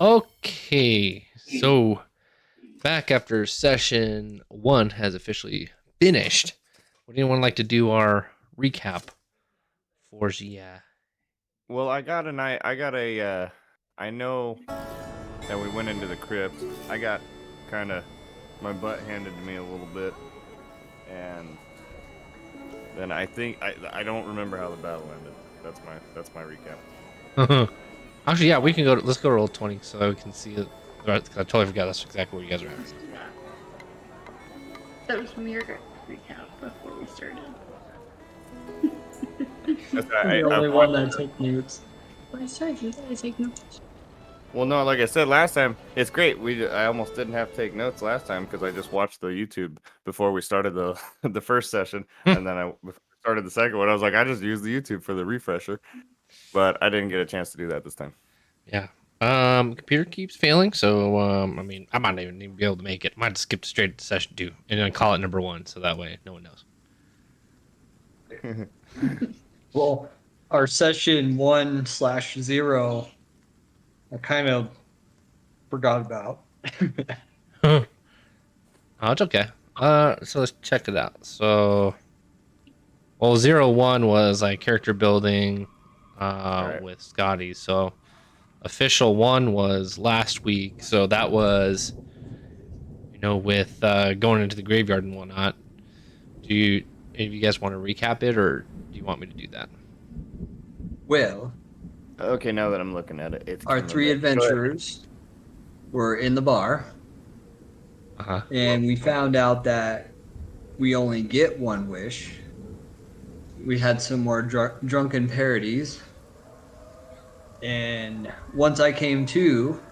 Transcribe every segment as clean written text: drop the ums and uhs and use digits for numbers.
Okay, so back after session one has officially finished. Would anyone like to do our recap for the? Well, I know that we went into the crypt. I got kind of my butt handed to me a little bit, and then I don't remember how the battle ended. That's my recap. Actually, yeah, we can go. Let's go to roll 20 so we can see it. I totally forgot. That's exactly where you guys are at. Yeah. That was from your recap before we started. I'm the only one that took notes. I said you gotta take notes. Well, no, like I said last time, it's great. I almost didn't have to take notes last time because I just watched the YouTube before we started the the first session, and then before we started the second one, I was like, I just used the YouTube for the refresher, but I didn't get a chance to do that this time. Yeah. Computer keeps failing, so I mean, I might not even be able to make it. I might skip straight to session 2 and then call it number 1, so that way no one knows. Well, our session 1/0, I kind of forgot about. Oh, it's okay. So let's check it out. So, well, 01 was like character building, Right. with Scotty. So, official 1 was last week. So that was, with going into the graveyard and whatnot. Any of you guys want to recap it, or do you want me to do that? Well, Okay, now that I'm looking at it, it's our coming 3 back. Go ahead. adventurers were in the bar, and we found out that we only get 1 wish. We had some more drunken parodies, and once I came to,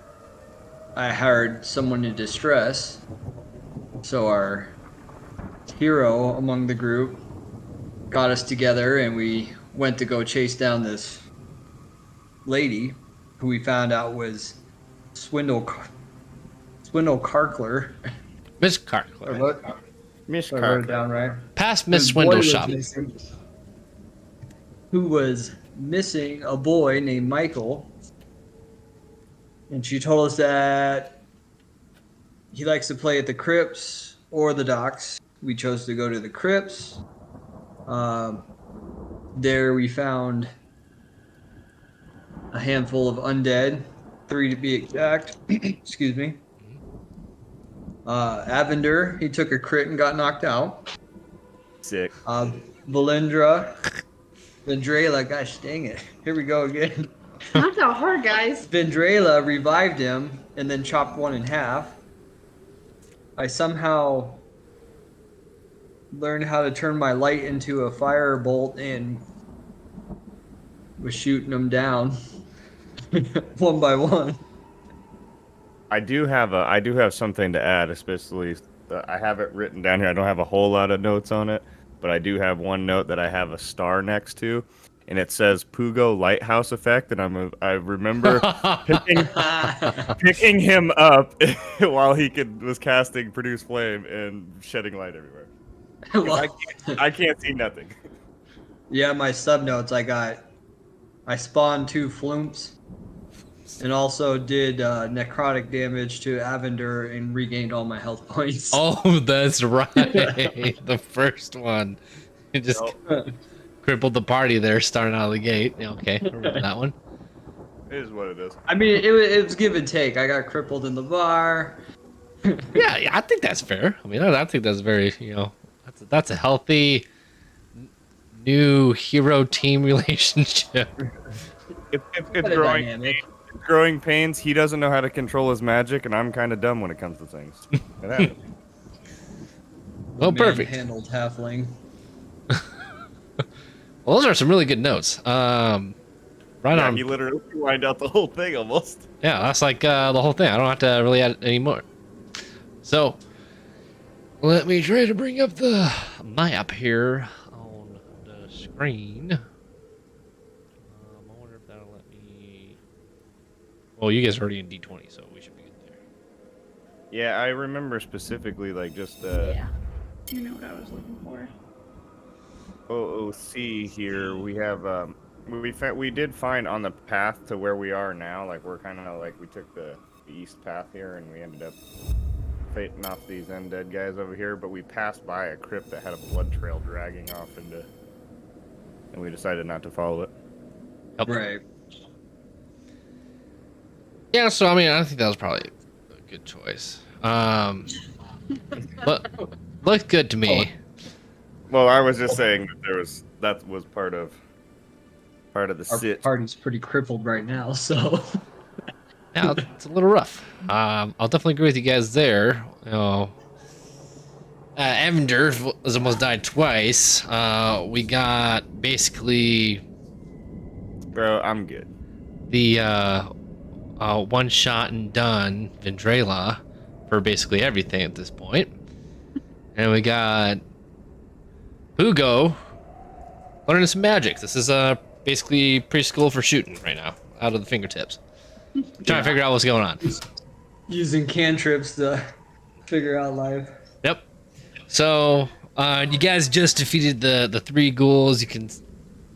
I hired someone in distress. So our hero among the group got us together, and we went to go chase down this lady who we found out was Swindle Carkler. Miss Carkler. Miss I wrote it down right. Past Miss Whose boy Swindle was Shop. missing. Who was missing a boy named Michael. And she told us that he likes to play at the crypts or the docks. We chose to go to the crypts. There we found a handful of undead, 3 to be exact. Excuse me. Avender, he took a crit and got knocked out. Sick. Vendrella, gosh dang it. Here we go again. Not that hard, guys. Vendrella revived him and then chopped 1 in half. I somehow learned how to turn my light into a fire bolt and was shooting them down one by one. I do have something to add, especially I have it written down here. I don't have a whole lot of notes on it, but I do have one note that I have a star next to, and it says Pugo Lighthouse Effect, and I remember picking him up while he was casting Produce Flame and shedding light everywhere. I can't see nothing. Yeah, my sub notes I spawned 2 flumps and also did necrotic damage to Avender and regained all my health points. Oh, that's right. The first one. It just crippled the party there starting out of the gate. Yeah, okay, remember that one. It is what it is. I mean, it was give and take. I got crippled in the bar. Yeah, I think that's fair. I mean, I think that's very, that's a healthy new hero team relationship. If growing pains, he doesn't know how to control his magic, and I'm kind of dumb when it comes to things. It happens. Well, perfect. Handled halfling. Well, those are some really good notes. Right on. You literally wind out the whole thing almost. Yeah, that's like the whole thing. I don't have to really add any more. So, let me try to bring up the map here on the screen. I wonder if that'll let me. Well, you guys are already in D20, so we should be good there. Yeah, I remember specifically, like, just Yeah. You know what I was looking for. OOC here. We have we did find on the path to where we are now, like we're kind of like we took the east path here, and we ended up fighting off these undead guys over here. But we passed by a crypt that had a blood trail dragging off into, and we decided not to follow it. Yep. Right. Yeah, so I mean, I think that was probably a good choice. But looked good to me. Well, I was just saying that was part of the Our sit. party's pretty crippled right now, so. Yeah, it's a little rough. I'll definitely agree with you guys there. You know, Evander has almost died twice. We got basically Bro, I'm good. the one shot and done Vendrela for basically everything at this point. And we got Hugo learning some magic. This is basically preschool for shooting right now, out of the fingertips. Trying to figure out what's going on. Using cantrips to figure out life. Yep. So you guys just defeated the three ghouls. You can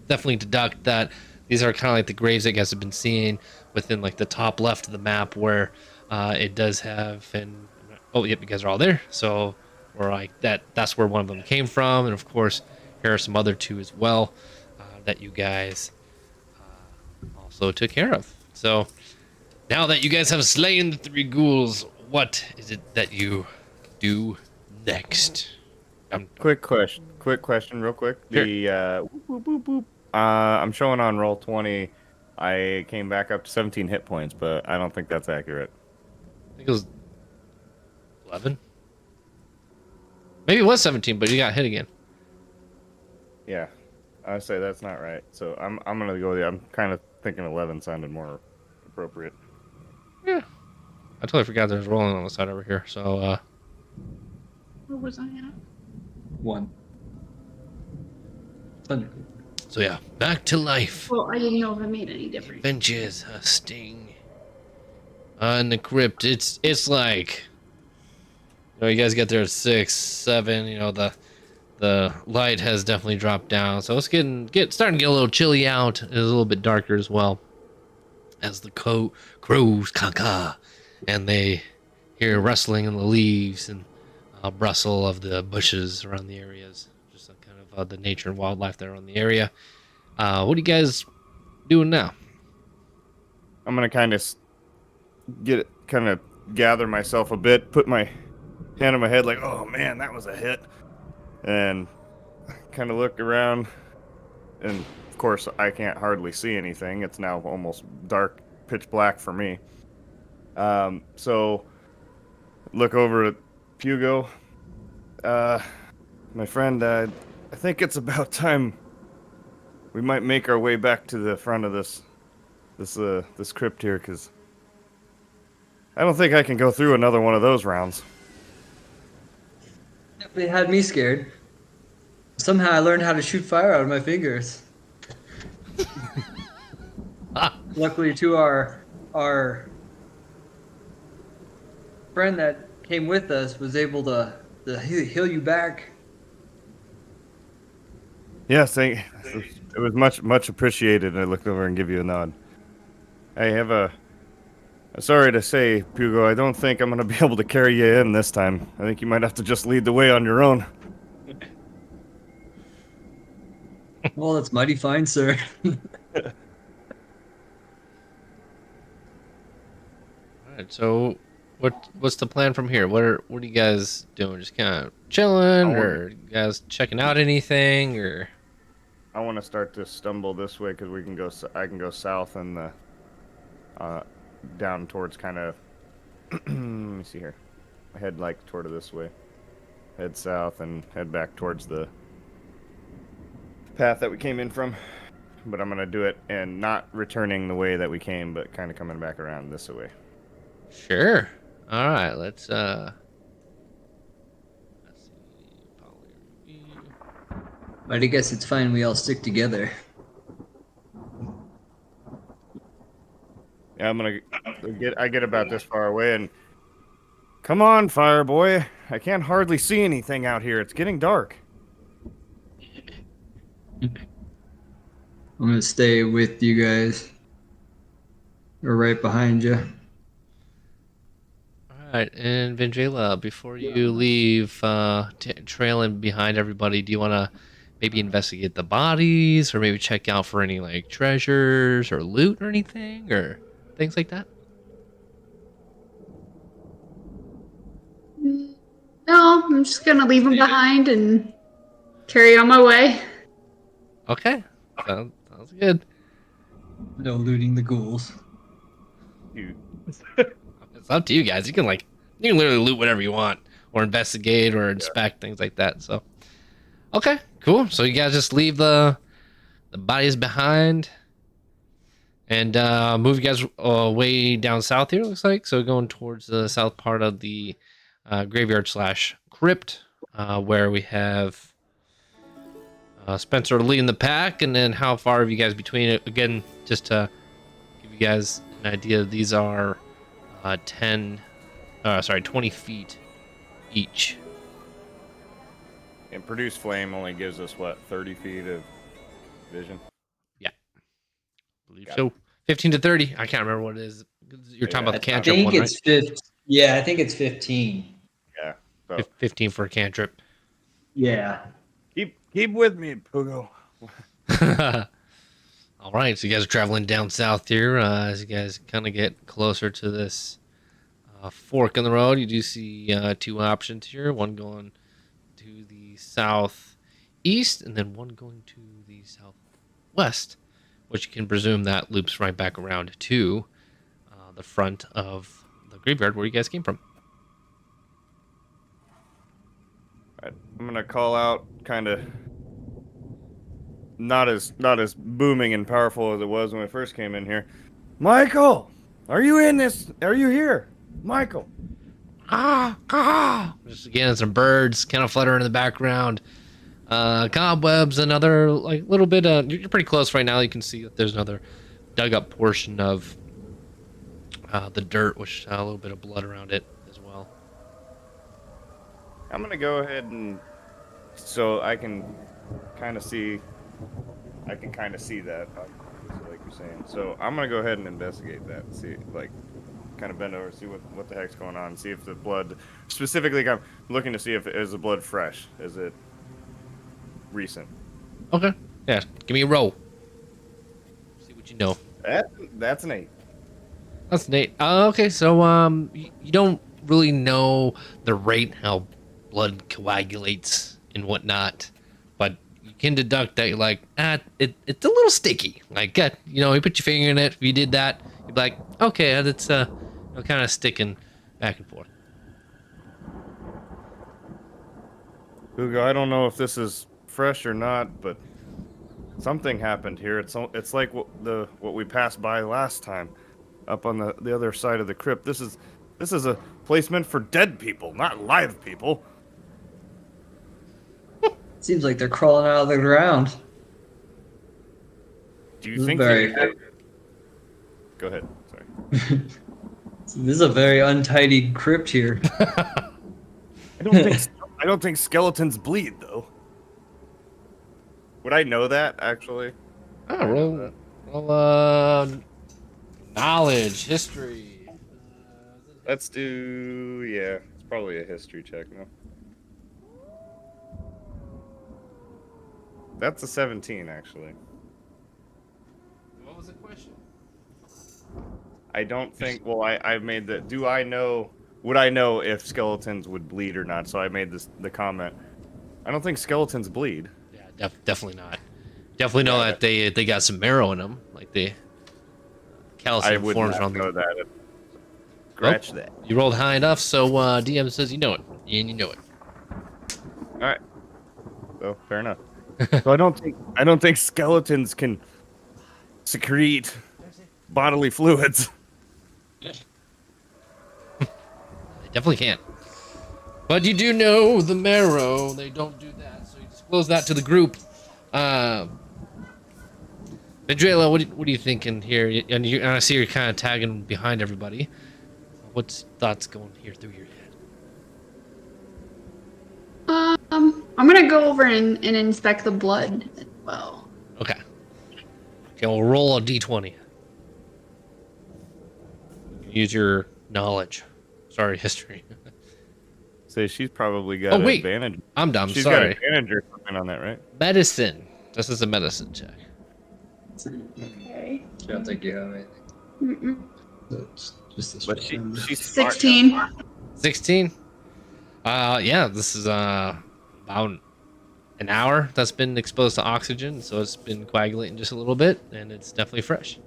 definitely deduct that these are kind of like the graves that you guys have been seeing within like the top left of the map, where it does have oh yep, you guys are all there. So we're like that's where one of them came from, and of course here are some other two as well that you guys also took care of. So now that you guys have slain the three ghouls, what is it that you do next? Quick question, real quick. Sure. The whoop, whoop, whoop. I'm showing on roll 20. I came back up to 17 hit points, but I don't think that's accurate. I think it was 11. Maybe it was 17, but you got hit again. Yeah, I say that's not right. So I'm gonna go with you. I'm kind of thinking 11 sounded more appropriate. Yeah. I totally forgot there's rolling on the side over here. So Where was I at? 1. Thunder. so yeah, back to life. Well, I didn't know if it made any difference. Benches, a sting. In the crypt, it's like, you know, you guys get there at 6, 7. You know, the light has definitely dropped down, so it's starting to get a little chilly out. It's a little bit darker as well, as the crows caw, and they hear rustling in the leaves and rustle of the bushes around the areas. Just kind of the nature and wildlife that are on the area. What are you guys doing now? I'm gonna kind of gather myself a bit, put my hand on my head, like, oh man, that was a hit, and kind of look around. And of course, I can't hardly see anything. It's now almost dark, pitch black for me. So look over at Hugo. My friend, I think it's about time we might make our way back to the front of this crypt here, because I don't think I can go through another one of those rounds. They had me scared. Somehow I learned how to shoot fire out of my fingers. Luckily, to our friend that came with us was able to heal you back. Yes, it was much appreciated. I looked over and give you a nod. I have sorry to say, Hugo, I don't think I'm going to be able to carry you in this time. I think you might have to just lead the way on your own. Well, that's mighty fine, sir. Alright, so what's the plan from here? What are you guys doing? Just kind of chilling, or you guys checking out anything, or? I want to start to stumble this way because I can go south and down towards kind of. Let me see here. I head like toward this way. Head south and head back towards the path that we came in from. But I'm gonna do it and not returning the way that we came, but kind of coming back around this way. Sure. All right. Let's see. But I guess it's fine. We all stick together. Yeah, I get about this far away and come on, fire boy. I can't hardly see anything out here. It's getting dark. I'm gonna stay with you guys. Or right behind you. All right, and Vangela, before you leave, trailing behind everybody, do you want to maybe investigate the bodies, or maybe check out for any like treasures or loot or anything, or things like that? No, I'm just gonna leave him behind and carry on my way. Okay, sounds good. No looting the ghouls. Dude. It's up to you guys. You can literally loot whatever you want, or investigate, or inspect things like that. So, okay, cool. So you guys just leave the bodies behind, and move you guys way down south here. It looks like so going towards the south part of the graveyard slash crypt, where we have Spencer leading the pack, and then how far have you guys between it? Again, just to give you guys an idea, these are 20 feet each. And produce flame only gives us what, 30 feet of vision? Yeah, I believe so. 15 to 30. I can't remember what it is. You're talking about the cantrip one, right? Yeah, I think it's 15. Yeah. So 15 for a cantrip. Yeah. keep with me, Pugo. All right, so you guys are traveling down south here. As you guys kind of get closer to this fork in the road, you do see two options here. One going to the southeast, and then one going to the southwest, which you can presume that loops right back around to the front of the graveyard where you guys came from. All right, I'm gonna call out kind of not as booming and powerful as it was when we first came in here. Michael, are you in this? Are you here, Michael? Just again, some birds kind of fluttering in the background. Cobwebs, another like little bit. You're pretty close right now. You can see that there's another dug up portion of the dirt, which a little bit of blood around it as well. I'm gonna go ahead and so I can kind of see. I can kind of see that, like you're saying. So I'm gonna go ahead and investigate that. See, like, kind of bend over, see what the heck's going on. See if the blood, specifically, I'm looking to see if is the blood fresh. Is it recent? Okay. Yeah. Give me a roll. See what you know. That's an 8. That's Nate. Okay, so you don't really know the rate how blood coagulates and whatnot, but you can deduct that you're like, it's a little sticky. Like, you put your finger in it. If you did that, you'd be like, okay, it's kind of sticking back and forth. Hugo, I don't know if this is fresh or not, but something happened here. It's like what we passed by last time, up on the other side of the crypt. This is a place meant for dead people, not live people. Seems like they're crawling out of the ground. Do you think they... Go ahead. Sorry. This is a very untidy crypt here. I don't think skeletons bleed, though. Would I know that, actually? Oh, roll knowledge, history. Let's do... Yeah, it's probably a history check, no? That's a 17, actually. What was the question? I don't think... Well, I made the... Do I know... Would I know if skeletons would bleed or not? So I made the comment. I don't think skeletons bleed. Yeah, definitely not. Definitely know that they got some marrow in them, like the calcium forms around know them. that. Scratch that. You rolled high enough, so DM says you know it, and you know it. All right. So fair enough. So I don't think skeletons can secrete bodily fluids. They definitely can't. But you do know the marrow. They don't do that, so you disclose that to the group. Adrela, what are you thinking here? And I see you're kind of tagging behind everybody. What's thoughts going here through your head? I'm gonna go over and inspect the blood as well. Okay. Okay, we'll roll a d20. Use your knowledge. Sorry, history. Say she's probably got Oh, an wait. advantage. I'm dumb. She's got Sorry. advantage or something on that, right? Medicine. This is a medicine check. Okay. I don't think you have anything. Mm-mm. It's just this But one. she's smart. 16. 16. Yeah, this is about an hour that's been exposed to oxygen, so it's been coagulating just a little bit, and it's definitely fresh.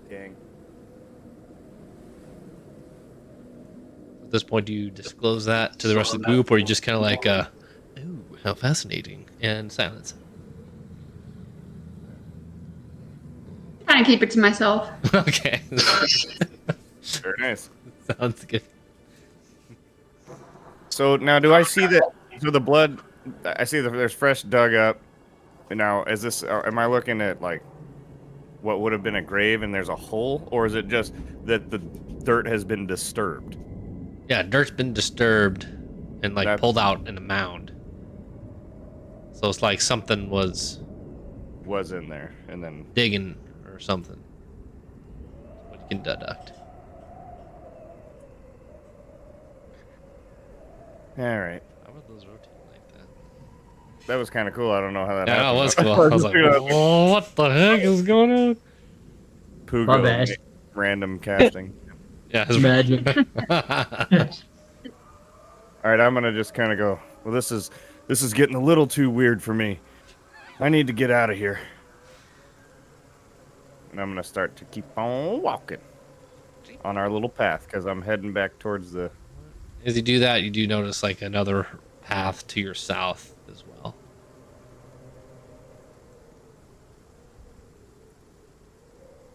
Dang. At this point, do you disclose that to the rest of the group, or you just kind of like, ooh, how fascinating, and silence? Kind of keep it to myself. Okay. Very nice. Sounds good. So now, do I see that? So the blood, I see that there's fresh dug up. Now, is this? Am I looking at like what would have been a grave and there's a hole, or is it just that the dirt has been disturbed? Yeah, dirt's been disturbed and like That's- pulled out in a mound. So it's like something was Was in there, and then digging or something. What you can deduct. all right, How about those rotate like that? that was kind of cool. I don't know how that Yeah, that happened. was cool. I was like, oh, what the heck is going on? Pugo, My bad. random casting. Yeah, It's magic. All right, I'm gonna just kind of go. Well, this is getting a little too weird for me. I need to get out of here, and I'm gonna start to keep on walking on our little path because I'm heading back towards the. As you do that, you do notice like another path to your south as well.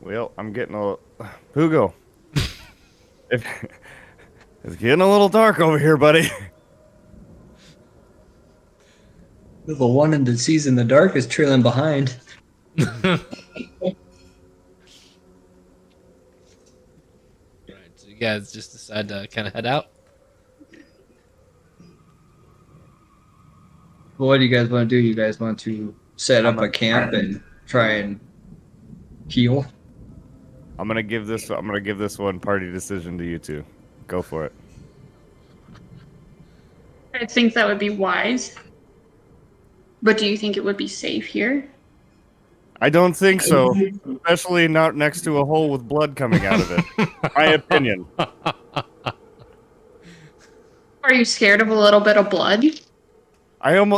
Well, I'm getting a Pugo. It's getting a little dark over here, buddy. The one in the seas in the dark is trailing behind. Right, so you guys just decide to kind of head out. Well, what do you guys want to do? You guys want to set up a camp and try and heal? I'm gonna give this one party decision to you two. Go for it. I think that would be wise. But do you think it would be safe here? I don't think so, especially not next to a hole with blood coming out of it. My opinion. Are you scared of a little bit of blood?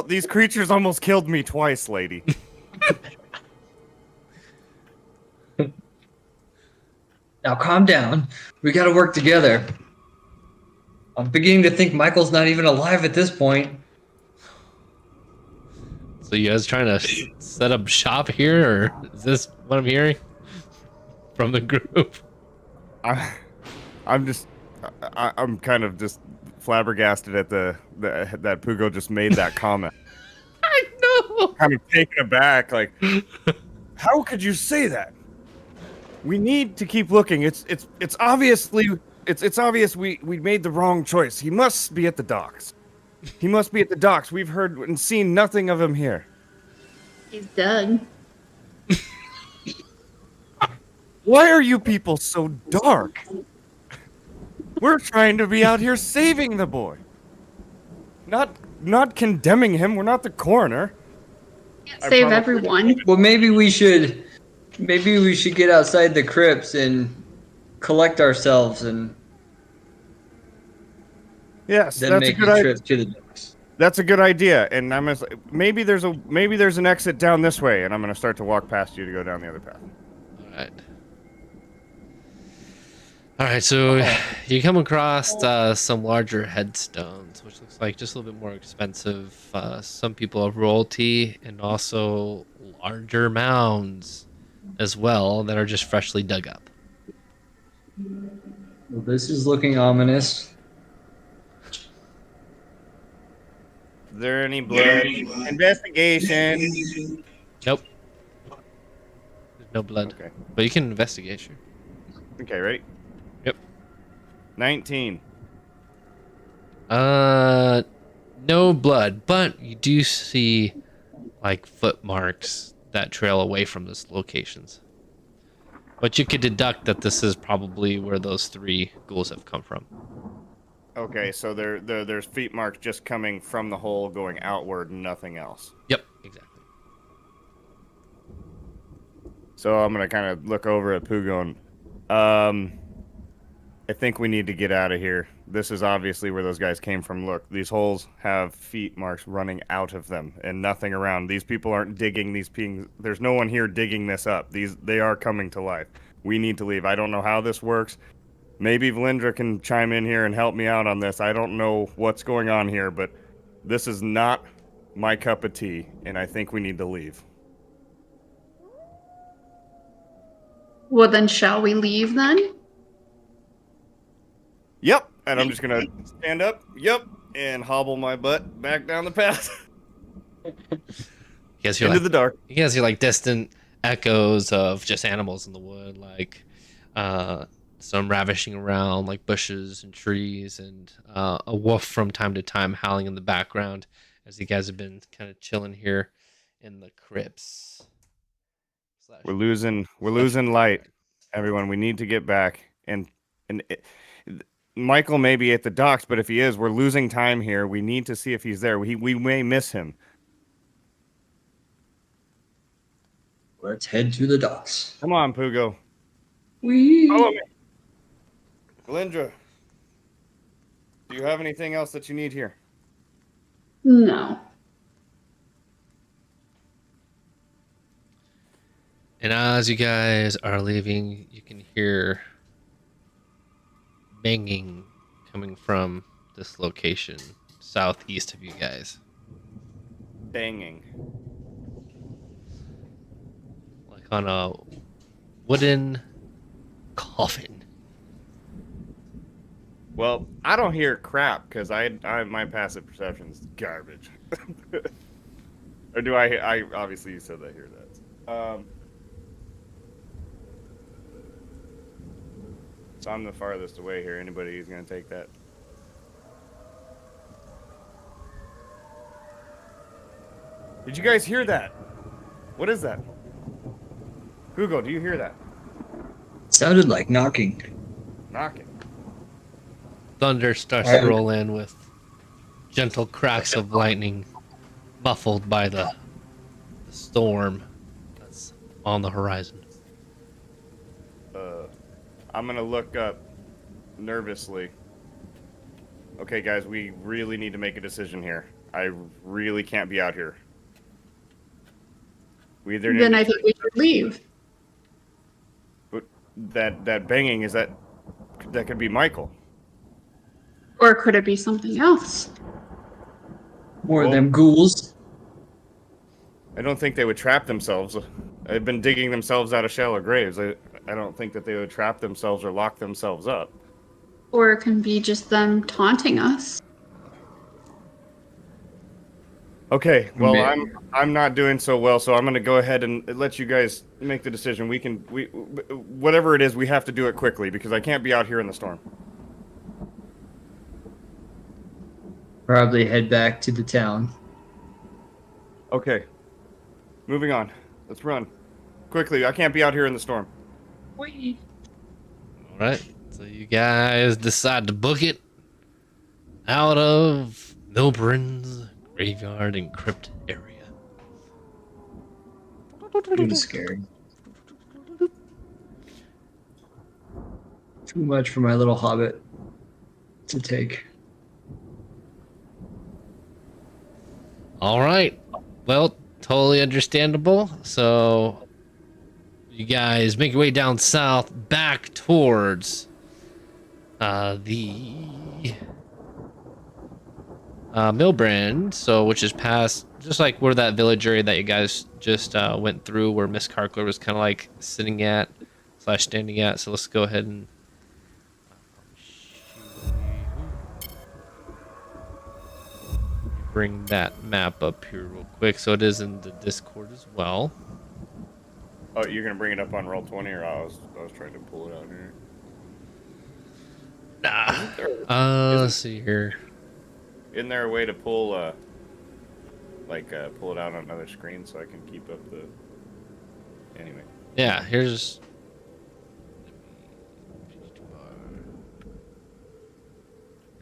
These creatures almost killed me twice, lady. Now calm down. We got to work together. I'm beginning to think Michael's not even alive at this point. So you guys trying to set up shop here, or is this what I'm hearing from the group? I'm kind of just flabbergasted at that Pugo just made that comment. I know. Kind of taken aback, like, how could you say that? We need to keep looking. It's obvious we made the wrong choice. He must be at the docks. He must be at the docks. We've heard and seen nothing of him here. He's dead. Why are you people so dark? We're trying to be out here saving the boy. Not condemning him. We're not the coroner. Can't save probably- everyone. Well, maybe we should get outside the crypts and collect ourselves and Yes, then that's a make good a idea. trip to the docks. That's a good idea. And I'm gonna, maybe there's an exit down this way, and I'm gonna start to walk past you to go down the other path. All right. All right, so you come across some larger headstones, which looks like just a little bit more expensive. Some people of royalty, and also larger mounds as well that are just freshly dug up. Well, this is looking ominous. Is there any blood? Investigation. Nope. There's no blood. Okay. But you can investigate, sure. Okay, ready? Yep. 19. No blood, but you do see like foot marks that trail away from those locations. But you could deduct that this is probably where those 3 ghouls have come from. Okay, so there's feet marks just coming from the hole going outward, nothing else. Yep, exactly. So I'm gonna kind of look over at Pooh going, I think we need to get out of here. This is obviously where those guys came from. Look, these holes have feet marks running out of them and nothing around. These people aren't digging these pings. There's no one here digging this up. They are coming to life. We need to leave. I don't know how this works. Maybe Valindra can chime in here and help me out on this. I don't know what's going on here, but this is not my cup of tea, and I think we need to leave. Well, then shall we leave then? Yep, and I'm just gonna stand up, yep, and hobble my butt back down the path You guys hear into like, the dark. you guys hear like distant echoes of just animals in the wood, like some ravishing around, like bushes and trees, and a wolf from time to time howling in the background as you guys have been kind of chilling here in the crypts. We're losing light, everyone. We need to get back, and Michael may be at the docks, but if he is, we're losing time here. We need to see if he's there. We may miss him. Let's head to the docks. Come on, Pugo. We. Follow me. Valindra, do you have anything else that you need here? No. And as you guys are leaving, you can hear banging coming from this location southeast of you guys. Banging. Like on a wooden coffin. Well, I don't hear crap because I my passive perception is garbage. Or do I obviously you said I hear that. So I'm the farthest away here. Anybody who's gonna take that? Did you guys hear that? What is that? Hugo, do you hear that? Sounded like knocking. Knocking. Thunder starts to roll in with gentle cracks of lightning, muffled by the storm that's on the horizon. I'm gonna look up nervously. Okay, guys, we really need to make a decision here. I really can't be out here. We either need Then I think we should leave. that banging is that could be Michael. Or could it be something else? More of Well- them ghouls. I don't think they would trap themselves. They've been digging themselves out of shallow graves. I don't think that they would trap themselves or lock themselves up. Or it can be just them taunting us. Okay, well, Man. I'm not doing so well, so I'm going to go ahead and let you guys make the decision. We whatever it is, we have to do it quickly because I can't be out here in the storm. Probably head back to the town. Okay, moving on. Let's run quickly. I can't be out here in the storm. Wait. All right, so you guys decide to book it out of Milburn's graveyard and crypt area. I'm scared. Too much for my little hobbit to take. All right, well, totally understandable. So you guys make your way down south back towards the Milbrand, so which is past just like where that village area that you guys just went through, where Miss Carkler was kind of like sitting at / standing at. So let's go ahead and bring that map up here real quick. So it is in the Discord as well. Oh, you're gonna bring it up on Roll20, or I was trying to pull it out here. Let's see here. Isn't there a way to pull pull it out on another screen so I can keep up the anyway. Yeah, here's.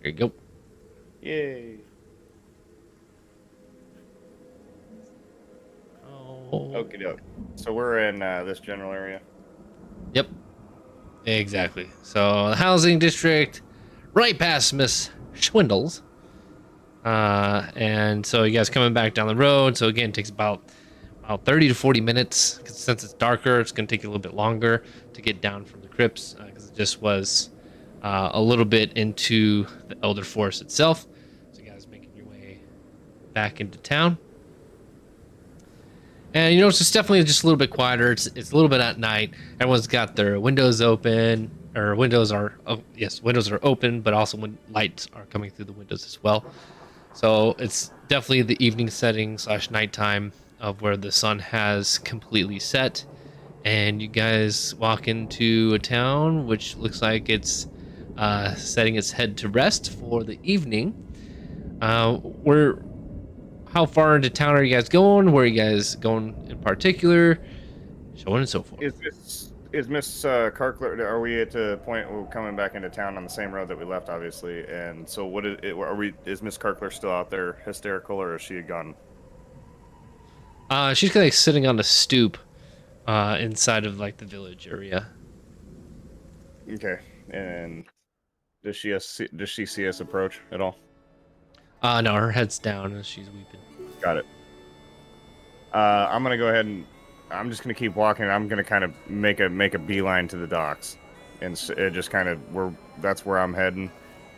There you go. Yay. Oh. Okie doke. So we're in this general area. Yep. Exactly. So the housing district, right past Miss Schwindle's. And so you guys coming back down the road. So again, it takes about 30 to 40 minutes. 'Cause since it's darker, it's going to take you a little bit longer to get down from the crypts. Because it just was a little bit into the Elder Forest itself. So you guys making your way back into town. And you know, it's just definitely just a little bit quieter. It's a little bit at night. Everyone's got their windows open, or windows are open, but also when lights are coming through the windows as well. So it's definitely the evening setting / nighttime of where the sun has completely set, and you guys walk into a town which looks like it's setting its head to rest for the evening. How far into town are you guys going? Where are you guys going in particular? So on and so forth. Is Miss Karkler? Are we at the point where we're coming back into town on the same road that we left, obviously? And so, what is it? Are we? Is Miss Karkler still out there hysterical, or is she gone? She's kind of sitting on a stoop inside of like the village area. Okay. And does she see us approach at all? No, her head's down and she's weeping. Got it. I'm gonna go ahead and I'm just gonna keep walking. I'm gonna kind of make a beeline to the docks, and it just kind of that's where I'm heading.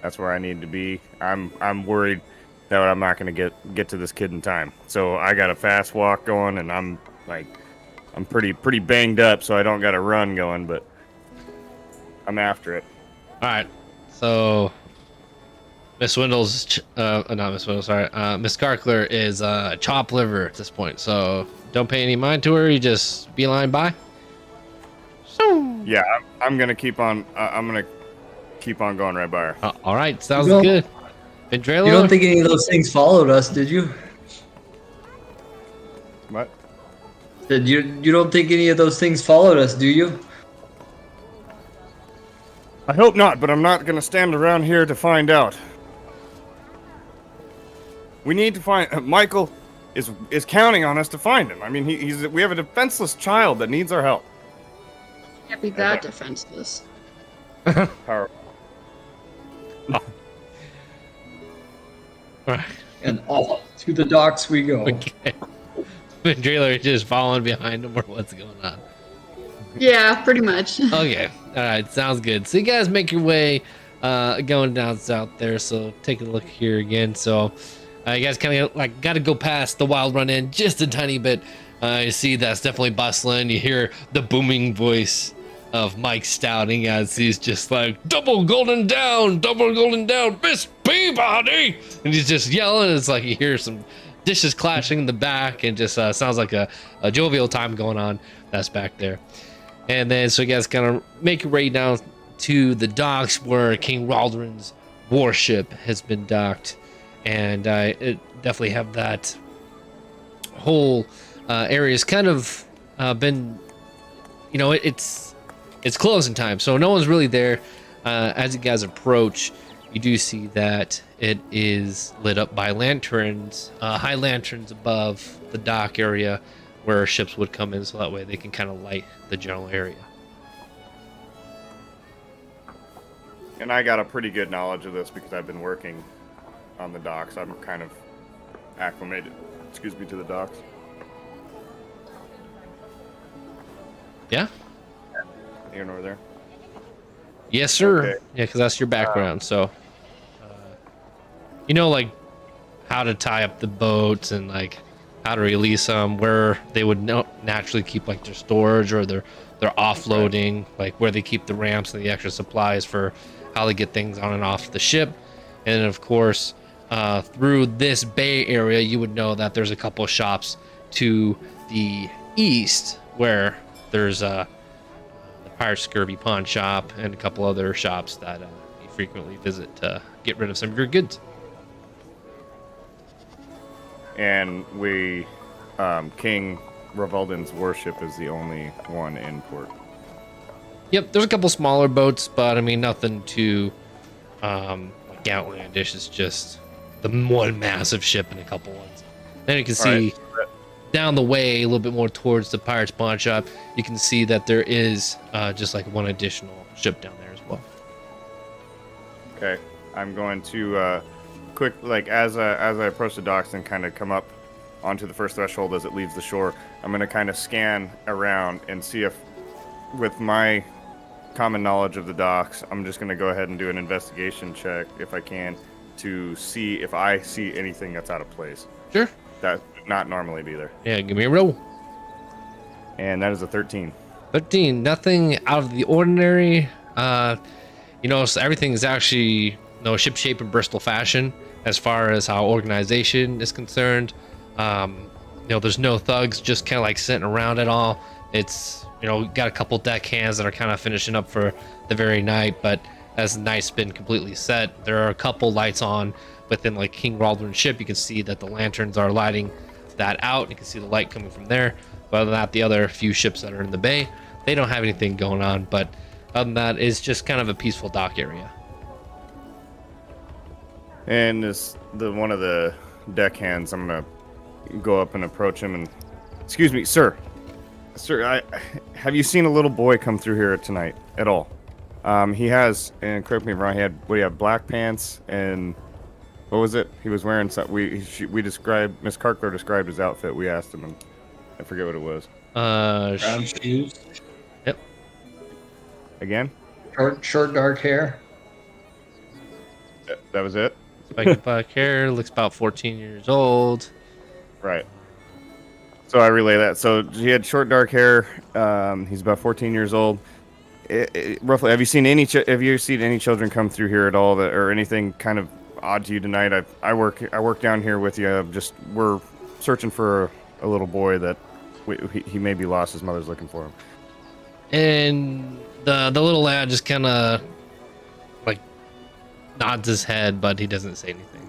That's where I need to be. I'm worried that I'm not gonna get to this kid in time. So I got a fast walk going, and I'm pretty banged up, so I don't got a run going, but I'm after it. All right, so Miss Swindle's, not Miss Swindle, sorry, Miss Karkler is chopped liver at this point, so don't pay any mind to her. You just beeline by. So Yeah, I'm gonna keep on. I'm gonna keep on going right by her. all right, sounds You don't- good. Ventrilo? You don't think any of those things followed us, did you? What? Said you don't think any of those things followed us, do you? I hope not, but I'm not gonna stand around here to find out. We need to find Michael is counting on us to find him. I mean, we have a defenseless child that needs our help. Can't be that defenseless. Power. All right. And off to the docks we go. Okay. Ventrilo is just following behind him, or what's going on? Yeah, pretty much. Okay. All right. Sounds good. So you guys make your way going down south there. So take a look here again. So you guys kind of like got to go past the Wild Run Inn just a tiny bit. You see that's definitely bustling. You hear the booming voice of Mike Stouting as he's just like, double golden down, Miss Peabody. And he's just yelling. It's like you hear some dishes clashing in the back, and just sounds like a jovial time going on that's back there. And then so you guys kind of make your way down to the docks where King Waldron's warship has been docked, and it definitely have that whole area's kind of been, you know, it's closing time, so no one's really there. As you guys approach, you do see that it is lit up by lanterns, high lanterns above the dock area where ships would come in, so that way they can kind of light the general area. And I got a pretty good knowledge of this because I've been working on the docks. I'm kind of acclimated, to the docks. Yeah? Here nor there. Yes, sir. Okay. Yeah, because that's your background. So, you know, like how to tie up the boats and like how to release them, where they would naturally keep like their storage or their offloading, like where they keep the ramps and the extra supplies for how they get things on and off the ship. And of course, through this bay area, you would know that there's a couple of shops to the east where there's the Pirate Scurvy Pawn Shop and a couple other shops that you frequently visit to get rid of some of your goods. And we, King Revolden's warship is the only one in port. Yep, there's a couple smaller boats, but I mean nothing too like outlandish. It's just the one massive ship and a couple ones. Then you can see down the way a little bit more towards the pirates pawn shop. You can see that there is just like one additional ship down there as well. Okay, I'm going to quick, like as I approach the docks and kind of come up onto the first threshold as it leaves the shore. I'm going to kind of scan around and see if, with my common knowledge of the docks, I'm just going to go ahead and do an investigation check if I can to see if I see anything that's out of place. Sure. That would not normally be there. Yeah, give me a roll. And that is a 13. 13, nothing out of the ordinary. You know, so everything is actually ship shape in Bristol fashion as far as how organization is concerned. There's no thugs just kind of like sitting around at all. It's, got a couple deck hands that are kind of finishing up for the very night, but as the night's been completely set, there are a couple lights on within like King Raldrin's ship. You can see that the lanterns are lighting that out. You can see the light coming from there. But other than that, the other few ships that are in the bay, they don't have anything going on. But other than that, it's just kind of a peaceful dock area. And one of the deck hands, I'm gonna go up and approach him and, excuse me, sir, have you seen a little boy come through here tonight at all? He has, and correct me if I'm wrong, he had black pants and what was it? He was wearing something. We described, Miss Carkler described his outfit. We asked him, and I forget what it was. Brown shoes. Yep. Again? Short dark hair. That was it? Spiky black hair, looks about 14 years old. Right. So I relay that. So he had short dark hair. He's about 14 years old. Roughly, have you seen any children come through here at all or anything kind of odd to you tonight? I work down here with you. We're searching for a little boy that he may be lost. His mother's looking for him. And the little lad just kind of like nods his head, but he doesn't say anything.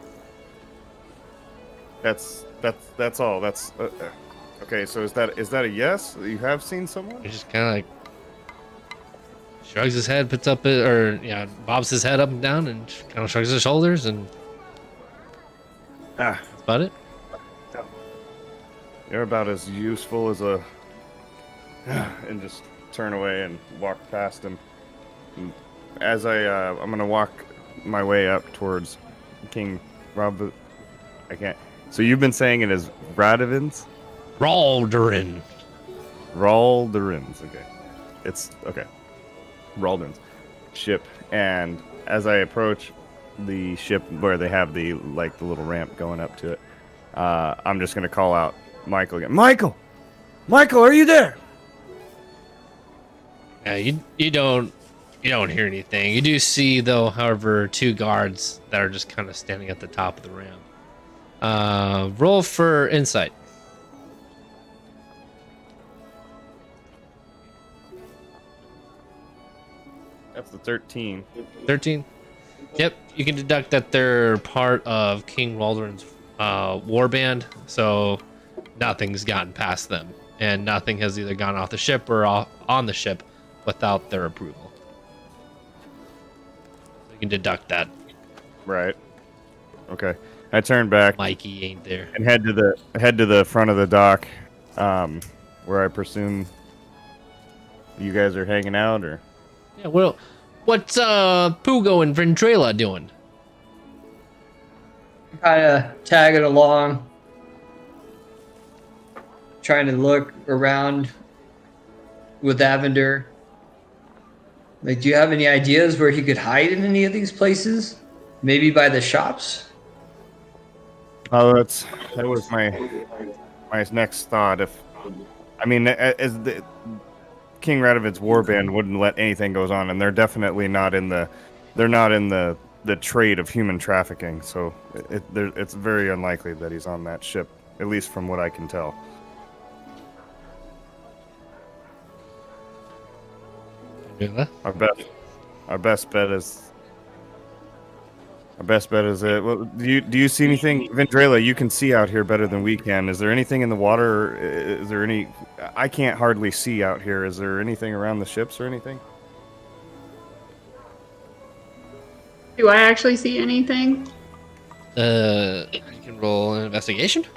That's all. That's okay. So is that a yes? You have seen someone? He just kind of like shrugs his head, bobs his head up and down, and kind of shrugs his shoulders, and that's about it. You're about as useful as a, and just turn away and walk past him. And as I'm gonna walk my way up towards King Rob. I can't. So you've been saying it as Radovins? Raldrin. Raldrin's. Okay. It's okay. Raldrin's ship, and as I approach the ship where they have the little ramp going up to it, I'm just gonna call out Michael again. Michael, are you there? Yeah, you don't hear anything. You do see though, however, two guards that are just kind of standing at the top of the ramp. Roll for insight. That's the 13. 13. Yep, you can deduct that they're part of King Waldron's war band, so nothing's gotten past them, and nothing has either gone off the ship or on the ship without their approval. So you can deduct that. Right. Okay. I turn back Mikey ain't there. and head to the front of the dock, where I presume you guys are hanging out, or. Yeah, well, what's Pugo and Ventrella doing? Kind of tagging along, trying to look around with Avender. Like, do you have any ideas where he could hide in any of these places? Maybe by the shops? Oh, that was my next thought. As the King Radovid's warband wouldn't let anything goes on, and they're definitely not in the trade of human trafficking. So it's very unlikely that he's on that ship, at least from what I can tell. Yeah. Our best bet is Our best bet is it. Well, do you see anything, Vendrella? You can see out here better than we can. Is there anything in the water? Is there any? I can't hardly see out here. Is there anything around the ships or anything? Do I actually see anything? You can roll an investigation,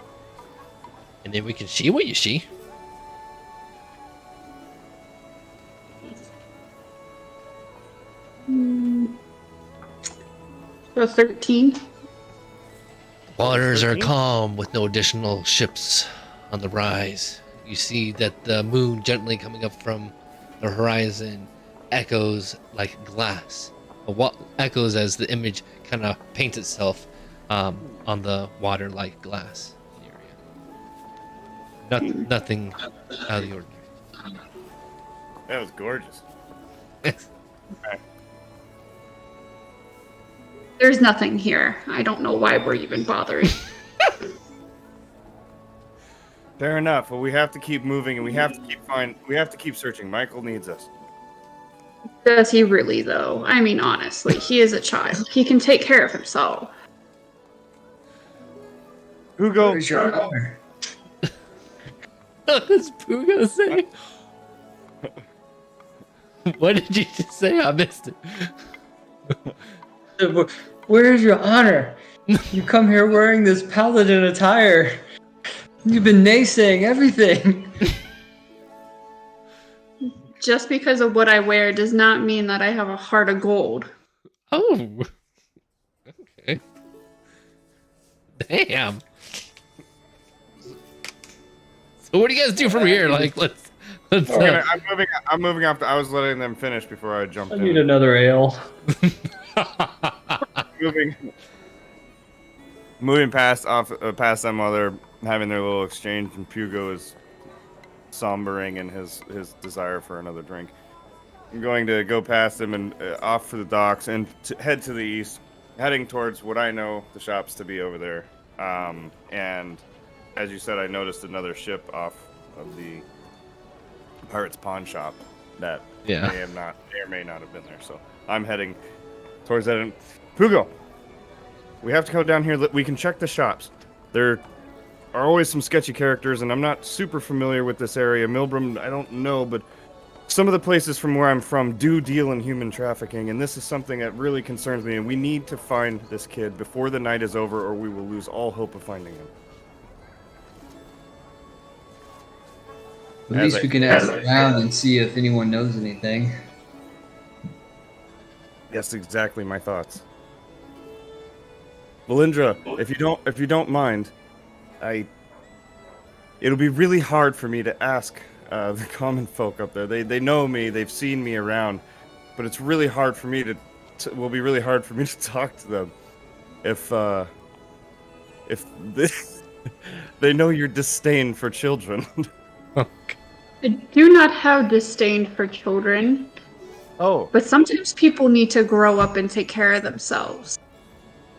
and then we can see what you see. So 13. Waters are calm with no additional ships on the rise. You see that the moon gently coming up from the horizon echoes like glass. What echoes as the image kind of paints itself on the water like glass area. Nothing out of the ordinary. That was gorgeous. There's nothing here. I don't know why we're even bothering. Fair enough. Well, we have to keep moving, and we have to keep searching. Michael needs us. Does he really, though? I mean, honestly, he is a child. He can take care of himself. Hugo, Where's your honor? What does Pugo say? What did you just say? I missed it. Where's your honor? You come here wearing this paladin attire. You've been naysaying everything. Just because of what I wear does not mean that I have a heart of gold. Oh. Okay. Damn. So what do you guys do from here? Like, let's I'm moving off. I was letting them finish before I jumped I in. need another ale. moving past them while they're having their little exchange, and Pugo is sombering in his desire for another drink. I'm going to go past them and off for the docks and head to the east, heading towards what I know the shops to be over there. And as you said, I noticed another ship off of the pirate's pawn shop that may or may not have been there. So I'm heading towards that. And Pugo, we have to go down here. We can check the shops. There are always some sketchy characters, and I'm not super familiar with this area. Milbram, I don't know, but some of the places from where I'm from do deal in human trafficking, and this is something that really concerns me, and we need to find this kid before the night is over, or we will lose all hope of finding him. At least we can ask around and see if anyone knows anything. That's exactly my thoughts. Valindra, if you don't mind, it'll be really hard for me to ask the common folk up there. They know me, they've seen me around, but it's really hard for me will be really hard for me to talk to them if they know your disdain for children. I do not have disdain for children, Oh, but sometimes people need to grow up and take care of themselves.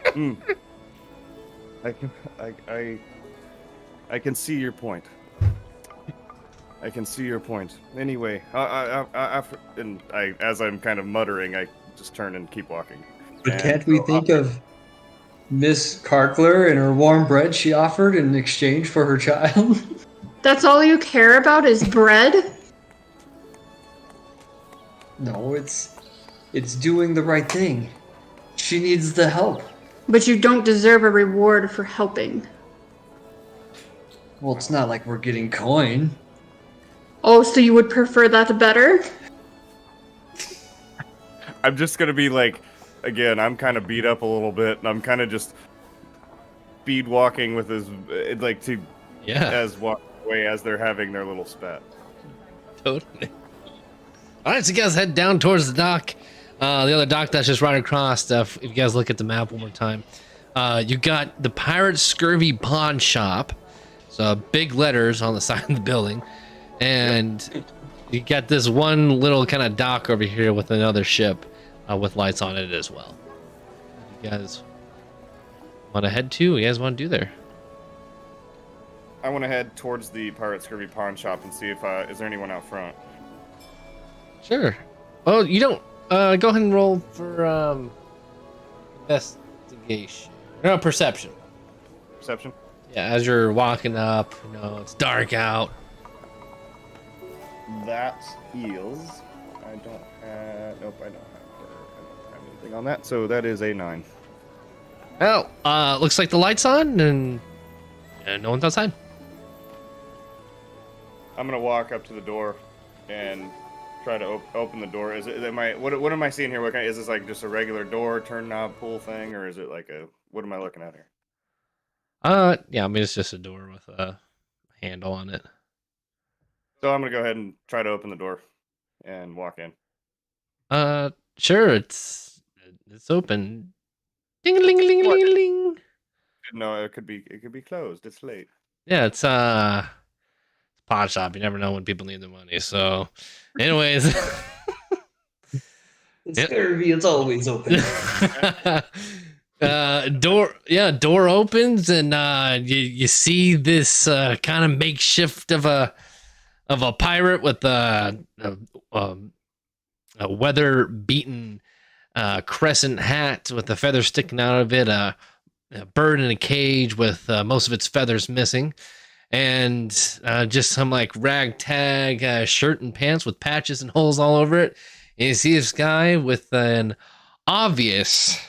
I can see your point. I can see your point. Anyway, as I'm kind of muttering, I just turn and keep walking. But can't we think of Miss Karkler and her warm bread she offered in exchange for her child? That's all you care about is bread? No, it's doing the right thing. She needs the help. But you don't deserve a reward for helping. Well, it's not like we're getting coin. Oh, so you would prefer that better? I'm just gonna be like, again, I'm kind of beat up a little bit, and I'm kind of just speed walking with as walk away as they're having their little spat. Totally. All right, so you guys head down towards the dock. The other dock that's just right across. If you guys look at the map one more time, you got the Pirate Scurvy Pawn Shop. So big letters on the side of the building. And you got this one little kind of dock over here with another ship with lights on it as well. You guys want to head to? What you guys want to do there? I want to head towards the Pirate Scurvy Pawn Shop and see if is there anyone out front. Sure. Oh, you don't. Go ahead and roll for Investigation. No, perception. Perception. Yeah, as you're walking up, it's dark out. That is. I don't have. Nope, I don't have anything on that. So that is a 9. Oh, looks like the light's on and no one's outside. I'm gonna walk up to the door and try to open the door. Is it? What am I seeing here? Is this like just a regular door, turn knob, pull thing, or is it like a? What am I looking at here? Yeah, I mean it's just a door with a handle on it. So I'm gonna go ahead and try to open the door and walk in. Sure, it's open. Ding a ling a ling a ling a ling. No, it could be closed. It's late. Yeah, it's pawn shop. You never know when people need the money. So, anyways, It's scurvy. It's always open. door opens and you see this kind of makeshift of a pirate with a weather beaten crescent hat with the feathers sticking out of it, a bird in a cage with most of its feathers missing, and just some like ragtag shirt and pants with patches and holes all over it. And you see this guy with an obvious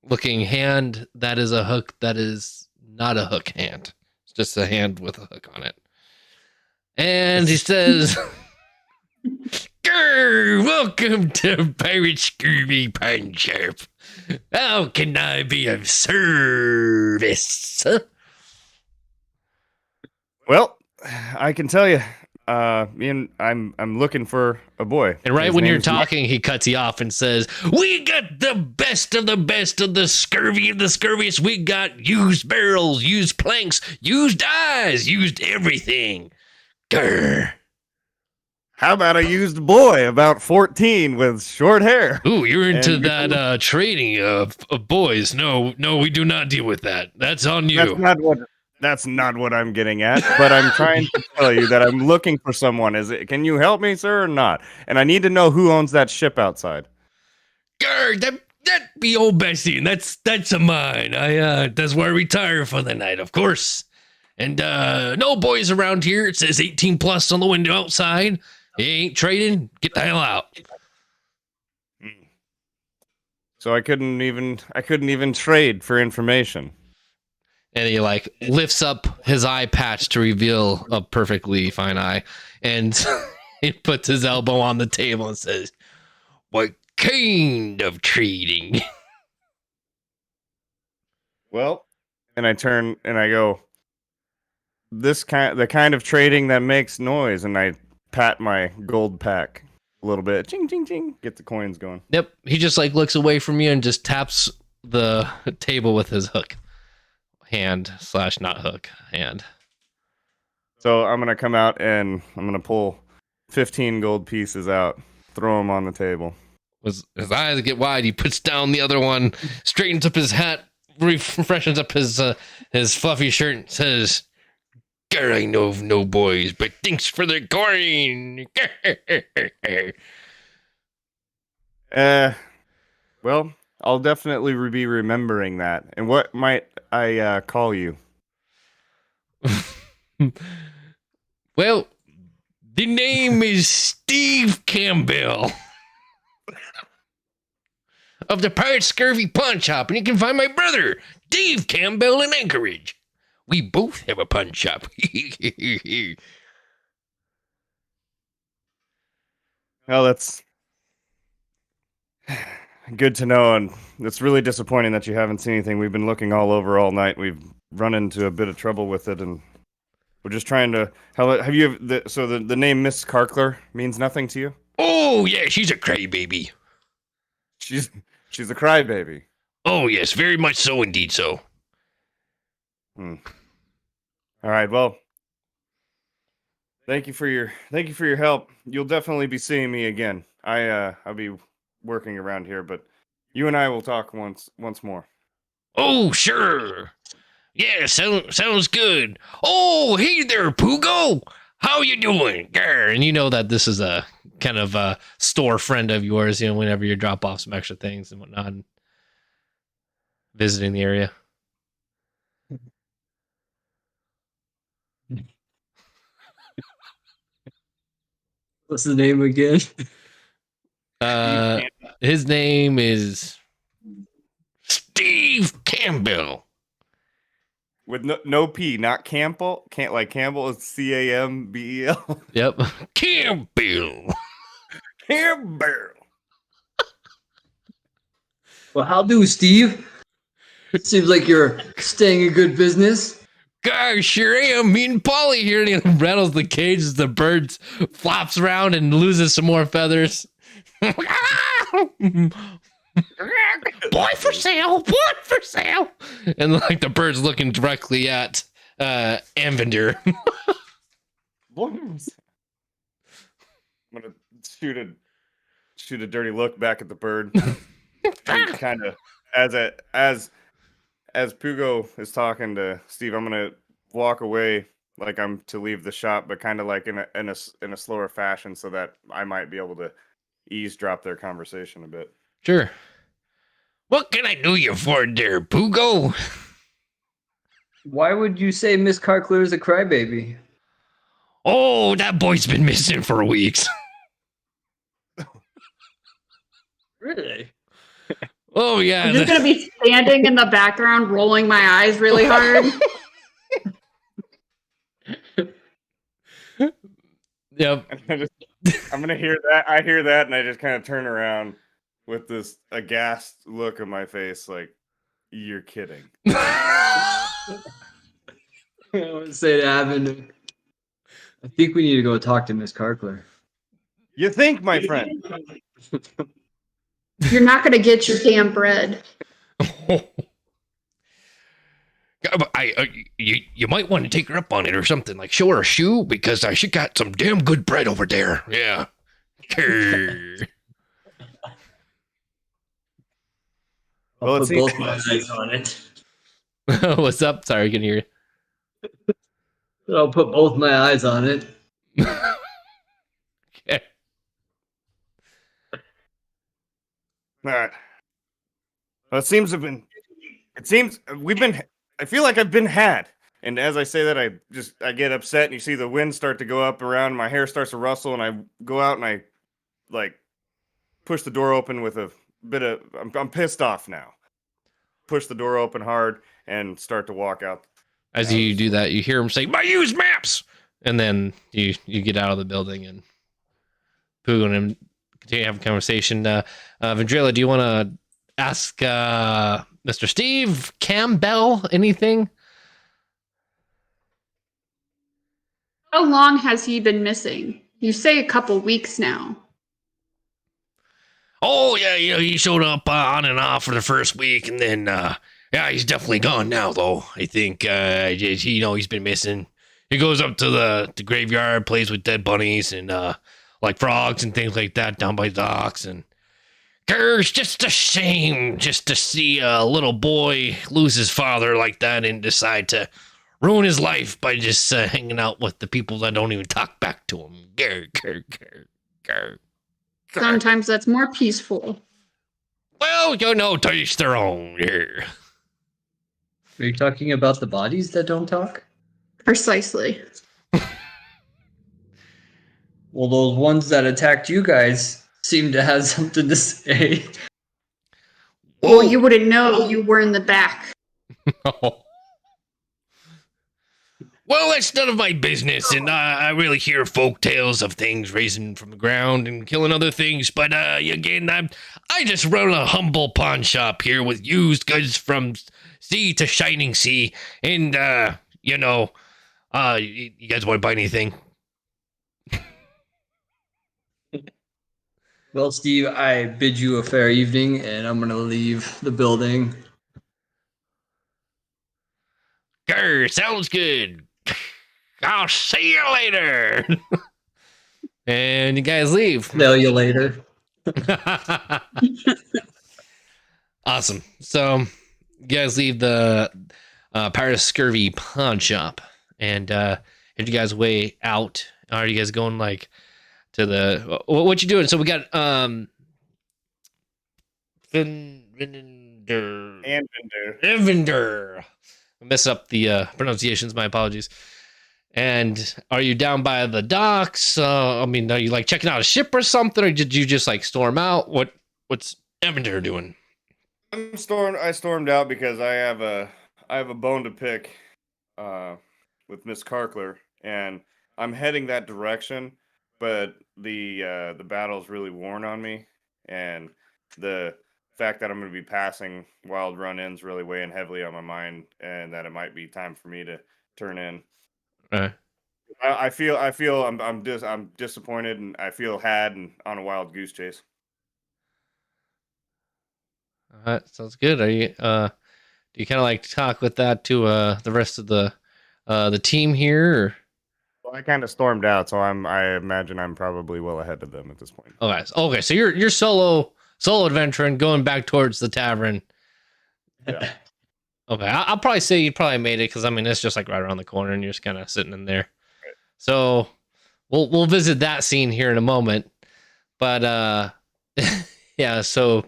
looking hand that is a hook that is not a hook hand. It's just a hand with a hook on it. And he says, "Grr, welcome to Pirate Scurvy Pawn Shop. How can I be of service?" Well, I can tell you, I'm looking for a boy. And right His when you're name's talking, he cuts you off and says, "We got the best of the scurvy of the scurviest. We got used barrels, used planks, used dyes, used everything. Grr." How about a used boy about 14 with short hair? Ooh, you're into And- that trading of boys. No, we do not deal with that. That's on you. That's not what I'm getting at. But I'm trying to tell you that I'm looking for someone. Can you help me, sir, or not? And I need to know who owns that ship outside. Grr, that be old Bessie, and that's a mine. That's where I retire for the night, of course. And no boys around here. It says 18 plus on the window outside. You ain't trading. Get the hell out. So I couldn't even trade for information. And he like lifts up his eye patch to reveal a perfectly fine eye, and he puts his elbow on the table and says, "What kind of trading?" Well, and I turn and I go, the kind of trading that makes noise, and I pat my gold pack a little bit. Ching ching ching. Get the coins going. Yep. He just like looks away from you and just taps the table with his hook hand / not hook hand. So I'm gonna come out and I'm gonna pull 15 gold pieces out, throw them on the table. His eyes get wide. He puts down the other one, straightens up his hat, refreshes up his fluffy shirt, and says, "Grr, I know of no boys, but thanks for the coin." Well, I'll definitely be remembering that. And what might I call you? Well, the name is Steve Campbell of the Pirate Scurvy Pawn Shop, and you can find my brother, Dave Campbell, in Anchorage. We both have a pawn shop. Well, that's good to know, and it's really disappointing that you haven't seen anything. We've been looking all over all night. We've run into a bit of trouble with it, and we're just trying to. Have you? The name Miss Carkler means nothing to you? Oh, yeah, she's a crybaby. She's a crybaby. Oh, yes, very much so, indeed so. All right. Well, thank you for your help. You'll definitely be seeing me again. I'll be working around here, but you and I will talk once more. Oh, sure. Yeah, sounds good. Oh, hey there, Poogo. How you doing? Grr. And you know that this is a kind of a store friend of yours, whenever you drop off some extra things and whatnot. visiting the area. What's the name again? His name is Steve Campbell. With no P, not Campbell. Can't like Campbell is Cambel. Yep, Campbell. Campbell. Well, how do, Steve? Seems like you're staying in good business. Gosh, sure am. Me and Polly here, and he rattles the cage as the bird flops around and loses some more feathers. Boy for sale, boy for sale. And like the bird's looking directly at Anvinder. I'm gonna shoot a dirty look back at the bird. Kind of as Pugo is talking to Steve, I'm gonna walk away like I'm to leave the shop, but kind of like in a slower fashion, so that I might be able to eavesdrop their conversation a bit. Sure. What can I do you for, dear Pugo? Why would you say Miss Carkler is a crybaby? Oh, that boy's been missing for weeks. Really? Oh, yeah. I'm just gonna be standing in the background, rolling my eyes really hard. Yep. I'm gonna hear that. I hear that, and I just kind of turn around with this aghast look on my face, like, "You're kidding." I would say to Avon, I think we need to go talk to Miss Carkler. You think, my friend? You're not gonna get your damn bread. You might want to take her up on it or something. Like show her a shoe because she got some damn good bread over there. Yeah. I'll Well, put both my eyes on it. What's up? Sorry, I can hear you. I'll put both my eyes on it. Okay. All right. Well, it seems I feel like I've been had. And as I say that, I get upset, and you see the wind start to go up around, my hair starts to rustle, and I go out and I like push the door open with a bit of I'm pissed off now. Push the door open hard and start to walk out. As you do that, you hear him say, "My use maps," and then you get out of the building, and Pooh and him continue to have a conversation. Vendrilla, do you want to ask Mr. Steve Campbell anything? How long has he been missing? You say a couple weeks now. Oh yeah, he showed up on and off for the first week, and then yeah, he's definitely gone now though. I think he's been missing. He goes up to the graveyard, plays with dead bunnies and like frogs and things like that down by the docks, and it's just a shame just to see a little boy lose his father like that and decide to ruin his life by just hanging out with the people that don't even talk back to him. Sometimes that's more peaceful. Well, to each their own here. Are you talking about the bodies that don't talk? Precisely. Well, those ones that attacked you guys seem to have something to say. Well, you wouldn't know. You were in the back. Well, that's none of my business, and I really hear folk tales of things raising from the ground and killing other things, but again, I just run a humble pawn shop here with used goods from sea to shining sea, and, you guys want to buy anything? Well, Steve, I bid you a fair evening, and I'm going to leave the building. Grr, sounds good. I'll see you later. And you guys leave. Smell you later. Awesome. So you guys leave the Pirate of Scurvy pawn shop, and as you guys way out, are you guys going like to the what you doing? So we got Vin Evander. I mess up the pronunciations. My apologies. And are you down by the docks? I mean, are you like checking out a ship or something, or did you just like storm out? What's Evander doing? I stormed out because I have a bone to pick with Miss Karkler, and I'm heading that direction, but the battle's really worn on me, and the fact that I'm going to be passing wild run-ins really weighing heavily on my mind, and that it might be time for me to turn in. I feel I'm disappointed, and I feel had and on a wild goose chase. All right, sounds good. Are you do you kind of like talk with that to the rest of the team here? Or? Well, I kind of stormed out, so I imagine I'm probably well ahead of them at this point. Okay, so you're solo adventuring, going back towards the tavern. Yeah. Okay, I'll probably say you probably made it because I mean it's just like right around the corner, and you're just kind of sitting in there. Right. So we'll visit that scene here in a moment, but yeah. So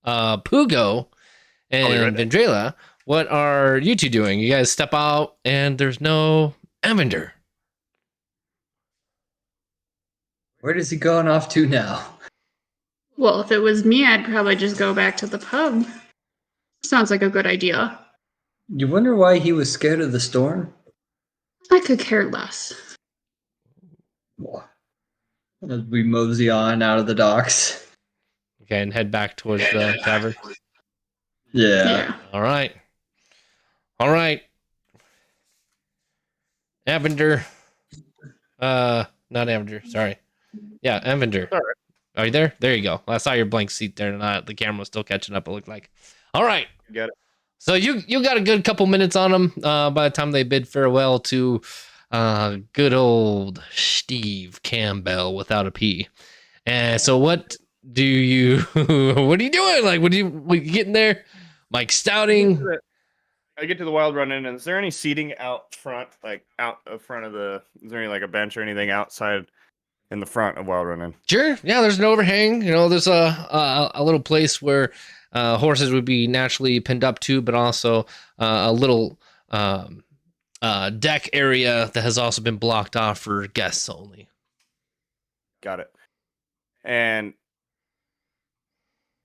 Pugo and Vendrella, what are you two doing? You guys step out, and there's no Evander. Where is he going off to now? Well, if it was me, I'd probably just go back to the pub. Sounds like a good idea. You wonder why he was scared of the storm? I could care less. As we mosey on out of the docks. Okay, and head back towards the tavern. Yeah. All right. Evander. Not Evander. Sorry. Yeah, Evander. Sorry. Are you there? There you go. I saw your blank seat there, and the camera was still catching up. It looked like. All right. You got it. So you got a good couple minutes on them. By the time they bid farewell to good old Steve Campbell without a P. And so what do you? What are you doing? Like, what you getting there? Mike Stouting. I get to the wild run in, and is there any seating out front, like out of front of the? Is there any like a bench or anything outside in the front of wild run in? Sure. Yeah, there's an overhang. You know, there's a little place where horses would be naturally pinned up to, but also a little deck area that has also been blocked off for guests only. Got it. And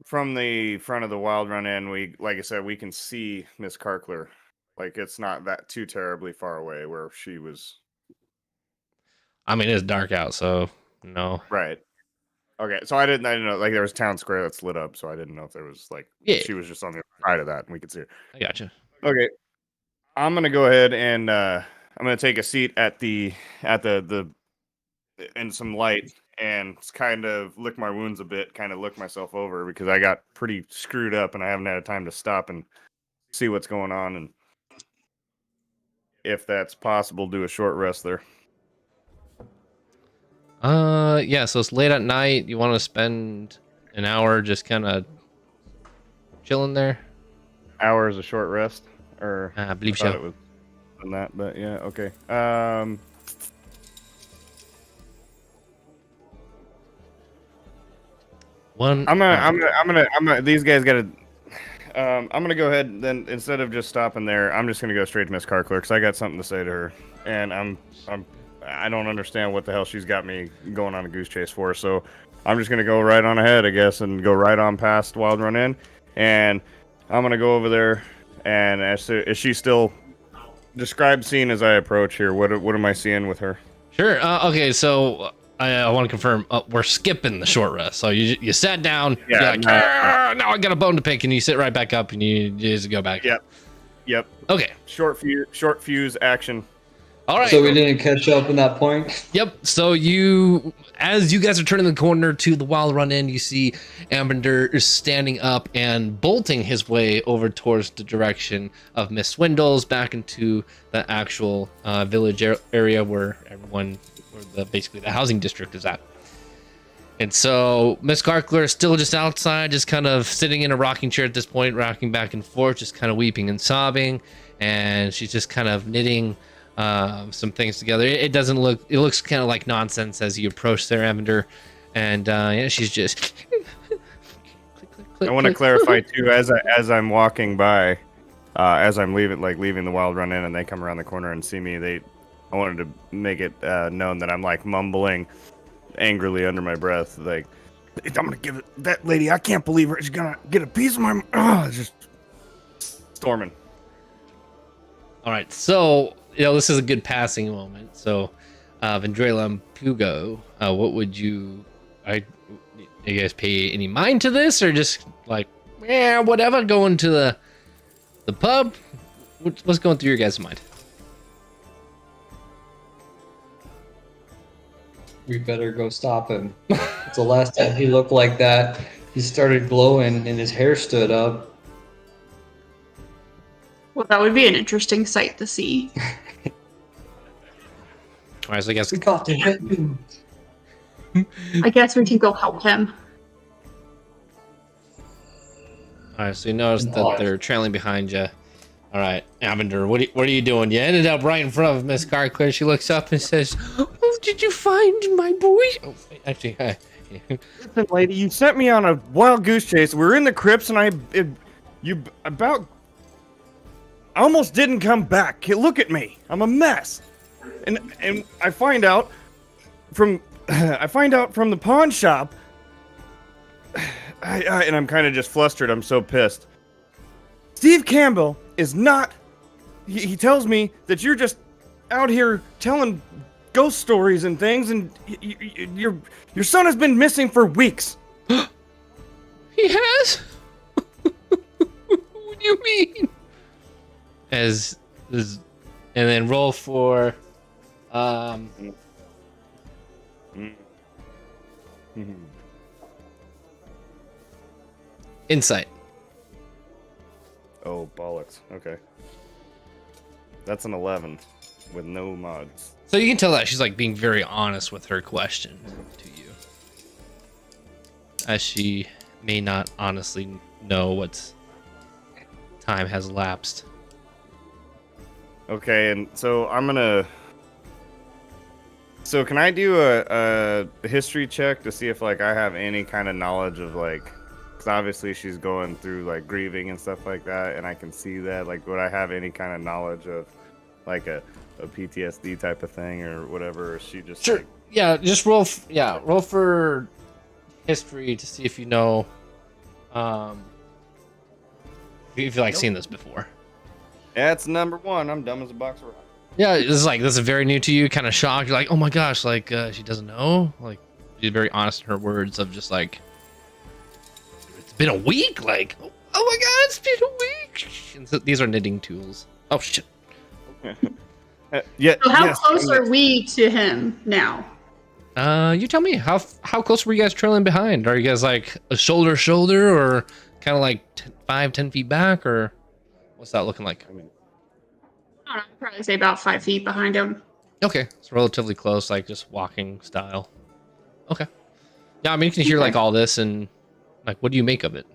from the front of the wild run in, like I said, we can see Miss Karkler. Like it's not that too terribly far away where she was. I mean, it's dark out, so no. Right. Okay, so I didn't know like there was town square that's lit up, so I didn't know if there was like she was just on the other side of that and we could see her. I gotcha. Okay, I'm gonna go ahead and I'm gonna take a seat at the in some light and kind of lick my wounds a bit, kind of look myself over because I got pretty screwed up and I haven't had time to stop and see what's going on, and if that's possible, do a short rest there. Yeah, so it's late at night. You want to spend an hour just kind of chilling there? Hour is a short rest, or I believe thought so. it was on that, but yeah, okay. One. I'm gonna. These guys gotta. I'm gonna go ahead then. Instead of just stopping there, I'm just gonna go straight to Miss Karkler because I got something to say to her, and I don't understand what the hell she's got me going on a goose chase for. So I'm just gonna go right on ahead, I guess, and go right on past Wild Run In, and I'm gonna go over there. And is she still? Describe scene as I approach here. What am I seeing with her? Sure. Okay, so I want to confirm we're skipping the short rest. So you sat down. Yeah. You're like, now I got a bone to pick, and you sit right back up, and you just go back. Yep. Okay. Short fuse action. All right. So we didn't catch up in that point. Yep. So as you guys are turning the corner to the Wild Run In, you see Evander is standing up and bolting his way over towards the direction of Miss Swindles back into the actual village area where basically the housing district is at. And so Miss Karkler is still just outside, just kind of sitting in a rocking chair at this point, rocking back and forth, just kind of weeping and sobbing. And she's just kind of knitting some things together. It looks kind of like nonsense as you approach there, Evander. And yeah, she's just click, click, click, I want to click. clarify too, as I'm walking by, as I'm leaving the wild run in, and they come around the corner and see me. I wanted to make it known that I'm like mumbling angrily under my breath, like, I'm gonna give it that lady. I can't believe her. She's gonna get a piece of my. Just storming. All right, so this is a good passing moment. So, Vendrella and Pugo, what would you guys pay any mind to this, or just like, yeah, whatever, going to the pub? What's going through your guys' mind? We better go stop him. It's the last time he looked like that. He started glowing and his hair stood up. Well, that would be an interesting sight to see. All right, so I guess We got to hit him. I guess we can go help him. all right, so you notice that they're trailing behind you. All right, Avender, what are you doing? You ended up right in front of Miss Carclair. She looks up and says, "Oh, did you find my boy?" Oh, actually, Listen, lady, you sent me on a wild goose chase. We were in the crypts, and I almost didn't come back. Look at me. I'm a mess. And I find out from the pawn shop. And I'm kind of just flustered. I'm so pissed. Steve Campbell is not. He tells me that you're just out here telling ghost stories and things, and your son has been missing for weeks. he has. What do you mean? And then roll for insight. Oh, bollocks. Okay. That's an 11 with no mods. So you can tell that she's like being very honest with her question to you, as she may not honestly know what time has elapsed. Okay, and so I'm gonna. So can I do a history check to see if like I have any kind of knowledge of like, because obviously she's going through like grieving and stuff like that, and I can see that. Like, would I have any kind of knowledge of like a PTSD type of thing or whatever? Or is she just Sure. like, Yeah, just roll. Roll for history to see if you know. If you like seen this before. that's number one. I'm dumb as a box of rocks. Yeah, this is very new to you. Kind of shocked. You're like, oh my gosh, like she doesn't know. Like she's very honest in her words of just like, it's been a week. Like, oh my god, it's been a week. And so these are knitting tools. Oh shit. Yeah. So how yes, close are we to him now? You tell me. How close were you guys trailing behind? Are you guys like a shoulder to shoulder, or kind of like 5-10 feet back, or what's that looking like? I don't know, I'd probably say about 5 feet behind him. Okay, it's relatively close, like just walking style. Okay. Yeah, I mean you can hear like all this, and like, what do you make of it?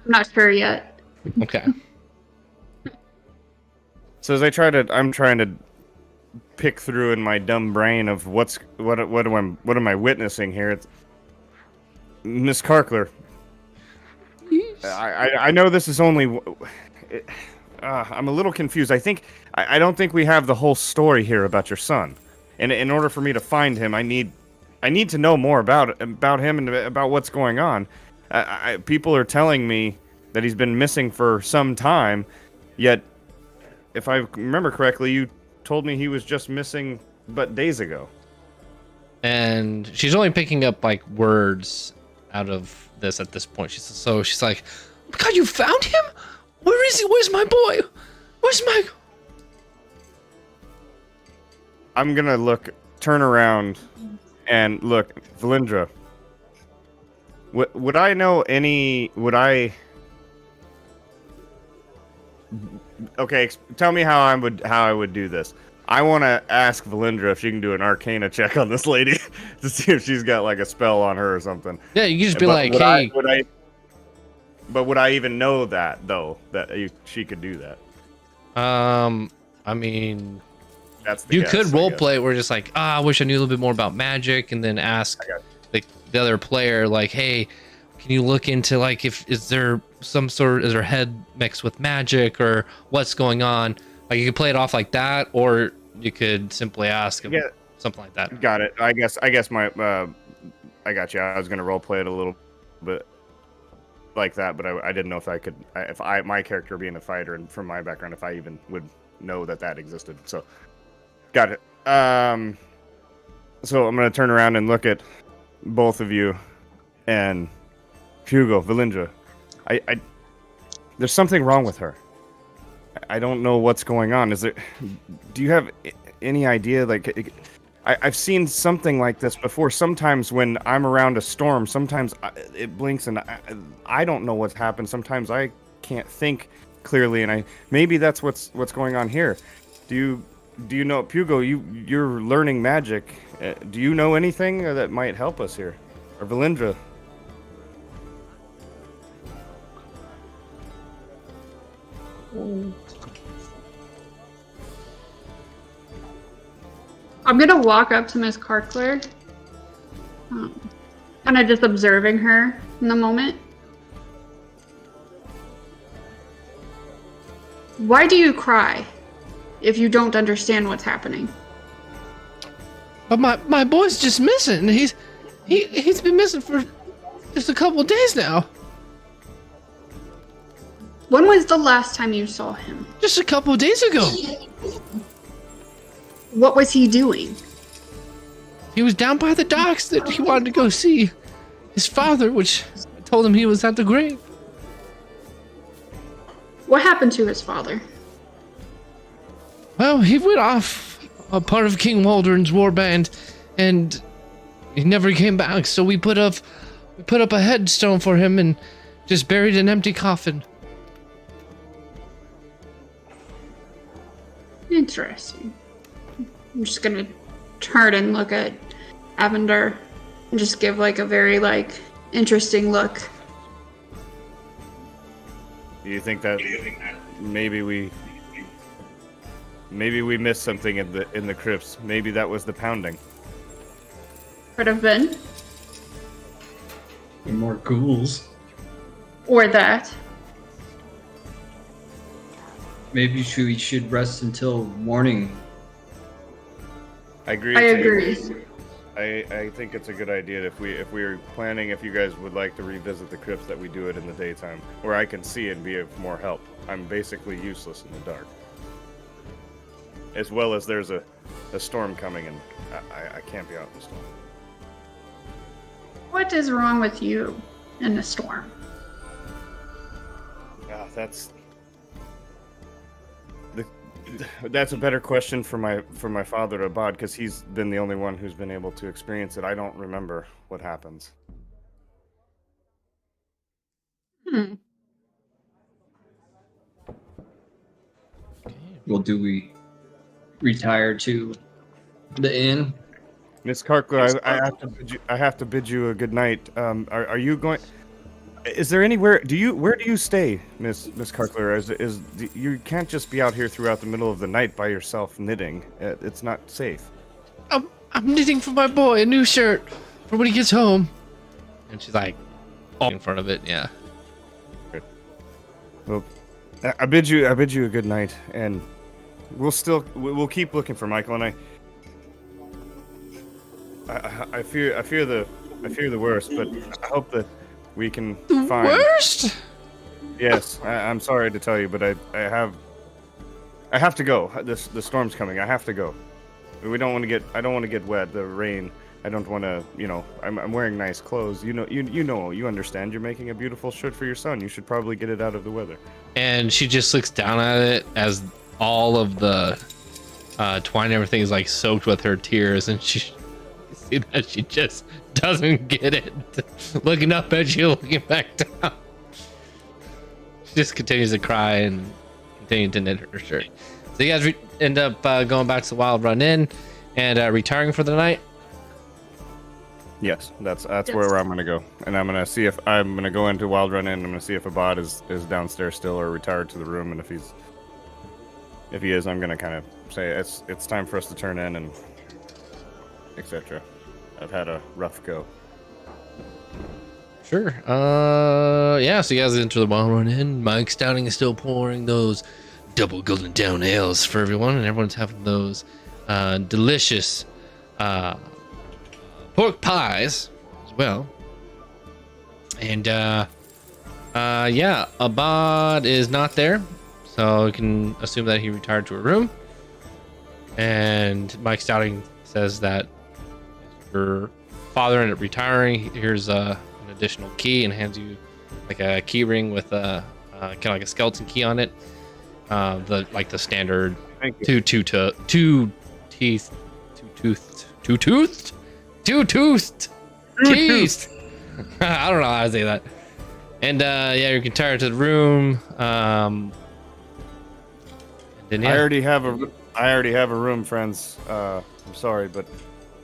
I'm not sure yet. Okay. So as I'm trying to pick through in my dumb brain of what am I witnessing here? It's Miss Carcler. I know this is only. I'm a little confused. I don't think we have the whole story here about your son, and in order for me to find him, I need to know more about him and about what's going on. People are telling me that he's been missing for some time, yet, if I remember correctly, you told me he was just missing but days ago. And she's only picking up like words out of this at this point. She's like, oh my god, you found him? Where is he? Where's my boy? Where's my... I'm gonna turn around and look, Valindra. Would I know any? Okay, tell me how I would do this. I want to ask Valindra if she can do an Arcana check on this lady to see if she's got like a spell on her or something. Yeah, you can just be But like, would hey. But would I even know that though? That she could do that? I mean, That's the You guess, could I role guess. play where just like, I wish I knew a little bit more about magic, and then ask the other player like, hey, can you look into like is there head mixed with magic or what's going on? Like you could play it off like that, or you could simply ask him something like that. Got it. I guess my I got you. I was gonna role play it a little bit like that, but I didn't know if I could, if my character being a fighter and from my background, if I even would know that existed. So, got it. So I'm gonna turn around and look at both of you, and Hugo, Valindra. I there's something wrong with her. I don't know what's going on. Do you have any idea? Like, I've seen something like this before. Sometimes when I'm around a storm, sometimes it blinks and I don't know what's happened. Sometimes I can't think clearly, and maybe that's what's going on here. Do you know, Hugo? You're learning magic. Do you know anything that might help us here, or Valindra? I'm gonna walk up to Miss Carkler, kind of just observing her in the moment. Why do you cry if you don't understand what's happening? But my boy's just missing. He's been missing for just a couple of days now. When was the last time you saw him? Just a couple of days ago. What was he doing? He was down by the docks that he wanted to go see his father, which I told him he was at the grave. What happened to his father? Well, he went off a part of King Waldron's warband, and he never came back. So we put up a headstone for him and just buried an empty coffin. Interesting. I'm just gonna turn and look at Avender and just give like a very interesting look. Do you think that maybe we missed something in the crypts? Maybe that was the pounding. Could have been. And more ghouls. Or that. Maybe we should rest until morning. I agree. I agree. I think it's a good idea if we're planning, if you guys would like to revisit the crypts, that we do it in the daytime, where I can see and be of more help. I'm basically useless in the dark. As well as there's a storm coming, and I can't be out in the storm. What is wrong with you in the storm? That's a better question for my father, Abad, because he's been the only one who's been able to experience it. I don't remember what happens. Well, do we retire to the inn? Miss Carkler, I have to bid you a good night. Are you going? Is there anywhere? Where do you stay, Miss Carkler? You can't just be out here throughout the middle of the night by yourself knitting. It's not safe. I'm knitting for my boy a new shirt for when he gets home. And she's like, in front of it, yeah. Well, I bid you a good night, and we'll keep looking for Michael. And I fear the worst, but I hope that we can find worst. Yes, I'm sorry to tell you, but I have to go. The storm's coming. I have to go. I don't want to get wet. The rain. I don't want to. I'm wearing nice clothes. You understand. You're making a beautiful shirt for your son. You should probably get it out of the weather. And she just looks down at it as all of the twine and everything is like soaked with her tears, and she see that she just doesn't get it. Looking up at you, looking back down. She just continues to cry and continue to knit her shirt. So you guys end up going back to the Wild Run Inn and retiring for the night. Yes, that's where I'm gonna go, and I'm gonna go into Wild Run Inn. I'm gonna see if Abad is downstairs still or retired to the room, and if he's If he is, I'm gonna kind of say it's time for us to turn in and etc. I've had a rough go. Sure. Yeah, so you guys enter the bar run in. Mike Stouting is still pouring those double golden down ales for everyone, and everyone's having those delicious pork pies as well. And yeah, Abad is not there, so you can assume that he retired to a room. And Mike Stouting says that your father ended up retiring. Here's an additional key, and hands you like a key ring with a kind of like a skeleton key on it. The standard Thank you. two teeth, two toothed teeth. I don't know how to say that. And yeah, you can retire to the room. And then, yeah. I already have a room, friends. I'm sorry, but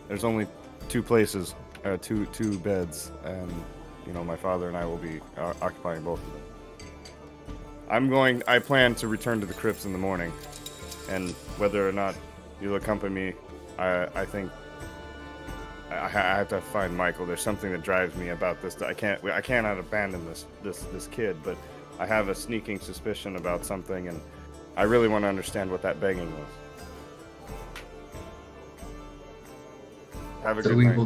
there's only two places, two beds, and my father and I will be occupying both of them. I plan to return to the crypts in the morning, and whether or not you'll accompany me, I think I have to find Michael. There's something that drives me about this. I cannot abandon this kid, but I have a sneaking suspicion about something, and I really want to understand what that begging was. Have a So good we night.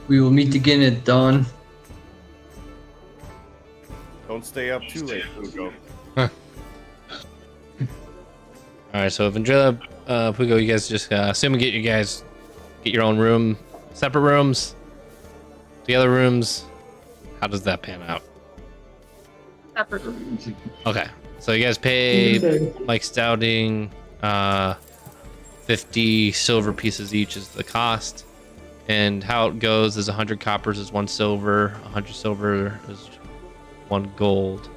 will meet again at dawn. Don't stay up too late, Hugo. All right, so Vendrilla, Pugo, you guys just assume and get your own room, separate rooms, together rooms. How does that pan out? Separate rooms. Okay, so you guys pay Mike Stouting 50 silver pieces each is the cost, and how it goes is 100 coppers is 1 silver, 100 silver is 1 gold.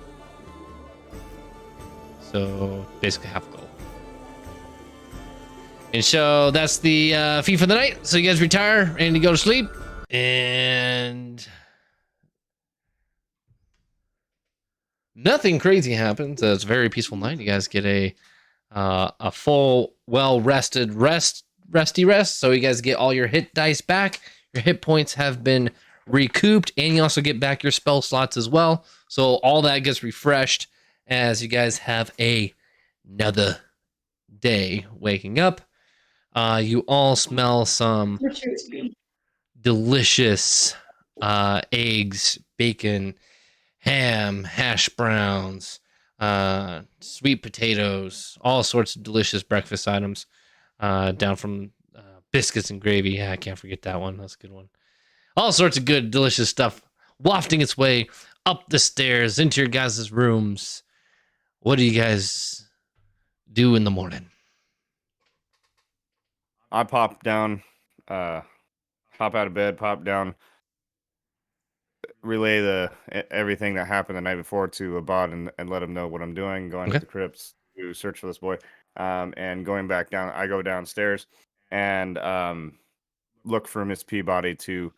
So basically half gold. And so that's the fee for the night. So you guys retire and you go to sleep. And nothing crazy happens. It's a very peaceful night. You guys get a full, well-rested resty rest. So you guys get all your hit dice back. Your hit points have been recouped, and you also get back your spell slots as well. So all that gets refreshed as you guys have another day waking up. You all smell some delicious eggs, bacon, ham, hash browns, sweet potatoes, all sorts of delicious breakfast items, down from biscuits and gravy. Yeah, I can't forget that one. That's a good one. All sorts of good, delicious stuff wafting its way up the stairs into your guys' rooms. What do you guys do in the morning? I pop down, hop out of bed, pop down, relay everything that happened the night before to Abad and let him know what I'm doing, going to Okay. the crypts to search for this boy, and going back down. I go downstairs and look for Miss Peabody to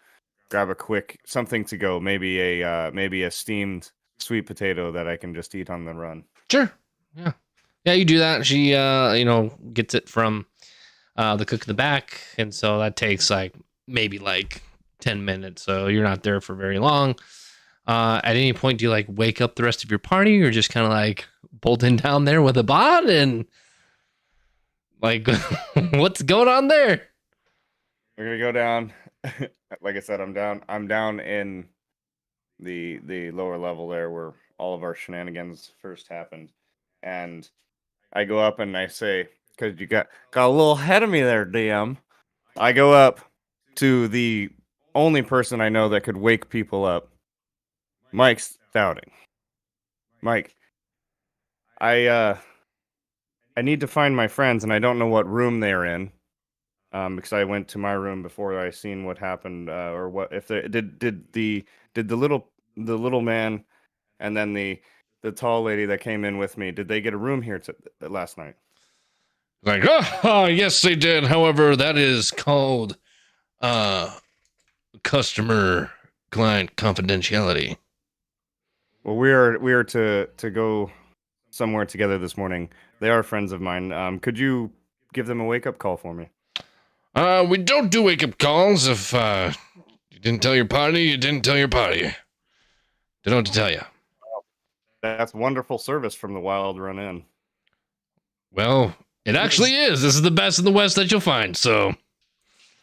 grab a quick something to go, maybe a steamed sweet potato that I can just eat on the run. Sure. Yeah. Yeah, you do that. She gets it from the cook in the back, and so that takes maybe 10 minutes. So you're not there for very long. At any point, do you wake up the rest of your party, or just kind of bolt in down there with a bot and what's going on there? We're gonna go down. Like I said, I'm down in the lower level there where all of our shenanigans first happened, and I go up and I say, because you got a little ahead of me there, DM. I go up to the only person I know that could wake people up, Mike Stouting. Mike, I need to find my friends, and I don't know what room they're in, because I went to my room before I seen what happened, or what if they did the little man, and then the tall lady that came in with me. Did they get a room here last night? Yes, they did. However, that is called customer client confidentiality. Well, we are to go somewhere together this morning. They are friends of mine. Could you give them a wake-up call for me? We don't do wake-up calls. If you didn't tell your party, you didn't tell your party. Don't know what to tell you. That's wonderful service from the Wild Run Inn. Well, it actually is. This is the best in the West that you'll find, so...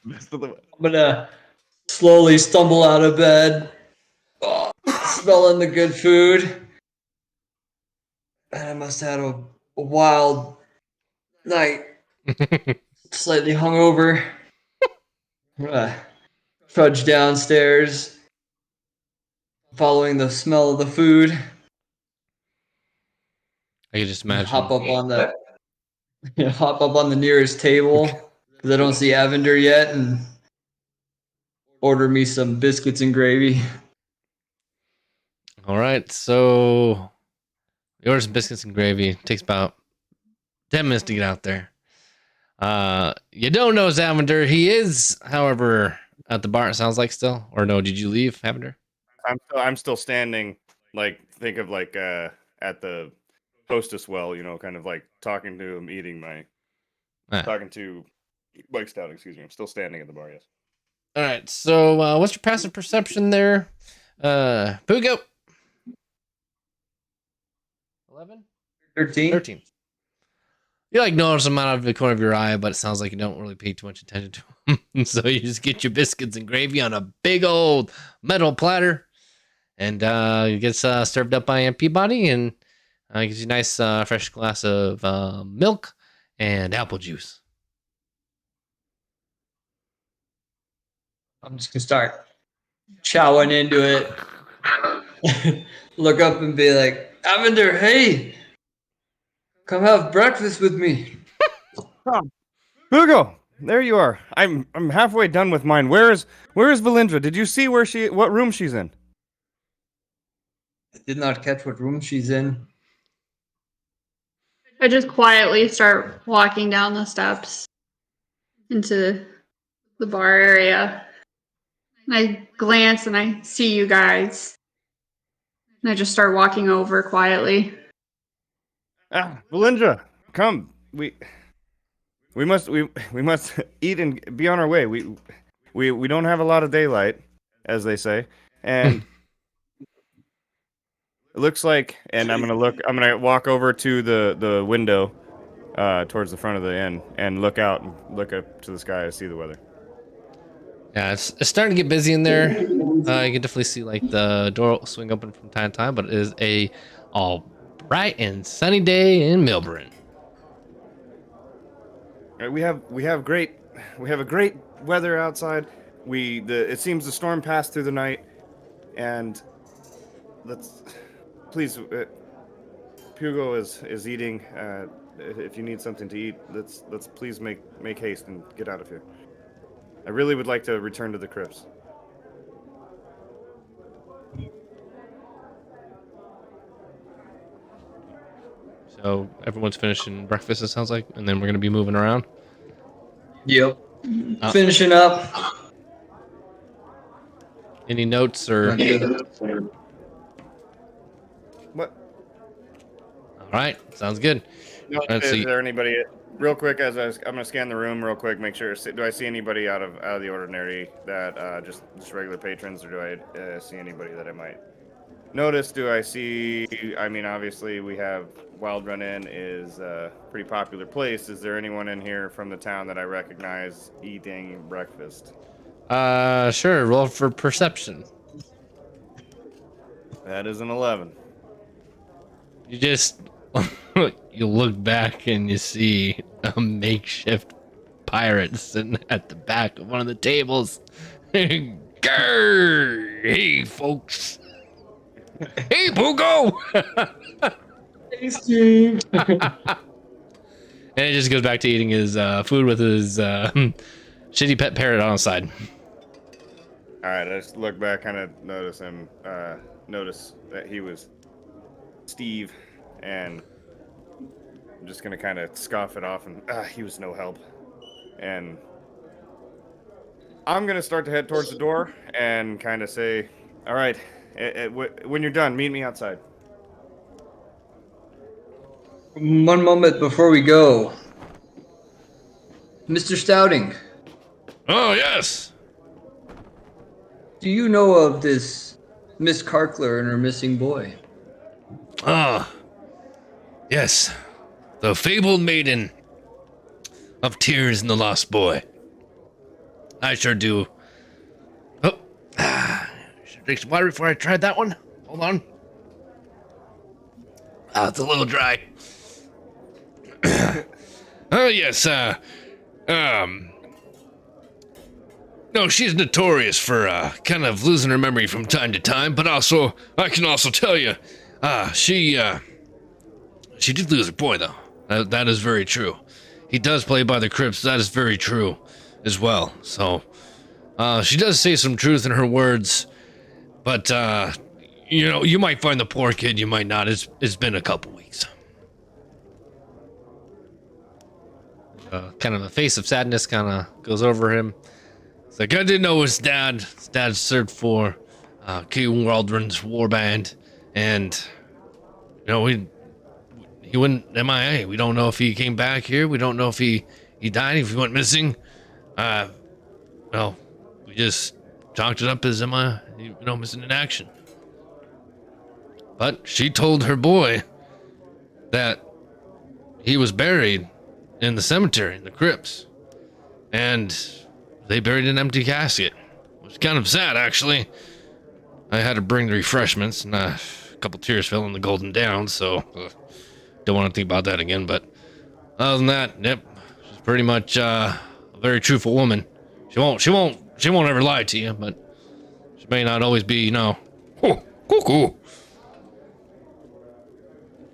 I'm gonna slowly stumble out of bed, smelling the good food. I must have had a wild night, slightly hungover. I'm gonna trudge downstairs, following the smell of the food. I can just imagine. Hop up on the nearest table because I don't see Avender yet, and order me some biscuits and gravy. All right, so you order some biscuits and gravy. Takes about 10 minutes to get out there. You don't know Avender. He is, however, at the bar. It sounds like still, or no? Did you leave, Avender? I'm still standing. Like think of like at the hostess well, kind of like talking to him, eating my talking to Mike Stout. Excuse me. I'm still standing at the bar. Yes. All right. So, what's your passive perception there, Pugo? 11? 13. You like notice him out of the corner of your eye, but it sounds like you don't really pay too much attention to him. So you just get your biscuits and gravy on a big old metal platter, and it gets served up by Peabody, and gives you a nice fresh glass of milk and apple juice. I'm just gonna start chowing into it. Look up and be like, Avender, hey, come have breakfast with me. Hugo, there you are. I'm halfway done with mine. Where is Valindra? Did you see what room she's in? I did not catch what room she's in. I just quietly start walking down the steps into the bar area. And I glance and I see you guys. And I just start walking over quietly. Valindra, come. We must eat and be on our way. We don't have a lot of daylight, as they say, and it looks like. And I'm gonna walk over to the window, towards the front of the inn, and look out and look up to the sky to see the weather. Yeah, it's starting to get busy in there. You can definitely see like the door will swing open from time to time, but it is a all bright and sunny day in Milburn. We have a great weather outside. It seems the storm passed through the night, and please, Pugo is eating. If you need something to eat, let's please make haste and get out of here. I really would like to return to the crypts. So everyone's finishing breakfast, it sounds like, and then we're gonna be moving around. Yep. Finishing up. Any notes or? What? All right, sounds good. No, Let's is see. there anybody? Real quick, I'm gonna scan the room real quick, make sure. Do I see anybody out of the ordinary that just regular patrons, or do I see anybody that I might notice? Do I see? I mean, obviously we have Wild Run Inn is a pretty popular place. Is there anyone in here from the town that I recognize eating breakfast? Sure. Roll for perception. That is an 11. You just you look back and you see a makeshift pirate sitting at the back of one of the tables. Grr! Hey, folks. Hey, Pugo! Hey, Steve. And he just goes back to eating his food with his shitty pet parrot on his side. All right, I just look back, kind of notice him. Notice that he was Steve, and I'm just gonna kind of scoff it off, and he was no help. And I'm gonna start to head towards the door and kind of say, "All right, when you're done, meet me outside." One moment before we go. Mr. Stouting, Oh, yes. do you know of this Miss Karkler and her missing boy? Ah, yes. The fabled maiden of tears and the lost boy. I sure do. Oh, should drink some water before I tried that one. Hold on. Ah, it's a little dry. Oh, yes, no, she's notorious for, kind of losing her memory from time to time, but also, I can also tell you, she did lose her boy, though. That is very true. He does play by the crypts, that is very true as well. So, she does say some truth in her words, but, you know, you might find the poor kid, you might not. It's been a couple weeks. Kind of a face of sadness kind of goes over him. It's like, I didn't know his dad. His dad served for King Waldron's war band, and you know he went MIA. We don't know if he came back here. We don't know if he died. If he went missing. Well, we just chalked it up as MIA. You know, missing in action. But she told her boy that he was buried in the cemetery, in the crypts, and they buried an empty casket. It was kind of sad, actually. I had to bring the refreshments, and a couple tears fell in the golden down, so don't want to think about that again. But other than that, yep, she's pretty much a very truthful woman. She won't ever lie to you, but she may not always be, you know, cuckoo.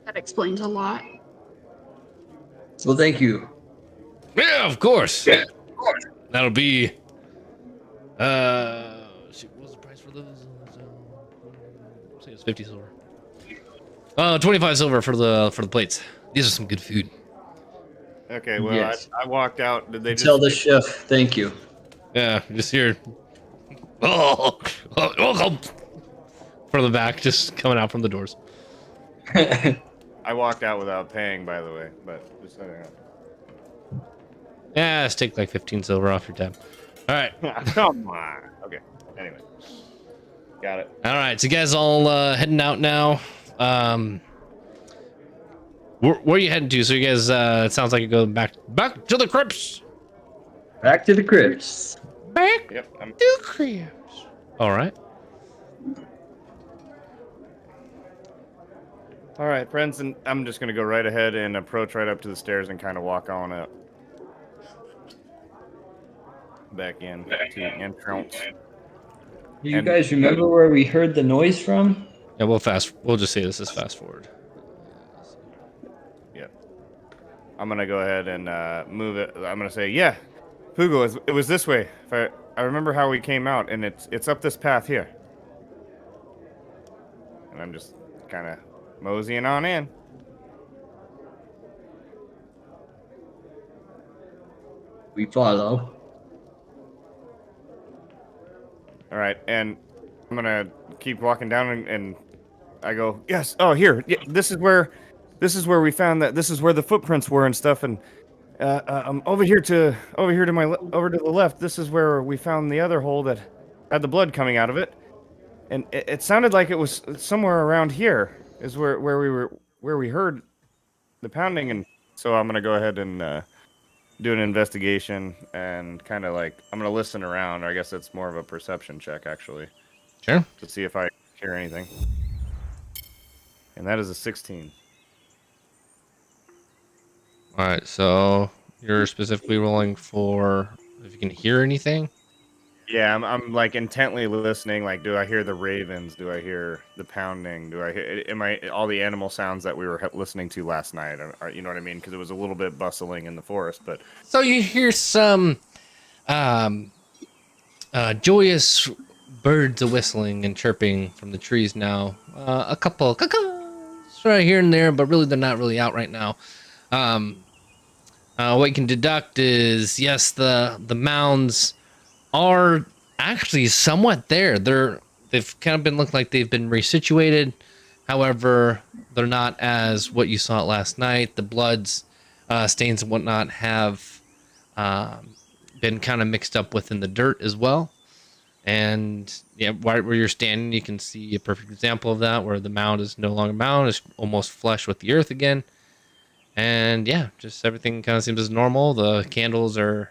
That explains a lot. Well, thank you. Yeah, of course. Yeah, of course. That'll be, shoot, what was the price for those? I think it's 50 silver. 25 silver for the plates. These are some good food. Okay, well, Yes. I walked out. Did they just Tell the chef, thank you. Yeah, just here. Oh, welcome. From the back, just coming out from the doors. I walked out without paying, by the way, but just letting you know. Yeah, let's take like 15 silver off your tab. All right. Come on. Okay. Anyway, got it. All right, so you guys all heading out now. Where are you heading to? So you guys, it sounds like you go back to the crypts. Back to the crypts. Back Yep. to the crypts. All right. All right, friends, and I'm just gonna go right ahead and approach right up to the stairs and kind of walk on up. Back in to the entrance. Do you guys remember where we heard the noise from? Yeah, we'll just say this is fast forward. Yep. I'm gonna go ahead and move it. I'm gonna say, yeah, Pugo, it was this way. If I remember how we came out, and it's up this path here. And I'm just kind of moseying on in. We follow. All right, and I'm gonna keep walking down, and I go, yes. Oh, here. Yeah, this is where we found that. This is where the footprints were and stuff. And over to the left. This is where we found the other hole that had the blood coming out of it. And it sounded like it was somewhere around here is where we heard the pounding. And so I'm gonna go ahead and do an investigation and kind of like I'm gonna listen around. Or I guess it's more of a perception check actually. Sure. To see if I hear anything. And that is a 16. All right, so you're specifically rolling for if you can hear anything. Yeah, I'm like intently listening. Like, do I hear the ravens? Do I hear the pounding? Do I hear all the animal sounds that we were listening to last night? Or, you know what I mean? Because it was a little bit bustling in the forest. But So you hear some joyous birds whistling and chirping from the trees now. A couple cacaws right here and there, but really they're not really out right now. What you can deduct is yes, the mounds are actually somewhat there. They've kind of been looking like they've been resituated, However, they're not as what you saw last night. The bloods, stains and whatnot have been kind of mixed up within the dirt as well. And yeah, right where you're standing, you can see a perfect example of that, where the mound is no longer mound, it's almost flush with the earth again. And yeah, just everything kind of seems as normal. The candles are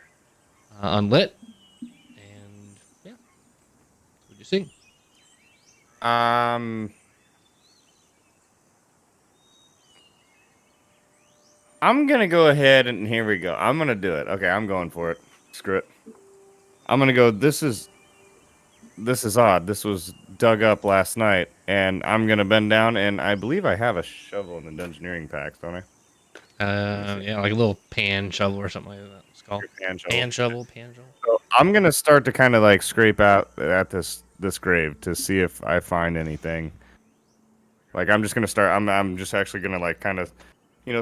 unlit, and yeah, what do you see? Um, I'm gonna go ahead and here we go. I'm gonna do it. Okay, I'm going for it. Screw it. I'm gonna go. This is odd. This was dug up last night, and I'm gonna bend down, and I believe I have a shovel in the engineering packs, don't I? Yeah, like a little pan shovel or something like that. It's called Hand shovel. pan shovel, pan shovel. So I'm gonna start to kind of like scrape out at this grave to see if I find anything. Like I'm just gonna start. I'm just actually gonna like kind of,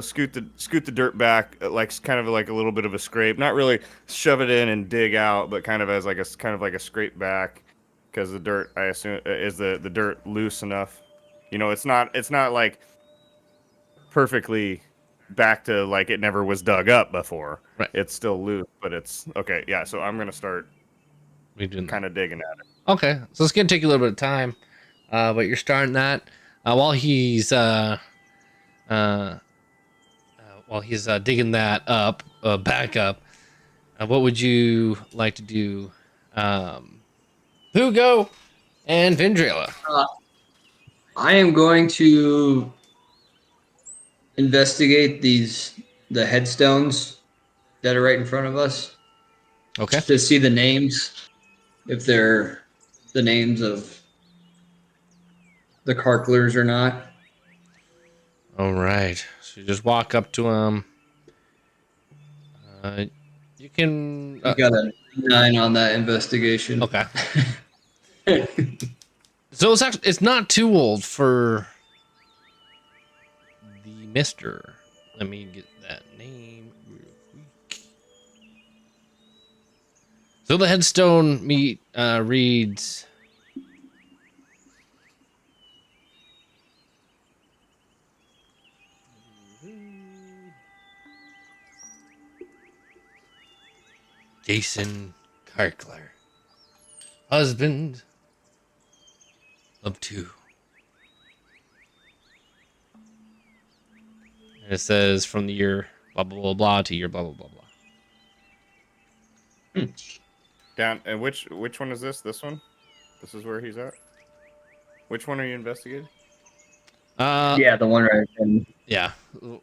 scoot the dirt back, like kind of like a little bit of a scrape. Not really shove it in and dig out, but kind of as like a kind of like a scrape back, because the dirt, I assume, is the dirt loose enough. It's not like perfectly back to like it never was dug up before. Right. It's still loose, but it's okay. Yeah. So I'm gonna start We doing that. kind of digging at it. Okay, so it's gonna take you a little bit of time, but you're starting that while he's digging that up, back up. What would you like to do, Hugo and Vindrila? I am going to investigate the headstones that are right in front of us Okay. to see the names, if they're the names of the Karklers or not. All right. So you just walk up to him. You can. You got a 9 on that investigation. Okay. So it's not too old for the Mister. Let me get that name real quick. So the headstone reads. Jason Karkler, husband of 2. And it says from the year blah blah blah blah to year blah blah blah blah. Down. And which one is this? This one? This is where he's at. Which one are you investigating? Yeah, the one right in. Yeah,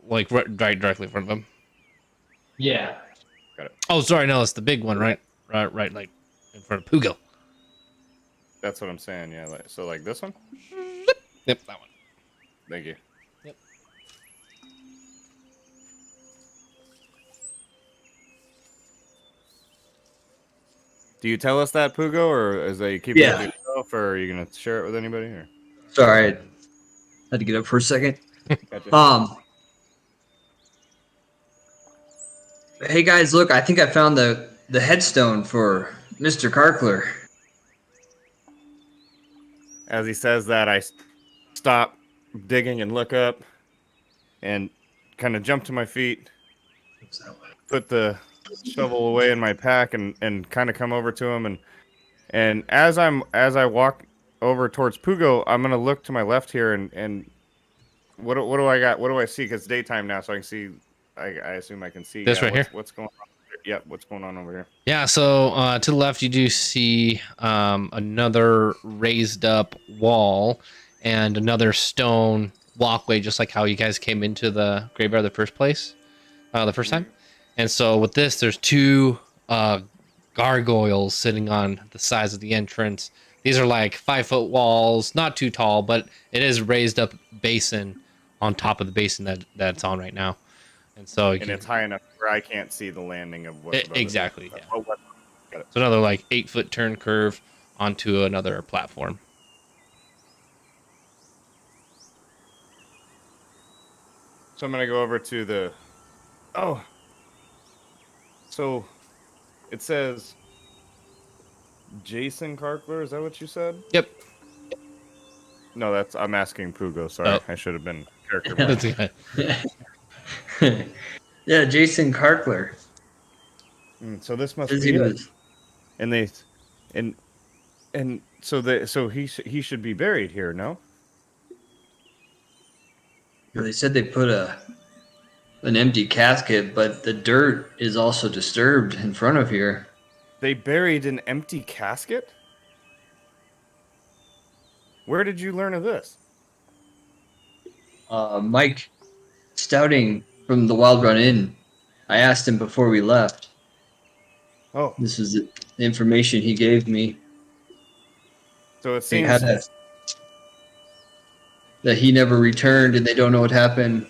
like right directly in front of him. Yeah. Got it. Oh, sorry, no, it's the big one, right, like in front of Pugo. That's what I'm saying. Yeah. So like this one. Yep, that one. Thank you. Yep. Do you tell us that, Pugo, or is that you keep it to yourself, or are you gonna share it with anybody? Or Sorry, I had to get up for a second. Gotcha. Hey guys, look! I think I found the headstone for Mr. Karkler. As he says that, I stop digging and look up, and kind of jump to my feet, put the shovel away in my pack, and kind of come over to him, and as I walk over towards Pugo, I'm gonna look to my left here, and what do I got? What do I see? Because it's daytime now, so I can see. I assume I can see This right here? What's going on? Yep, what's going on over here? Yeah, so to the left, you do see another raised up wall and another stone walkway, just like how you guys came into the graveyard the first time. And so with this, there's 2 gargoyles sitting on the sides of the entrance. These are like 5-foot walls, not too tall, but it is raised up basin on top of the basin that's on right now. And so It's high enough where I can't see the landing of what's above it. exactly. Yeah. Oh, got it. So another like 8-foot turn curve onto another platform. So I'm gonna go over to the. Oh. So, it says Jason Karkler. Is that what you said? Yep. No, that's I'm asking Pugo. Sorry, Oh. I should have been character. That's blank. okay. Yeah, Jason Karkler. So this must Says be he it. was. And they, and so he should be buried here. No. They said they put an empty casket, but the dirt is also disturbed in front of here. They buried an empty casket? Where did you learn of this? Mike Stouting from the Wild Run Inn. I asked him before we left. Oh, This is the information he gave me. so it He seems had that he never returned and they don't know what happened.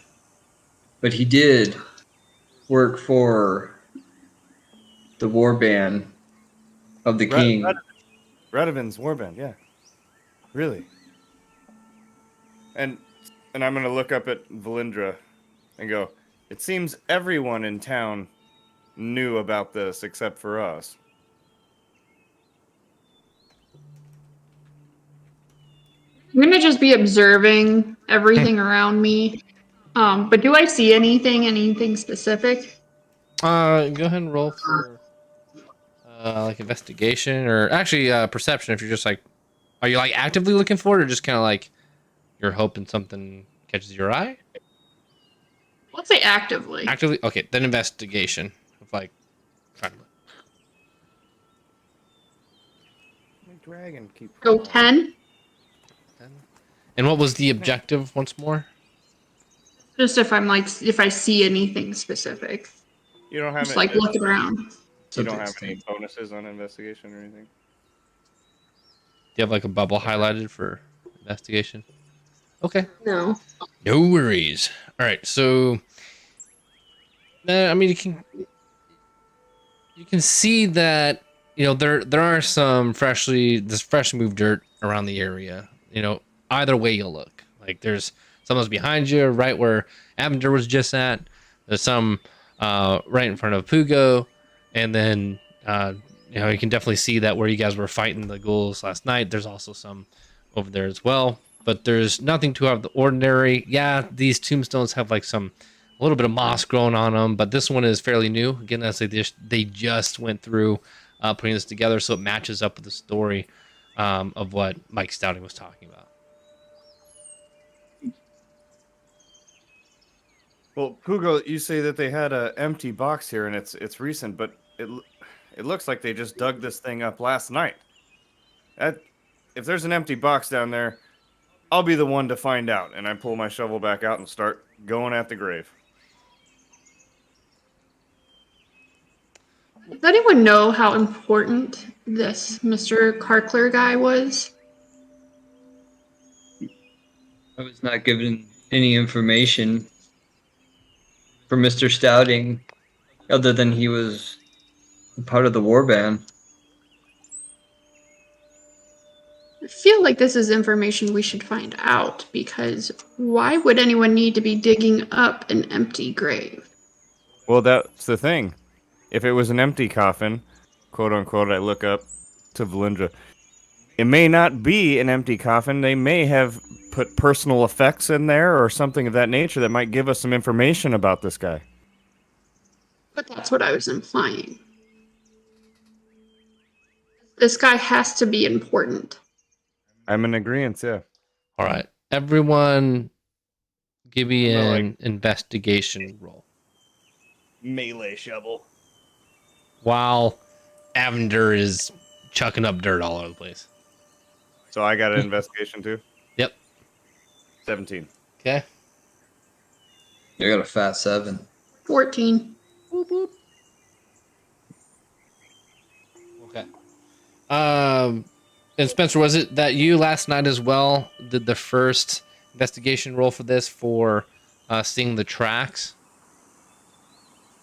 But he did work for the war band of the king. Radovin's warband. Yeah, really. And I'm gonna look up at Valindra and go. It seems everyone in town knew about this except for us. I'm gonna just be observing everything around me. But do I see anything specific? Go ahead and roll for like investigation or actually perception. If you're just like, are you like actively looking for it, or just kind of like you're hoping something catches your eye? Let's say actively. Actively, okay. Then investigation of like trying to look. My dragon keep. Go 10. And what was the objective once more? Just if I see anything specific. You don't have Just like looking around. You don't have any bonuses on investigation or anything. Do you have like a bubble highlighted for investigation? Okay. No. No worries. All right, so I mean you can see that there are some freshly moved dirt around the area. Either way you look, like there's some that's behind you, right where Avenger was just at. There's some right in front of Pugo, and then you can definitely see that where you guys were fighting the ghouls last night. There's also some over there as well, but there's nothing too out of the ordinary. Yeah, these tombstones have like a little bit of moss growing on them, but this one is fairly new. Again, as they just went through putting this together, so it matches up with the story of what Mike Stouting was talking about. Well, Pugo, you say that they had an empty box here, and it's recent, but it looks like they just dug this thing up last night. If there's an empty box down there, I'll be the one to find out. And I pull my shovel back out and start going at the grave. Does anyone know how important this Mr. Karkler guy was? I was not given any information from Mr. Stouting other than he was part of the war band. I feel like this is information we should find out, because why would anyone need to be digging up an empty grave? Well, that's the thing. If it was an empty coffin, quote unquote, I look up to Valindra. It may not be an empty coffin. They may have put personal effects in there or something of that nature that might give us some information about this guy. But that's what I was implying. This guy has to be important. I'm in agreement, yeah. All right, everyone, give me No, an investigation roll. Melee shovel. While Avenger is chucking up dirt all over the place. So I got an investigation too? Yep. 17. Okay. I got a fat 7. 14. Boop, boop. Okay. And Spencer, was it that you last night as well did the first investigation roll for this for seeing the tracks?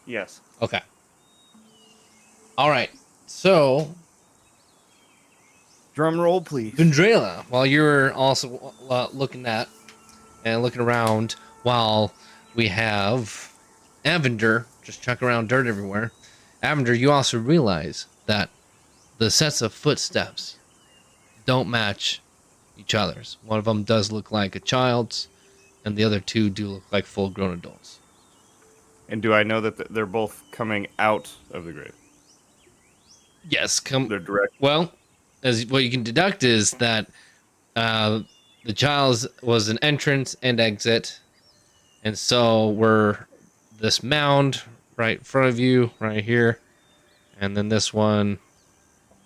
Yes. Okay. All right. So, Drum roll, please. Vendrela, while you're also looking at and looking around, while we have Avenger just chucking around dirt everywhere, Avenger, you also realize that the sets of footsteps don't match each other's. One of them does look like a child's, and the other two do look like full-grown adults. And do I know that they're both coming out of the grave? Yes, They're direct. well, as what you can deduct is that the child's was an entrance and exit, and so we're this mound right in front of you, right here, and then this one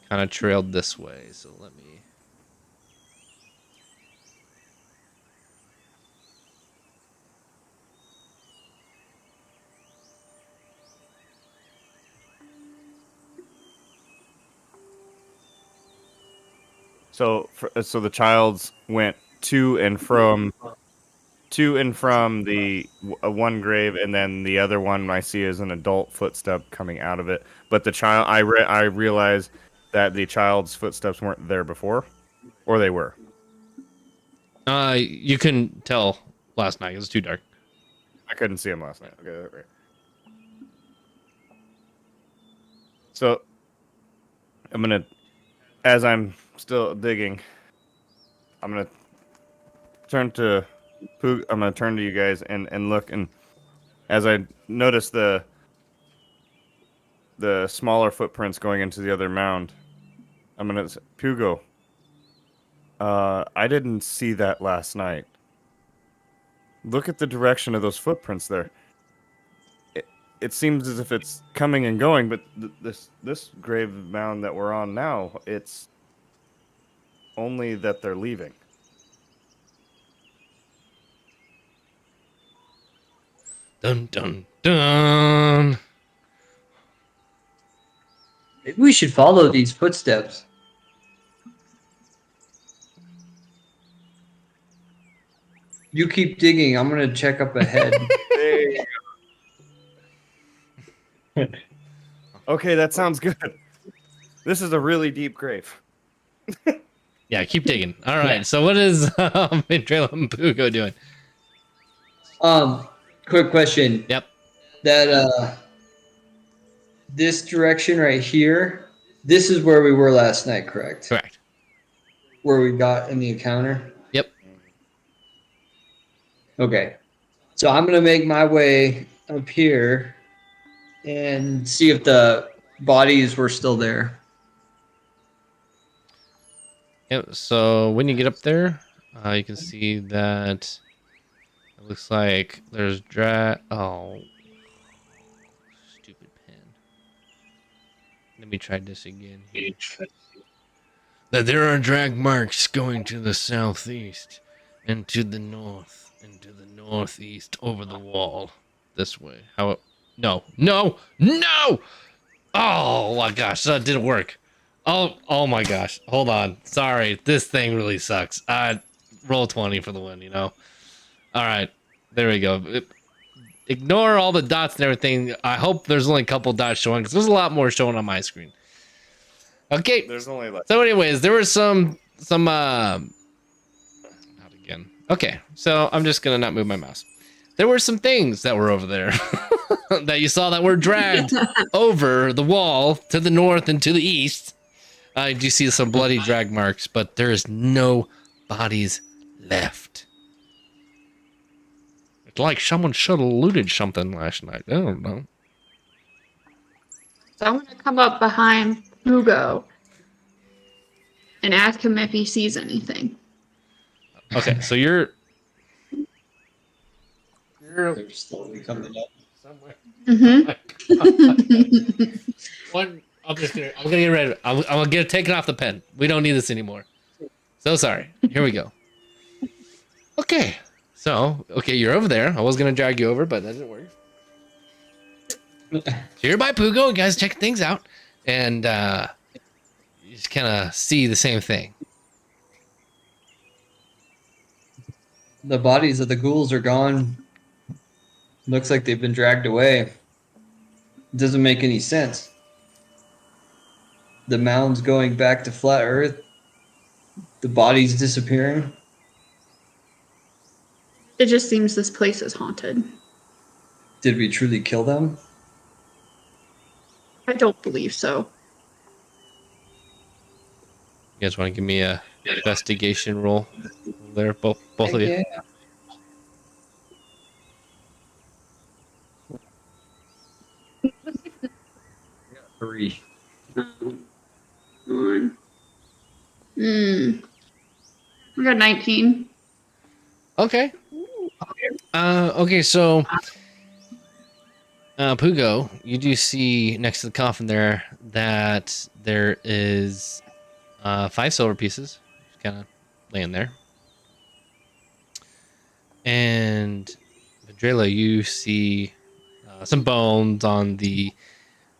kind of trailed this way. So let me. So the child's went to and from the one grave, and then the other one I see is an adult footstep coming out of it. But the child, I realize that the child's footsteps weren't there before, or they were. You couldn't tell last night. It was too dark. I couldn't see him last night. Okay, right. So I'm gonna, as I'm still digging, I'm gonna turn to Poog. I'm gonna turn to you guys and look, and as I notice the smaller footprints going into the other mound, I'm gonna say, Pugo. I didn't see that last night. Look at the direction of those footprints there. It seems as if it's coming and going, but this grave mound that we're on now, it's only that they're leaving. Dun dun dun. Maybe we should follow these footsteps. You keep digging. I'm gonna check up ahead. There you go. Okay, that sounds good. This is a really deep grave. Yeah, keep digging. All right. Yeah. So what is Ventrilo and Pugo doing? Quick question. Yep. That this direction right here, this is where we were last night, correct? Correct. Where we got in the encounter? Yep. Okay. So I'm gonna make my way up here and see if the bodies were still there. Yep. So when you get up there, you can see that it looks like there's Oh, stupid pen. Let me try this again. Here. That there are drag marks going to the southeast and to the north and to the northeast over the wall. This way. How? No! No! No! Oh my gosh, that didn't work. Oh my gosh. Hold on. Sorry. This thing really sucks. Roll 20 for the win, you know? All right. There we go. Ignore all the dots and everything. I hope there's only a couple dots showing because there's a lot more showing on my screen. Okay. There's only like. So anyways, there were some not again. Okay. So I'm just going to not move my mouse. There were some things that were over there that you saw that were dragged over the wall to the north and to the east. I do see some bloody drag marks, but there is no bodies left. It's like someone should have looted something last night. I don't know. So I'm gonna come up behind Hugo and ask him if he sees anything. Okay, so you're They're slowly coming up. somewhere. Mm-hmm. One, I'm gonna get rid of it. I'm gonna get it taken off the pen. We don't need this anymore. So sorry. Here we go. Okay. So, you're over there. I was gonna drag you over, but that didn't work. So you're by Pugo, you guys check things out, and you just kind of see the same thing. The bodies of the ghouls are gone. Looks like they've been dragged away. Doesn't make any sense. The mound's going back to flat Earth. The bodies disappearing. It just seems this place is haunted. Did we truly kill them? I don't believe so. You guys want to give me a investigation roll there, both of you. Yeah. 3. One. We got 19. Okay. Okay, so Pugo, you do see next to the coffin there that there is 5 silver pieces kind of laying there. And Vendrella, you see some bones on the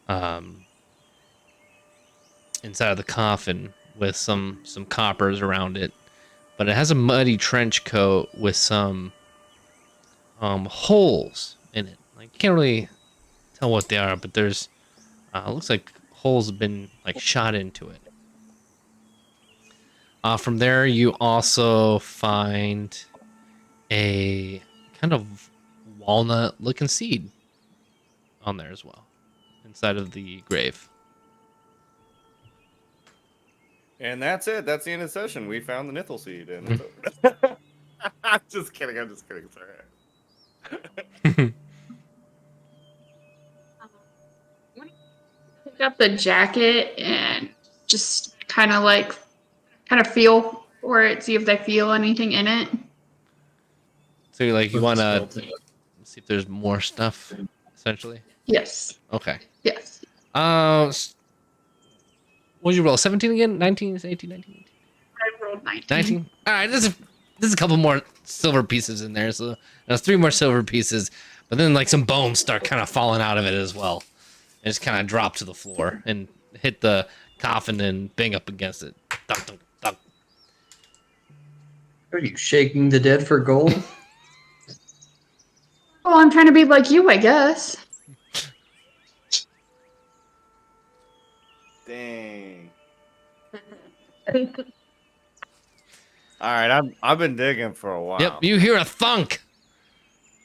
um, inside of the coffin with some coppers around it, but it has a muddy trench coat with some holes in it. Like you can't really tell what they are, but there's looks like holes have been like shot into it. From there, you also find a kind of walnut-looking seed on there as well, inside of the grave. And that's it. That's the end of the session. We found the Nythul seed, and it's Mm-hmm. over. I'm just kidding. I'm just kidding. Sorry. Pick up the jacket and just kind of feel for it, see if they feel anything in it. So you With want the to skeleton. see if there's more stuff, essentially. Yes. Okay. Yes. What did you roll? 17 again? 19? 18, 19? I rolled 19. 19? All right, there's a couple more silver pieces in there, so there's 3 more silver pieces, but then like some bones start kind of falling out of it as well, and just kind of drop to the floor and hit the coffin and bang up against it. Dunk, dunk, dunk. Are you shaking the dead for gold? Well, I'm trying to be like you, I guess. Dang. All right, I've been digging for a while. Yep, you hear a thunk.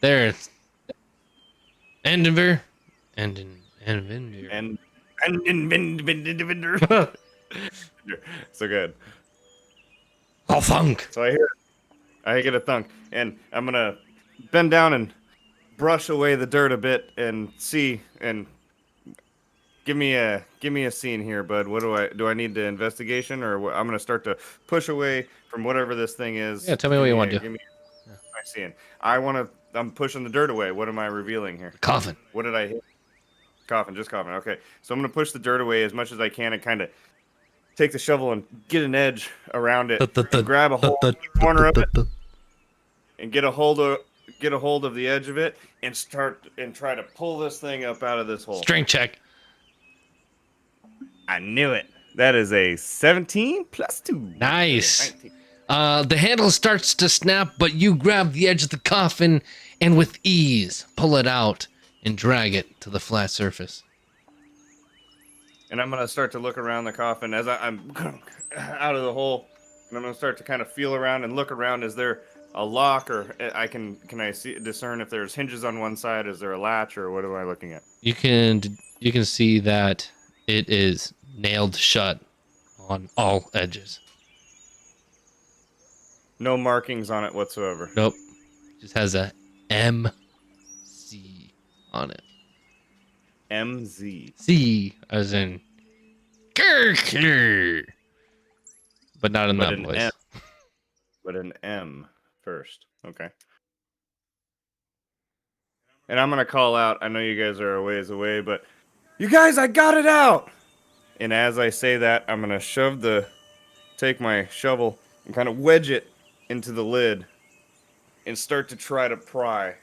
There's Endenver, Endenver. And so good. Oh, thunk. So I get a thunk, and I'm gonna bend down and brush away the dirt a bit and see and give me a scene here, bud. What do I need the investigation, or what? I'm gonna start to push away from whatever this thing is. Yeah, tell me what you want to do. Give me my scene. I'm pushing the dirt away. What am I revealing here? Coffin. What did I hit? Coffin, just coffin. Okay, so I'm gonna push the dirt away as much as I can and kind of take the shovel and get an edge around it, and grab a hold of the corner of it, and get a hold of the edge of it, and try to pull this thing up out of this hole. Strength check. I knew it. That is a 17 plus 2. Nice. 19. The handle starts to snap, but you grab the edge of the coffin and with ease pull it out and drag it to the flat surface. And I'm gonna start to look around the coffin as I'm out of the hole, and I'm gonna start to kind of feel around and look around. Is there a lock, or can I discern if there's hinges on one side? Is there a latch, or what am I looking at? You can see that it is nailed shut on all edges. No markings on it whatsoever. Nope. Just has a MC on it. MZ. C as in Kirkler. But not in But that an voice. M. But an M first. Okay. And I'm gonna call out. I know you guys are a ways away, but you guys, I got it out. And as I say that, I'm gonna take my shovel and kind of wedge it into the lid and start to try to pry.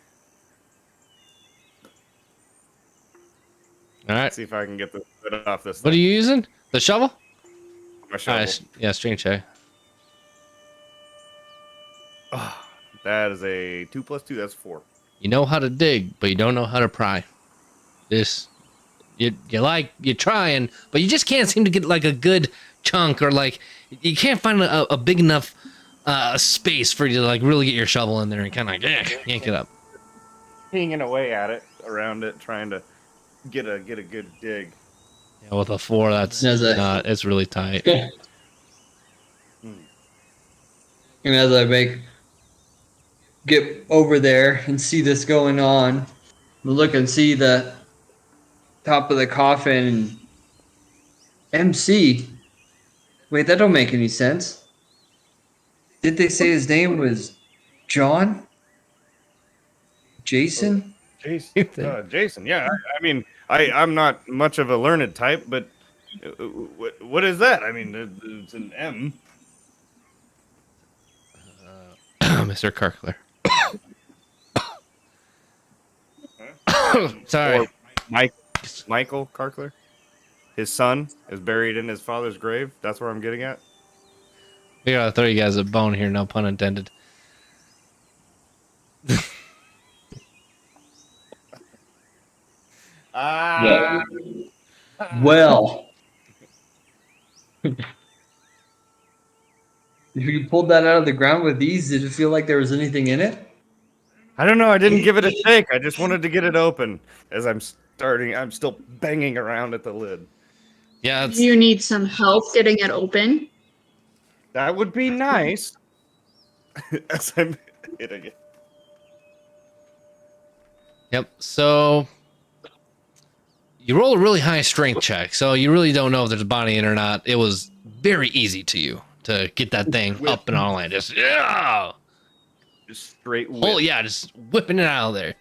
All right. See if I can get the lid off this What are thing. you using? The shovel? My shovel. Yeah, strength check. Ah, that is a 2 plus 2. That's 4. You know how to dig, but you don't know how to pry. You're trying, but you just can't seem to get like a good chunk, or like you can't find a big enough space for you to like really get your shovel in there and kind of yank it up. Hanging away at it, around it, trying to get a good dig. Yeah, with a 4, that's There's a- not. It's really tight. And as I get over there and see this going on, I look and see the top of the coffin and MC. Wait, that don't make any sense. Did they say his name was John? Jason? Jason. Jason. Yeah. I mean, I'm not much of a learned type, but what is that? I mean, it's an M. Mr. Karkler. Sorry. Or Michael Karkler. His son is buried in his father's grave. That's where I'm getting at. We gotta throw you guys a bone here, no pun intended. Well. If you pulled that out of the ground with ease, did it feel like there was anything in it? I don't know. I didn't give it a shake. I just wanted to get it open as I'm still banging around at the lid. Yeah, Do you need some help getting it open? That would be nice. As I'm hitting it. yep. So you roll a really high strength check, so you really don't know if there's a body in or not. It was very easy to you to get that thing up and on land. Just Straight whip. oh yeah, just whipping it out of there.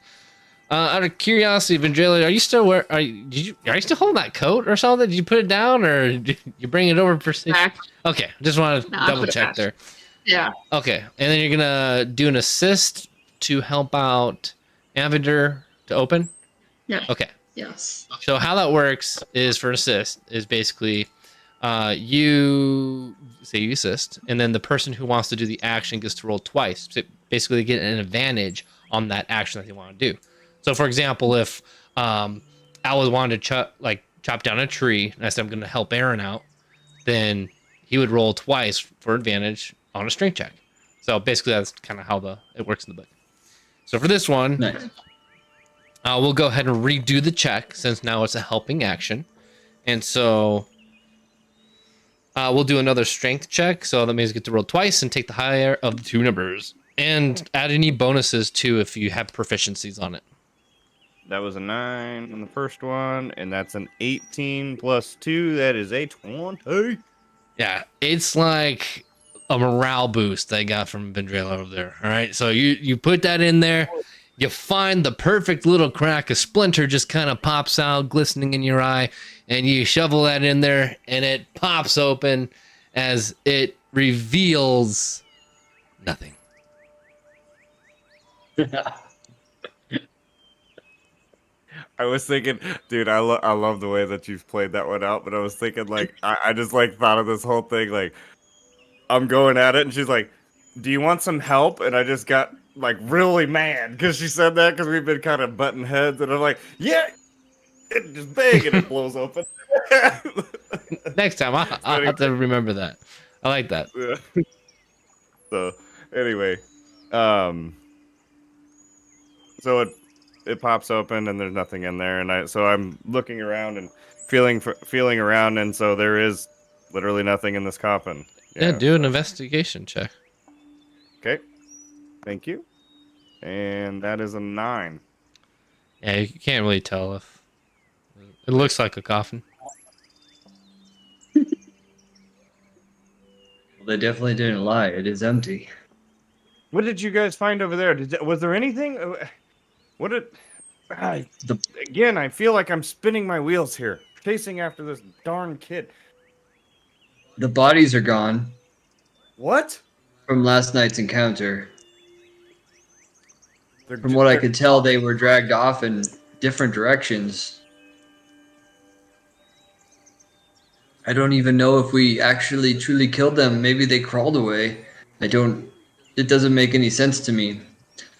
Out of curiosity, Vendrella, are you still are you still holding that coat or something? Did you put it down or did you bring it over for Back. Okay, just want to No, I double put it check back. there. Yeah. Okay, and then you're gonna do an assist to help out Avenger to open. Yeah. Okay, Yes. so how that works is for assist is basically you say you assist, and then the person who wants to do the action gets to roll twice. So basically, they get an advantage on that action that they want to do. So, for example, if I was wanted to chop down a tree, and I said I'm going to help Aaron out, then he would roll twice for advantage on a strength check. So basically, that's kind of how it works in the book. So for this one, Nice. we'll go ahead and redo the check since now it's a helping action, and so we'll do another strength check. So that means you get to roll twice and take the higher of the two numbers, and add any bonuses too if you have proficiencies on it. That was a 9 on the first one, and that's an 18 plus 2. That is a 20. Yeah, it's like a morale boost I got from Vendrella over there. All right, so you put that in there, you find the perfect little crack, a splinter just kind of pops out, glistening in your eye, and you shovel that in there, and it pops open as it reveals nothing. I was thinking, dude, I love the way that you've played that one out, but I was thinking, like, I just, like, thought of this whole thing, like, I'm going at it, and she's like, do you want some help? And I just got, like, really mad, because she said that, because we've been kind of butting heads, and I'm like, yeah, it just bang, and it blows open. Next time, I'll have to remember that. I like that. Yeah. So, anyway, so it pops open and there's nothing in there, and I'm looking around and feeling around, and so there is literally nothing in this coffin. Yeah, do an investigation check. Okay, thank you. And that is a 9. Yeah, you can't really tell if it looks like a coffin. Well, they definitely didn't lie. It is empty. What did you guys find over there? Was there anything? What did? Again, I feel like I'm spinning my wheels here, chasing after this darn kid. The bodies are gone What? from last night's encounter. They're From what I could tell, they were dragged off in different directions. I don't even know if we actually truly killed them. Maybe they crawled away. It doesn't make any sense to me.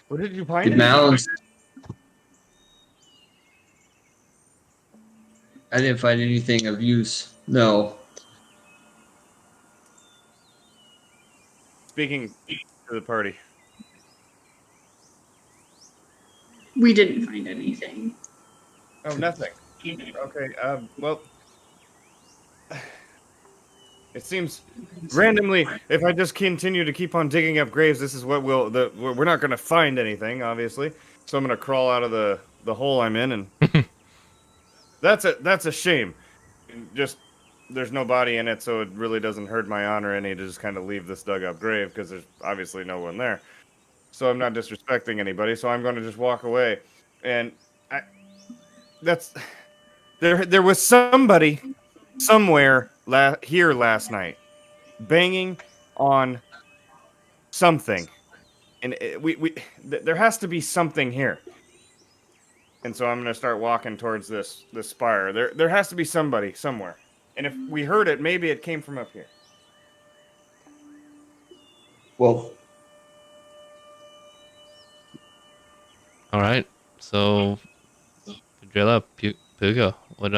What did you find? The mounds. I didn't find anything of use. No. Speaking to the party. We didn't find anything. Oh, nothing. Okay. Well, It seems randomly, if I just continue to keep on digging up graves, this is what we're not going to find anything, obviously. So I'm going to crawl out of the hole I'm in, and that's a shame. Just there's no body in it, so it really doesn't hurt my honor any to just kind of leave this dug up grave because there's obviously no one there. So I'm not disrespecting anybody, so I'm going to just walk away. And I, that's there was somebody somewhere here last night banging on something, and there has to be something here. And so I'm going to start walking towards this spire. There has to be somebody somewhere. And if we heard it, maybe it came from up here. Well, All right. So, Padrilla, Pugo, what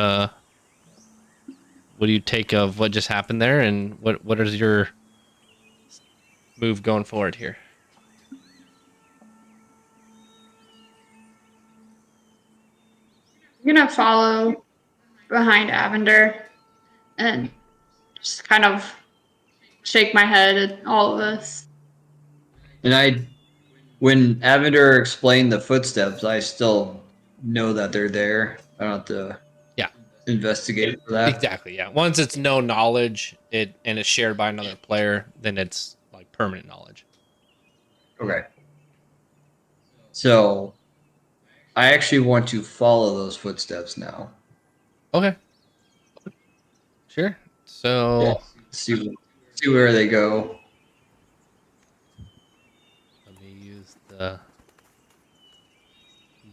do you take of what just happened there, and what is your move going forward here? I'm gonna follow behind Avender and just kind of shake my head at all of this. and when Avender explained the footsteps, I still know that they're there. I don't have to investigate for that. Exactly. Yeah. Once it's known knowledge, and it's shared by another player, then it's like permanent knowledge. Okay. So I actually want to follow those footsteps now. Okay. Sure. So See where they go. let me use the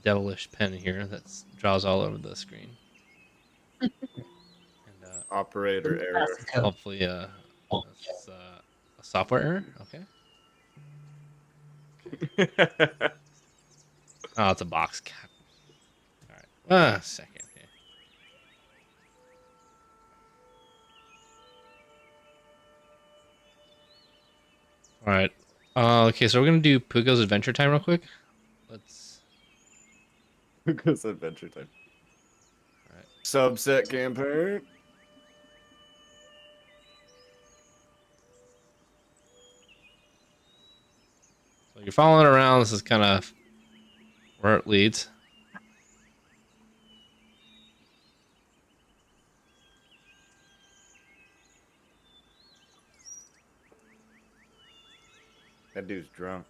devilish pen here that draws all over the screen. And Operator error. hopefully that's, a software error. Okay. Oh, it's a box cap. All right. A second here. All right. Okay, so we're gonna do Pugo's Adventure Time real quick. Let's. Because Adventure Time. All right. Subset campaign. So you're following around. This is kind of where it leads. That dude's drunk.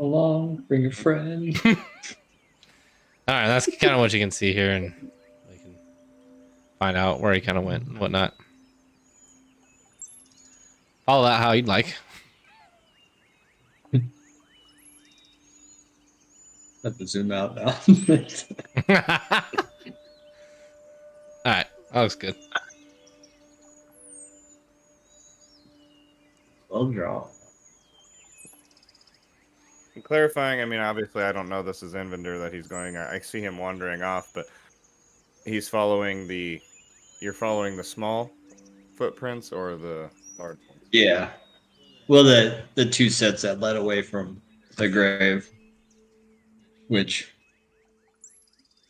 Along, bring a friend. All right, that's kind of what you can see here, and we can find out where he kind of went and whatnot. Follow that how you'd like. Have to zoom out now. All right, that looks good. Well drawn. And clarifying, I mean, obviously, I don't know this is Invender that he's going. I see him wandering off, but he's following the. You're following the small footprints or the large ones? Yeah. Well, the two sets that led away from the grave, which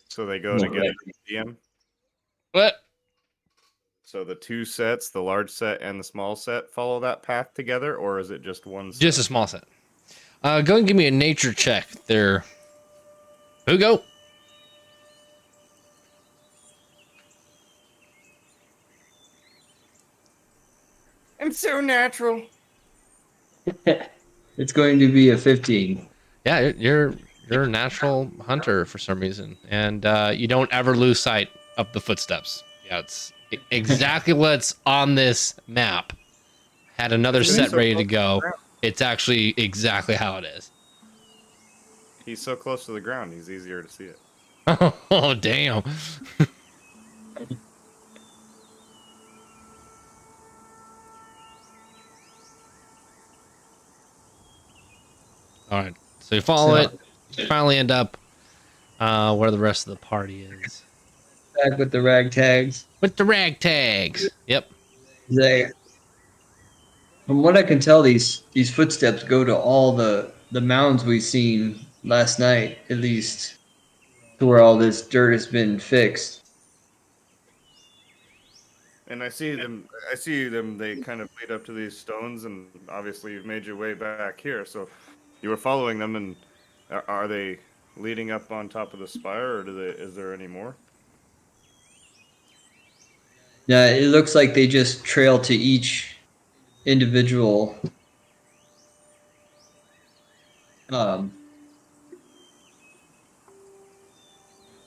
So they go together. DM. What? So the two sets, the large set and the small set, follow that path together, or is it just one set? Just a small set. Go and give me a nature check there. Pugo. I'm so natural. it's going to be a 15. Yeah, you're a natural hunter for some reason, and you don't ever lose sight of the footsteps. Yeah, it's exactly what's on this map. Had another set ready to go. It's actually exactly how it is. He's so close to the ground, he's easier to see it. Oh, damn. All right, so you follow it. You finally end up where the rest of the party is. Back with the ragtags. With the ragtags. Yep. They, from what I can tell, these footsteps go to all the mounds we seen last night, at least to where all this dirt has been fixed. And I see them. I see them. They kind of lead up to these stones, and obviously you've made your way back here. So you were following them, and are they leading up on top of the spire, or do they? Is there any more? Yeah, it looks like they just trail to each individual um,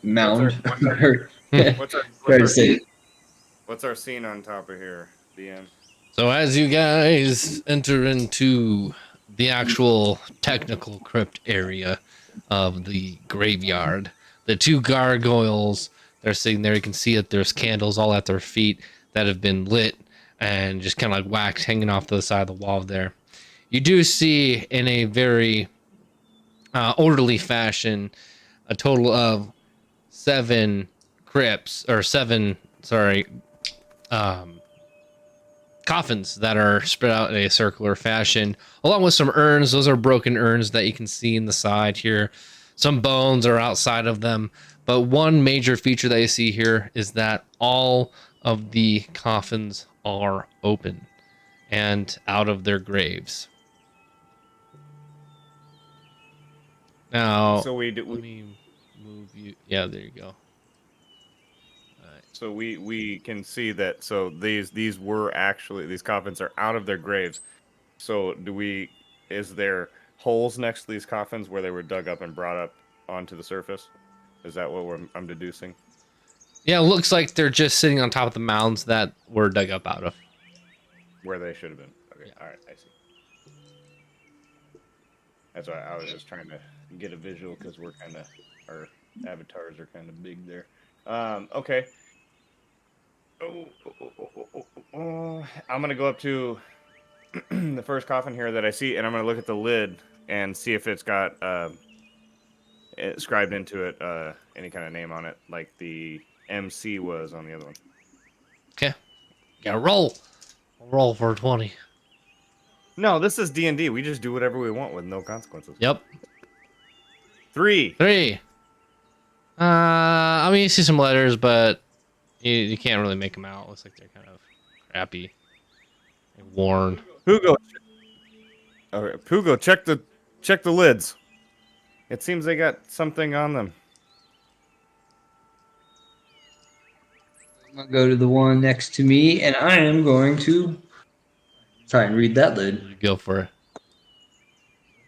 mound. What's our Try to say. what's our scene on top of here, DM? So as you guys enter into the actual technical crypt area of the graveyard, the two gargoyles, they're sitting there. You can see that there's candles all at their feet that have been lit and just kind of like wax hanging off the side of the wall there. You do see in a very orderly fashion a total of seven crypts, or seven, sorry, coffins that are spread out in a circular fashion, along with some urns. Those are broken urns that you can see in the side here. Some bones are outside of them, but one major feature that you see here is that all of the coffins are open and out of their graves. Now, So let me move you. Yeah, there you go. So we can see that. So these were actually, these coffins are out of their graves. So is there holes next to these coffins where they were dug up and brought up onto the surface? Is that what I'm deducing? Yeah, it looks like they're just sitting on top of the mounds that were dug up out of. Where they should have been. Okay, Yeah. all right, I see. That's why I was just trying to get a visual, because our avatars are kind of big there. Okay. I'm gonna go up to the first coffin here that I see, and I'm gonna look at the lid and see if it's got scribed into it any kind of name on it, like the MC was on the other one. Okay. Gotta roll. Roll for 20. No, this is D&D. We just do whatever we want with no consequences. Yep. 3. 3. I mean, you see some letters, but you can't really make them out. Looks like they're kind of crappy and worn. Pugo. All right, Pugo, check the lids. It seems they got something on them. I'm gonna go to the one next to me, and I am going to try and read that lid. Go for it.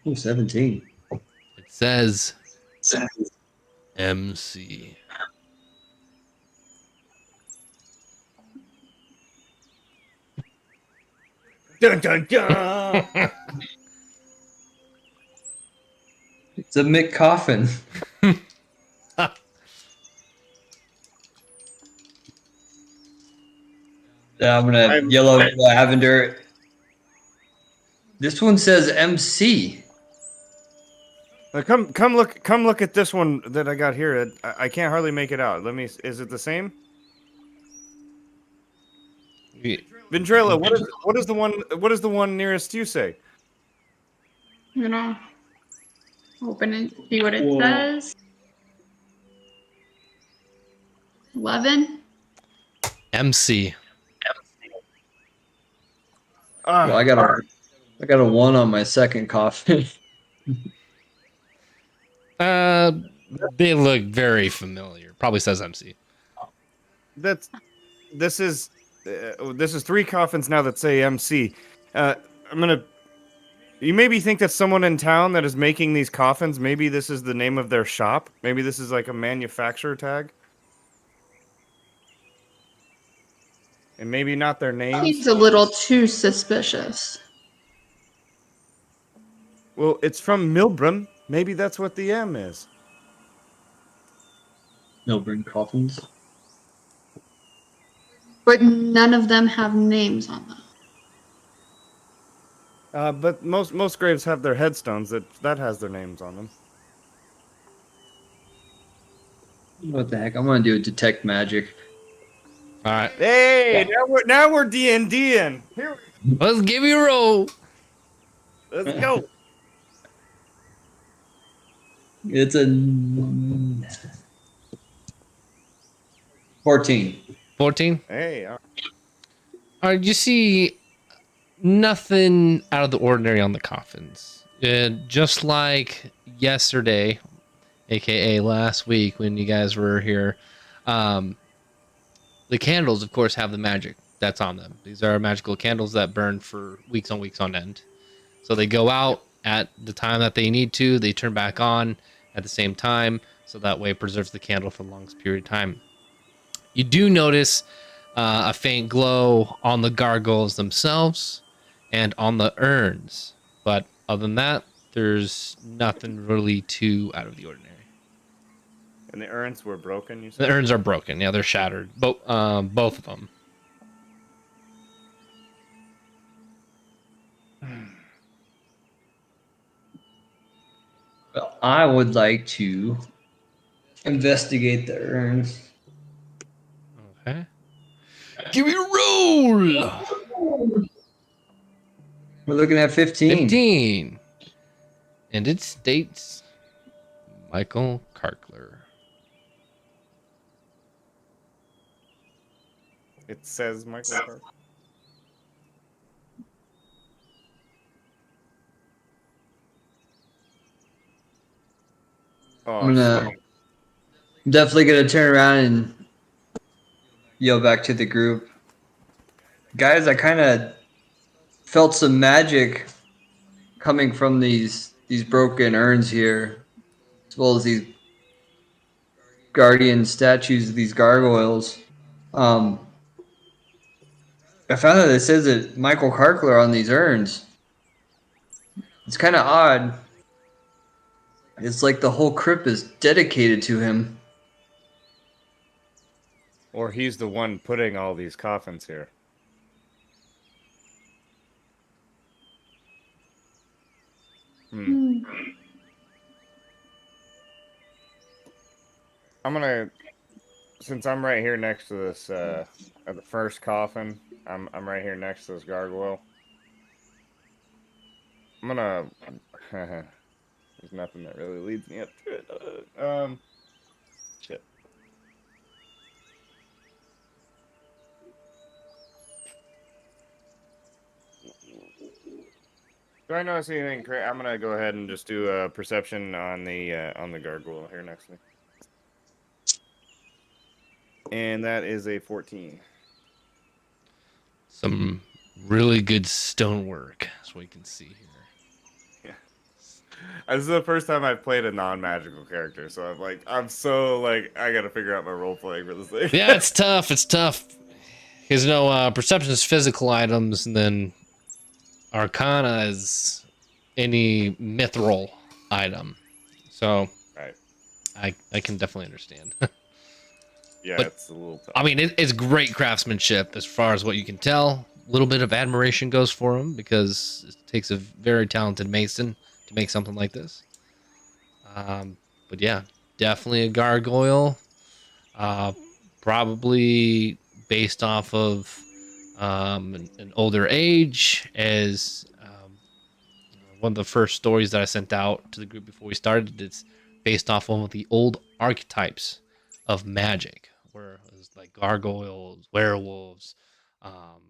Ooh, 17. It says MC. Dun dun dun. It's a McCoffin. I'm gonna yellow lavender. This one says MC. Come look at this one that I got here. I can't hardly make it out. Is it the same? Ventrella, what is the one nearest you say? I'm gonna open it, see what it says. 11. MC. Well, I got a 1 on my second coffin. They look very familiar. Probably says MC. This is 3 coffins now that say MC. You maybe think that someone in town that is making these coffins, maybe this is the name of their shop. Maybe this is like a manufacturer tag. And maybe not their names. Seems a little too suspicious. Well, it's from Milbrum. Maybe that's what the M is. Milburn coffins. But none of them have names on them. But most graves have their headstones that has their names on them. What the heck? I'm gonna do a detect magic. All right, Hey, now we're D&Ding. Here, let's give you a roll. let's go. It's a 14. 14. Hey, All right, you see nothing out of the ordinary on the coffins. Just like yesterday, aka last week when you guys were here, um, the candles, of course, have the magic that's on them. These are magical candles that burn for weeks on end. So they go yep. out at the time that they need to, they turn back on at the same time, so that way it preserves the candle for the longest period of time. You do notice a faint glow on the gargoyles themselves and on the urns, but other than that, there's nothing really too out of the ordinary. And the urns were broken, you The said? urns are broken. Yeah, they're shattered. Both of them. Well, I would like to investigate the urns. Okay. Give me a roll. We're looking at 15. 15. And it states Michael Karkler. It says Michael Park. Oh, I'm gonna definitely gonna turn around and yell back to the group. Guys, I kind of felt some magic coming from these broken urns here, as well as these guardian statues of these gargoyles. Um, I found out it says that Michael Karkler on these urns. It's kind of odd. It's like the whole crypt is dedicated to him. or he's the one putting all these coffins here. Hmm. I'm gonna, since I'm right here next to this, at the first coffin, I'm right here next to this gargoyle. I'm gonna. There's nothing that really leads me up to it. Shit. Do I notice anything? I'm gonna go ahead and just do a perception on the gargoyle here next to me, and that is a 14. Some really good stonework, as we can see here. This is the first time I've played a non-magical character, so I'm so like I gotta figure out my role playing for this thing. Yeah, it's tough. It's tough. Because, perception is physical items, and then Arcana is any mithril item. So Right. I can definitely understand. Yeah, But- it's a little tough. I mean, it's great craftsmanship as far as what you can tell. A little bit of admiration goes for him because it takes a very talented mason to make something like this. But yeah, definitely a gargoyle. Uh, Probably based off of an older age, as one of the first stories that I sent out to the group before we started. It's based off of the old archetypes of magic, where it was like gargoyles, werewolves, um,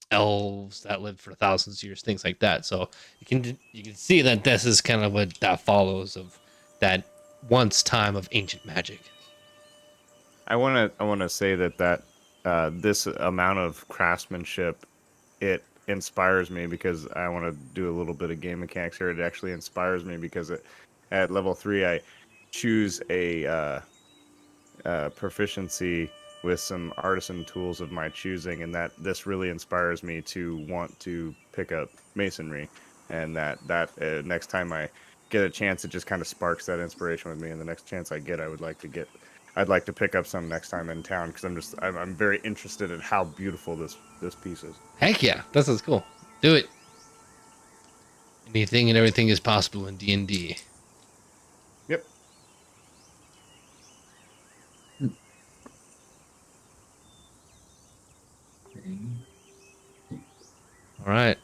elves that lived for thousands of years, things like that. So you can see that this is kind of what that follows of that once time of ancient magic. I wanna say that this amount of craftsmanship, it inspires me because I want to do a little bit of game mechanics here. It actually inspires me because at level 3 I choose a proficiency with some artisan tools of my choosing, and that this really inspires me to want to pick up masonry, and that next time I get a chance, it just kind of sparks that inspiration with me, and the next chance I get, I'd like to pick up some next time in town because I'm very interested in how beautiful this piece is. Heck yeah, this is cool. Do it. Anything and everything is possible in D&D. Yep. All right.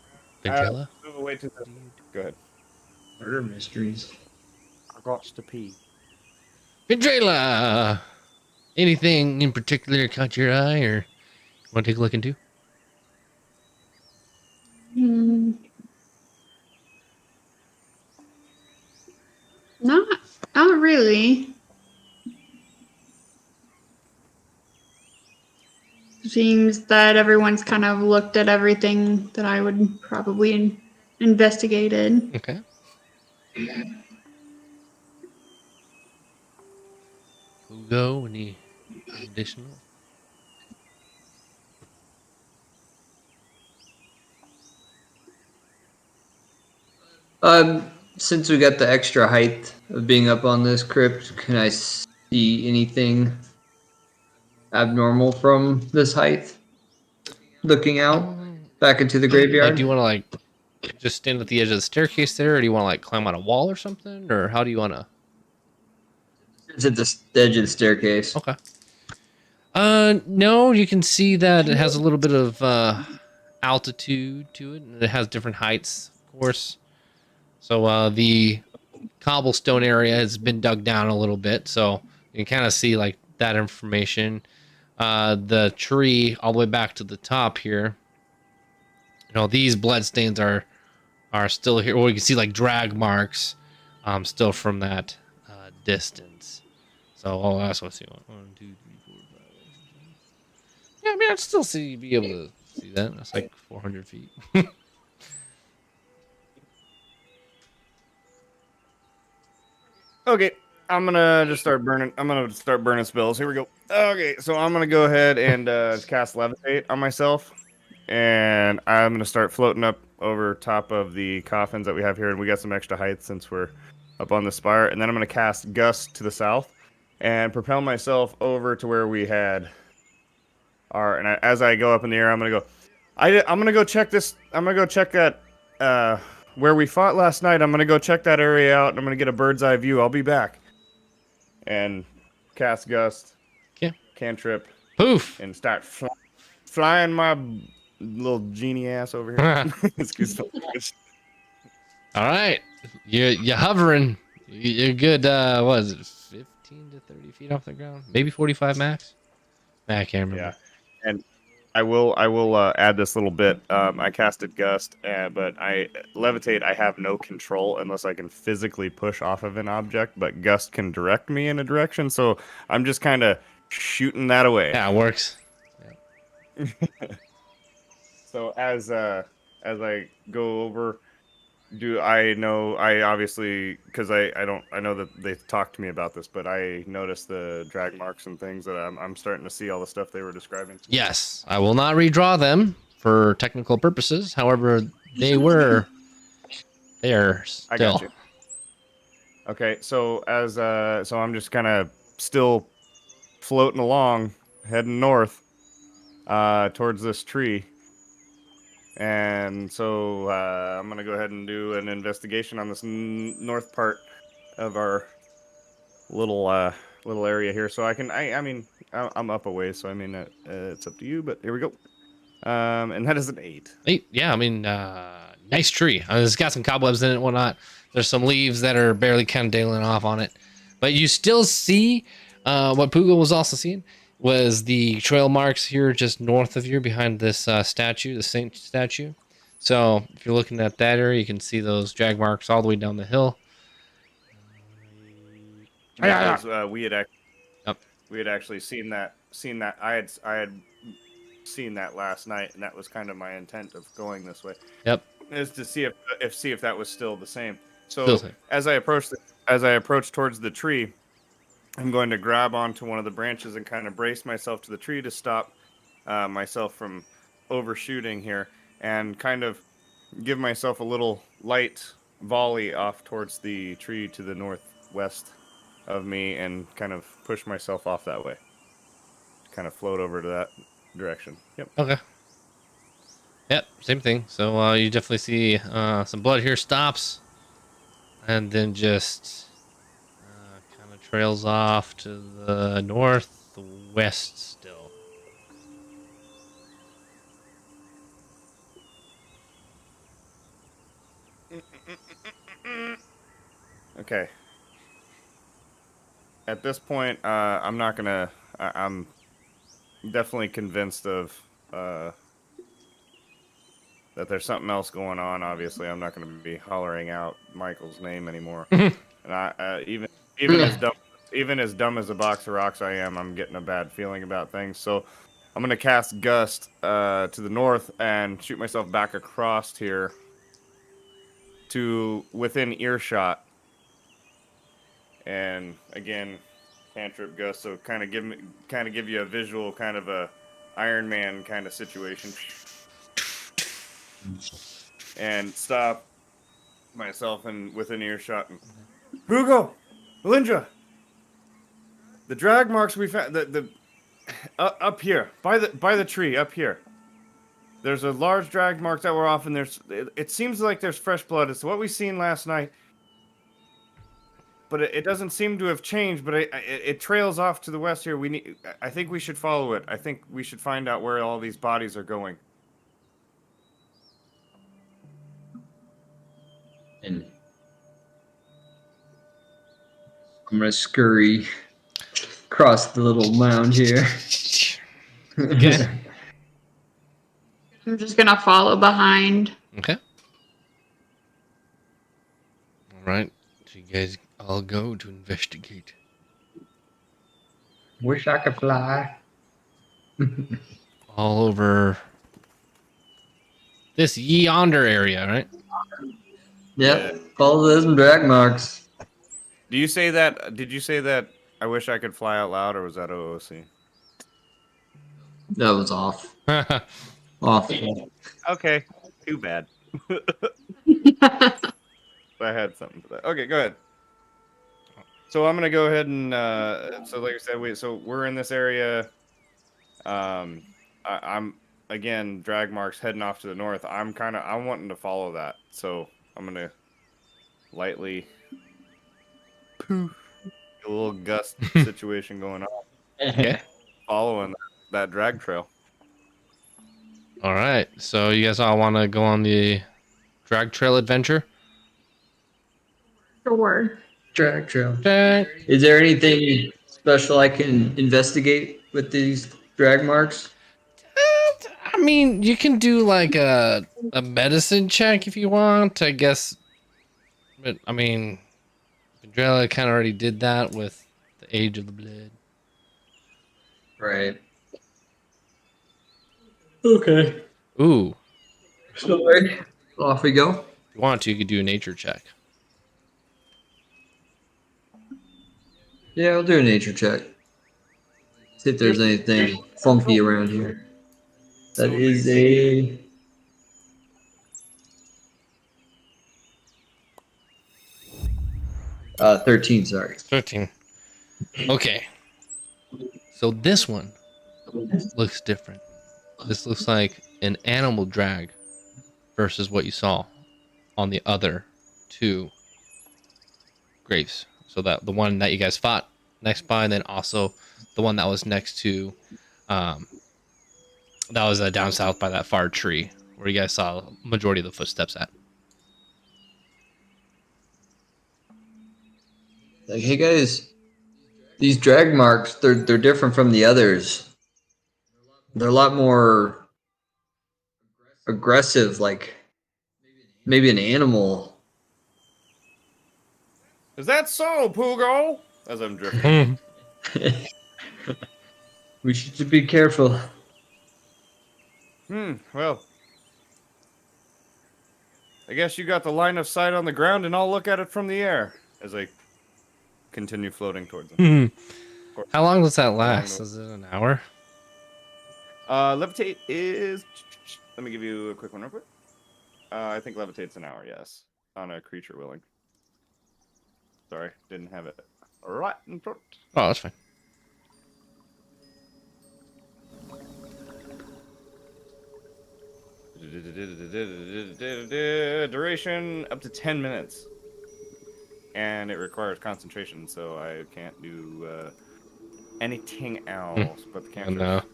Ventilla? Move away to the. Go ahead. Murder mysteries. I got to pee. Ventilla! Anything in particular caught your eye or want to take a look into? Hmm, not really. Seems that everyone's kind of looked at everything that I would probably investigated. Okay. Hugo, any additional? Since we got the extra height of being up on this crypt, can I see anything abnormal from this height? Looking out back into the Like, graveyard? do you want to like just stand at the edge of the staircase there, or do you want to like climb on a wall or something, or how do you want to? It's at the edge of the staircase. Okay. No, you can see that it has a little bit of altitude to it, and it has different heights, of course. So the cobblestone area has been dug down a little bit, so you can kind of see like that information. The tree all the way back to the top here. You know, these bloodstains are still here. Or you can see like drag marks, still from that distance. So, oh, that's what I see. 1, 2, 3, 4, 5. Yeah, I mean, I'd still be able to see that. That's like 400 feet. Okay, I'm gonna just start burning. I'm gonna start burning spells. Here we go. Okay, so I'm gonna go ahead and cast levitate on myself, and I'm gonna start floating up over top of the coffins that we have here, and we got some extra height since we're up on the spire. And then I'm gonna cast gust to the south, and propel myself over to where we had our. And as I go up in the air, I'm gonna go. I'm gonna go check this. I'm gonna go check that. Where we fought last night. I'm gonna go check that area out, and I'm gonna get a bird's eye view. I'll be back. And cast gust, Okay. cantrip, Poof. and start flying my little genie ass over here. Excuse me. All right. You're hovering. You're good. What is it? 15 to 30 feet off the ground? Maybe 45 max? I can't remember. Yeah. And I will add this little bit. I casted gust, but I levitate. I have no control unless I can physically push off of an object. But gust can direct me in a direction, so I'm just kind of shooting that away. Yeah, it works. So as I go over, do I know? I obviously because I know that they talked to me about this, but I noticed the drag marks and things that I'm starting to see all the stuff they were describing. Yes, I will not redraw them for technical purposes. However, they were there still. I got you. Okay, so so I'm just kind of still floating along, heading north, towards this tree. And so I'm gonna go ahead and do an investigation on this north part of our little area here. So I mean I'm up a ways, so I mean it's up to you. But here we go. And that is an 8. Yeah, I mean, nice tree. It's got some cobwebs in it and whatnot. There's some leaves that are barely kind of dangling off on it. But you still see what Pugo was also seeing was the trail marks here just north of you behind this statue, the saint statue. So if you're looking at that area, you can see those drag marks all the way down the hill. We had actually seen that. I had seen that last night, and that was kind of my intent of going this way. Yep. Is to see if that was still the same. So Still same. as I approach towards the tree, I'm going to grab onto one of the branches and kind of brace myself to the tree to stop myself from overshooting here, and kind of give myself a little light volley off towards the tree to the northwest of me, and kind of push myself off that way. Kind of float over to that direction. Yep. Okay. Yep, same thing. So you definitely see some blood here stops, and then just kind of trails off to the northwest still. Okay. At this point, I'm not gonna. I'm definitely convinced of that there's something else going on. Obviously, I'm not gonna be hollering out Michael's name anymore. And I even as dumb as a box of rocks I am, I'm getting a bad feeling about things. So I'm gonna cast Gust to the north and shoot myself back across here to within earshot. And again, cantrip Gust. So kind of give you a visual, kind of a Iron Man kind of situation, and stop myself and within earshot. And, Hugo, Melindra, the drag marks we found the up here by the tree up here. There's a large drag mark that we're off, and it seems like there's fresh blood. It's what we seen last night, but it doesn't seem to have changed. But it trails off to the west here. I think we should follow it. I think we should find out where all these bodies are going. And I'm gonna scurry across the little mound here. Okay. I'm just gonna follow behind. Okay. All right. So you guys all go to investigate. Wish I could fly. All over this yonder area, right? Yep. Follow those drag marks. Do you say that? Did you say that? I wish I could fly out loud, or was that OOC? That was off. Off. Okay, too bad. I had something for that. Okay, go ahead. So I'm gonna go ahead and so like I said, we're in this area. I'm again drag marks heading off to the north. I'm wanting to follow that, so I'm gonna lightly poof, a little gust situation going on, Okay. following that drag trail. All right. So you guys all want to go on the drag trail adventure? Sure. Drag trail. Drag. Is there anything special I can investigate with these drag marks? I mean, you can do like a medicine check if you want, I guess. But I mean, Vendrella kind of already did that with the Age of the Blood. Right. Okay. Ooh, Sorry. Off we go. if you want to, you could do a nature check. Yeah, I'll do a nature check. See if there's anything funky around here. That is a 13, sorry. 13. Okay. So this one looks different. This looks like an animal drag versus what you saw on the other two graves. So that the one that you guys fought next by, and then also the one that was next to, that was down south by that far tree where you guys saw the majority of the footsteps at. Like, hey guys, these drag marks, they're different from the others. They're a lot more aggressive, like maybe an animal. Is that so, Poogo? As I'm drifting. We should be careful. Well, I guess you got the line of sight on the ground, and I'll look at it from the air as I continue floating towards them. How long does that last? Is it an hour? Levitate is. Let me give you a quick one real quick. I think levitate's an hour, yes, on a creature willing. Sorry, didn't have it right in front. Oh, that's fine. Duration up to 10 minutes. And it requires concentration, so I can't do anything else but the cantrip.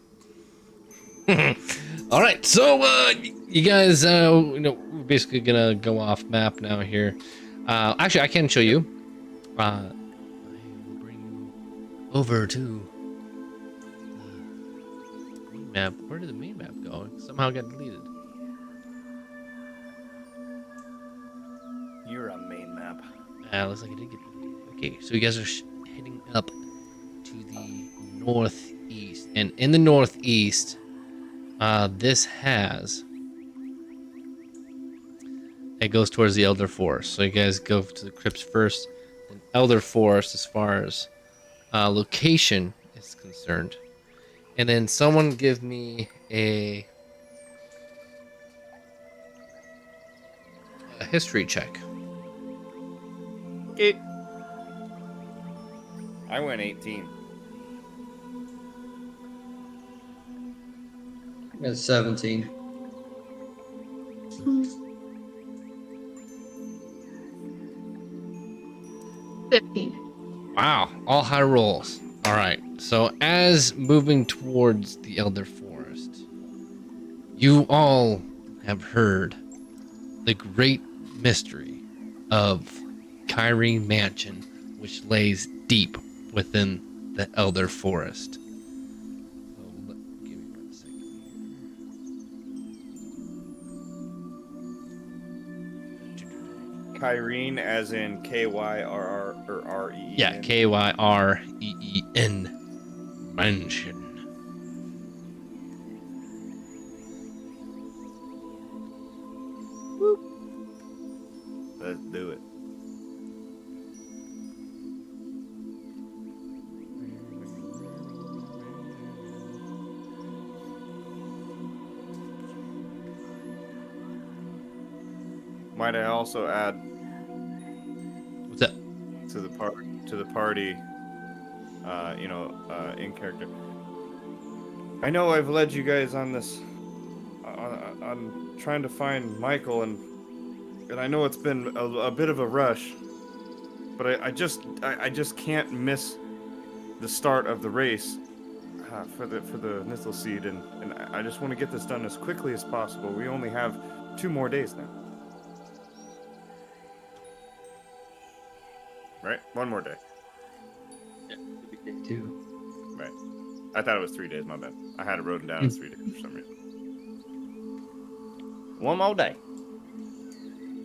No. All right, so you guys, we're basically gonna go off map now here. Actually, I can show you. I will bring you over to the main map. Where did the main map go? It somehow got deleted. You're on main map. Looks like it did get deleted. Okay, so you guys are heading up to the northeast, and in the northeast, this has. It goes towards the Elder Forest. So you guys go to the crypts first, then Elder Forest as far as location is concerned. And then someone give me a history check. I went 18. At 17. 15. Wow, all high rolls. All right. So as moving towards the Elder Forest, you all have heard the great mystery of Kyrene Mansion, which lays deep within the Elder Forest. So give me 1 second here. Kyrene, as in Kyrr or RE. Yeah, Kyreen Mansion. Let's do it. Might I also add What's that? to the party, in character. I know I've led you guys on this, on trying to find Michael, and I know it's been a bit of a rush, but I just can't miss the start of the race for the Nythul seed, and I just want to get this done as quickly as possible. We only have 2 more days now. Right? 1 more day. Day 2. Right. I thought it was 3 days, my bad. I had it written down as 3 days for some reason. 1 more day.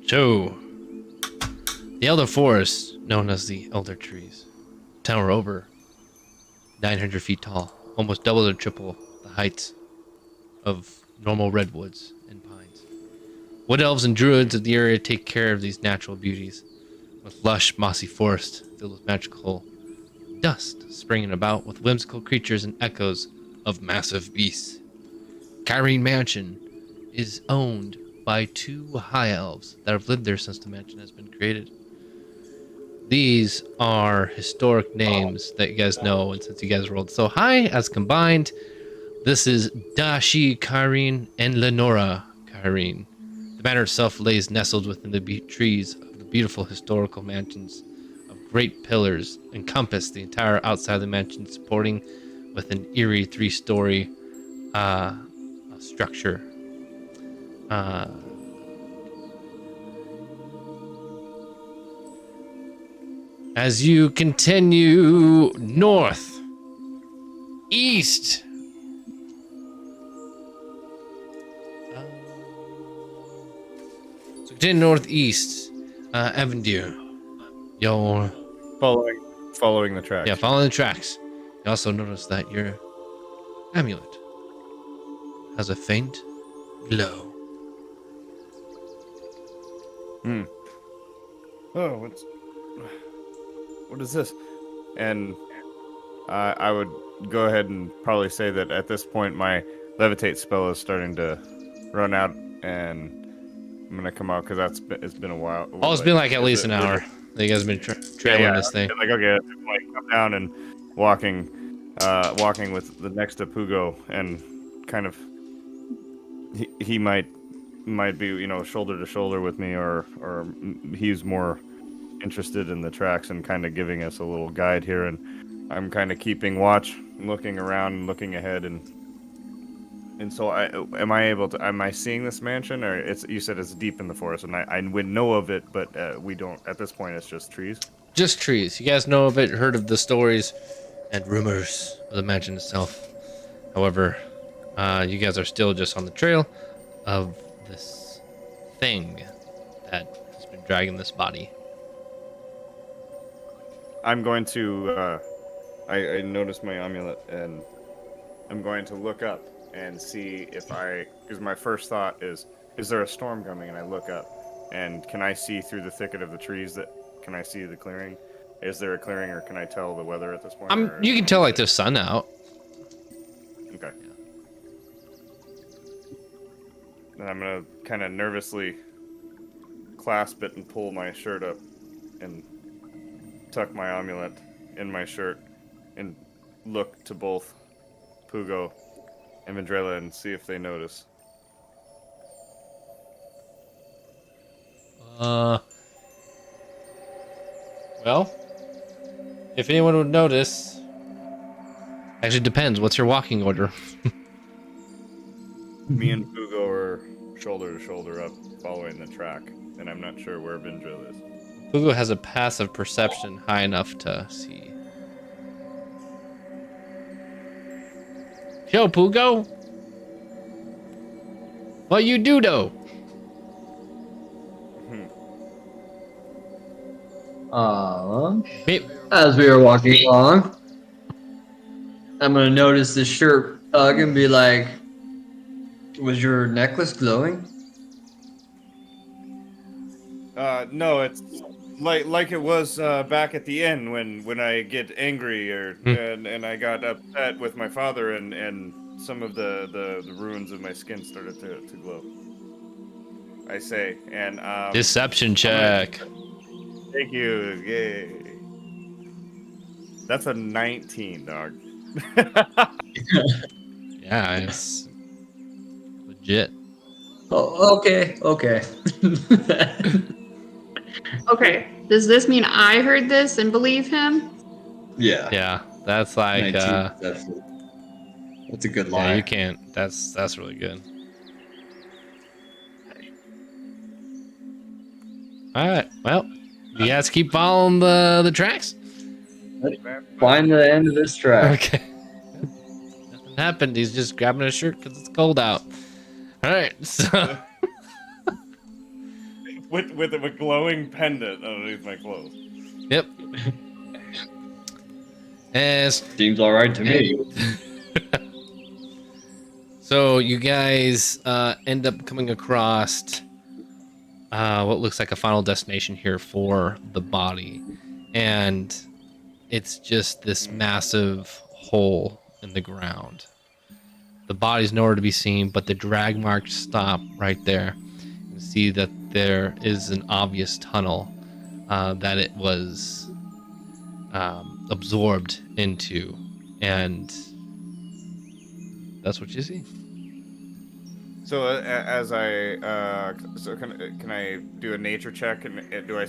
So, the Elder Forest, known as the Elder Trees, tower over 900 feet tall, almost double or triple the heights of normal redwoods and pines. Wood elves and druids of the area take care of these natural beauties, with lush, mossy forest filled with magical dust springing about with whimsical creatures and echoes of massive beasts. Kyrene Mansion is owned by 2 high elves that have lived there since the mansion has been created. These are historic names that you guys know, and since you guys rolled so high as combined, this is Dashi Kyrene and Lenora Kyrene. The manor itself lays nestled within the trees of the beautiful historical mansions of great pillars encompass the entire outside of the mansion, supporting with an eerie 3-story structure. As you continue north, east, so continue northeast, Evandir, you're Following the tracks. following the tracks. You also notice that your amulet has a faint glow. Oh, what is this? And I would go ahead and probably say that at this point my levitate spell is starting to run out, and I'm gonna come out because it's been a while. Oh, it's been like at least an hour that you guys have been trailing this thing. Like, okay, like come down and walking with the next to Pugo, and kind of he might be shoulder to shoulder with me, or he's more interested in the tracks and kind of giving us a little guide here, and I'm kind of keeping watch, looking around, looking ahead, and And so, am I able to? Am I seeing this mansion, or it's? You said it's deep in the forest, and I would know of it, but we don't. At this point, it's just trees. Just trees. You guys know of it, heard of the stories and rumors of the mansion itself. However, you guys are still just on the trail of this thing that has been dragging this body. I'm going to. I noticed my amulet, and I'm going to look up and see if because my first thought is there a storm coming? And I look up, and can I see through the thicket of the trees? Can I see the clearing? Is there a clearing, or can I tell the weather at this point? You can tell like there's sun out. Okay. Then I'm gonna kind of nervously clasp it and pull my shirt up, and tuck my amulet in my shirt, and look to both Pugo and Vendrella and see if they notice. Well, if anyone would notice, actually depends. What's your walking order? Me and Pugo are shoulder to shoulder up, following the track, and I'm not sure where Vendrella is. Pugo has a passive perception high enough to see. Yo, Pugo. What you do though? Maybe, As we were walking along, I'm gonna notice the shirt hug and be like, "Was your necklace glowing?" No, it's like it was back at the end when I get angry and I got upset with my father and some of the ruins of my skin started to glow. I say, and deception check. Thank you. Yay. That's a 19, dog. Yeah, it's legit. Oh, okay. Okay. Does this mean I heard this and believe him? Yeah. Yeah, that's like 19, that's a good lie. yeah, you can't. That's really good. All right. Well, you guys keep following the tracks. Find the end of this track. Okay. Nothing happened. He's just grabbing his shirt because it's cold out. All right. So with a glowing pendant underneath my clothes. yep. And Seems all right to me. so you guys end up coming across what looks like a final destination here for the body, and it's just this massive hole in the ground. The body's nowhere to be seen, but the drag marks stop right there. You can see that there is an obvious tunnel that it was absorbed into, and that's what you see. So as I can I do a nature check, and do I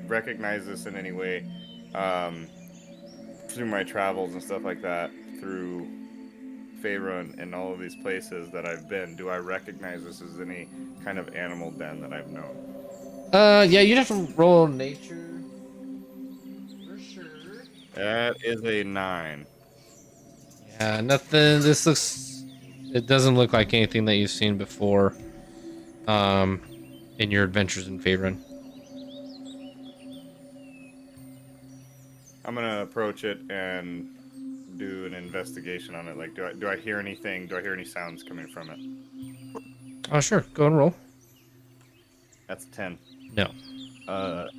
recognize this in any way through my travels and stuff like that, through Faerun and all of these places that I've been? Do I recognize this as any kind of animal den that I've known? Yeah, you'd have to roll nature for sure. That is a 9. Yeah, nothing. It doesn't look like anything that you've seen before in your adventures in Faerun. I'm gonna approach it and do an investigation on it. Like, do I hear anything? Do I hear any sounds coming from it? Oh, sure. Go and roll. That's 10. No. 10.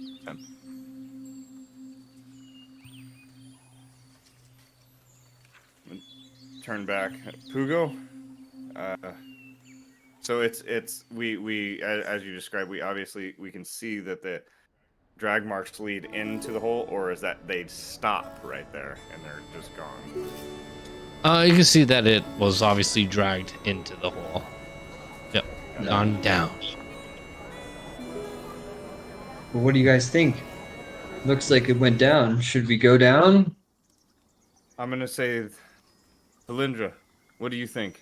Turn back, Pugo. So it's we as you described, we can see that the drag marks lead into the hole, or is that they stop right there and they're just gone? You can see that it was obviously dragged into the hole. Yep. Gone down. Well, what do you guys think? Looks like it went down. Should we go down? I'm gonna say, Belindra, what do you think?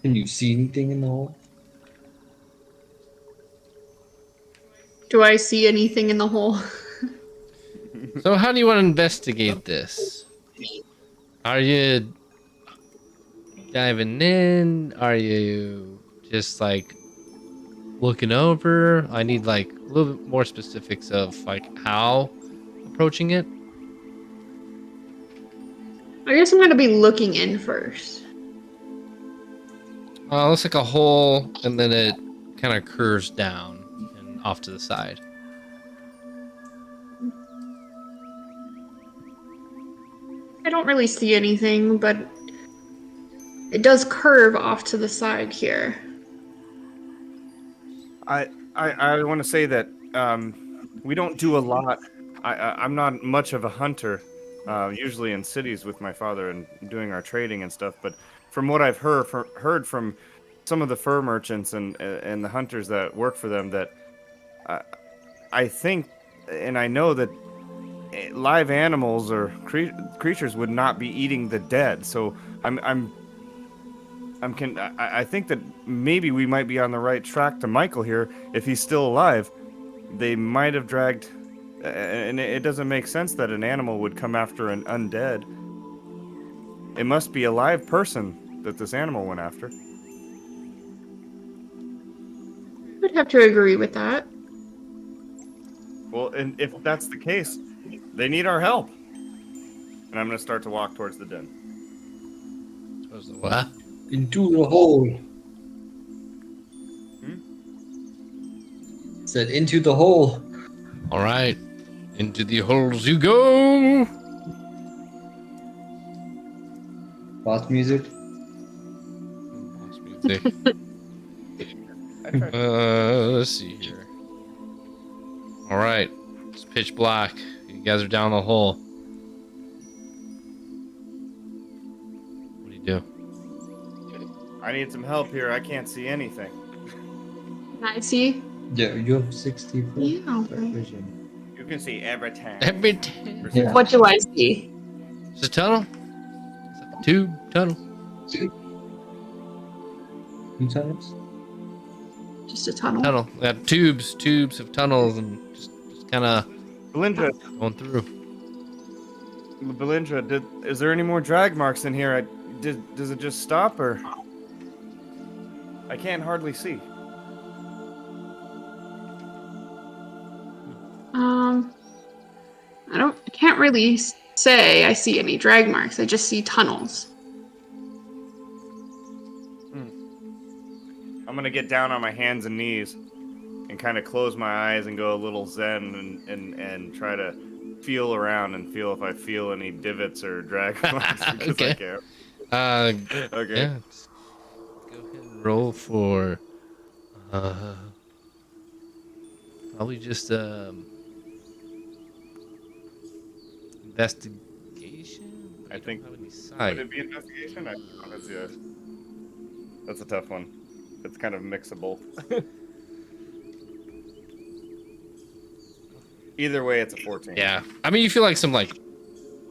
Can you see anything in the hole? Do I see anything in the hole? So how do you want to investigate this? Are you diving in? Are you just like looking over? I need like a little bit more specifics of like how approaching it. I guess I'm gonna be looking in first. Looks like a hole, and then it kind of curves down and off to the side. I don't really see anything, but it does curve off to the side here. I want to say that we don't do a lot. I'm not much of a hunter, usually in cities with my father and doing our trading and stuff. But from what I've heard from some of the fur merchants and the hunters that work for them, that I think and I know that live animals or creatures would not be eating the dead. So I think that maybe we might be on the right track to Michael here. If he's still alive, they might have dragged, and it doesn't make sense that an animal would come after an undead. It must be a live person that this animal went after. I would have to agree with that. Well, and if that's the case, they need our help. And I'm going to start to walk towards the den. Towards the what? Into the hole. Said into the hole. All right, into the holes you go. Boss music. Boss music. Let's see here. All right, it's pitch black. You guys are down the hole. What do you do? I need some help here. I can't see anything. Can I see? Yeah, you have 60 Yeah. vision. You can see everything. Every time. Yeah. What do I see? It's a tunnel. It's like a tube tunnel. Two times? Just a tunnel. Tunnel. We have tubes of tunnels, and just kind of Belindra, going through. is there any more drag marks in here? Does it just stop, or I can't hardly see. I can't really say I see any drag marks. I just see tunnels. I'm gonna get down on my hands and knees and kind of close my eyes and go a little zen and try to feel around and feel if I feel any divots or drag marks. Because Okay. I can't. Okay. Yeah. Go ahead and roll for probably just investigation. I think- Don't have any Would sight. it be investigation? That's a tough one. It's kind of a mix of both. Either way, it's a 14. Yeah, I mean, you feel like some like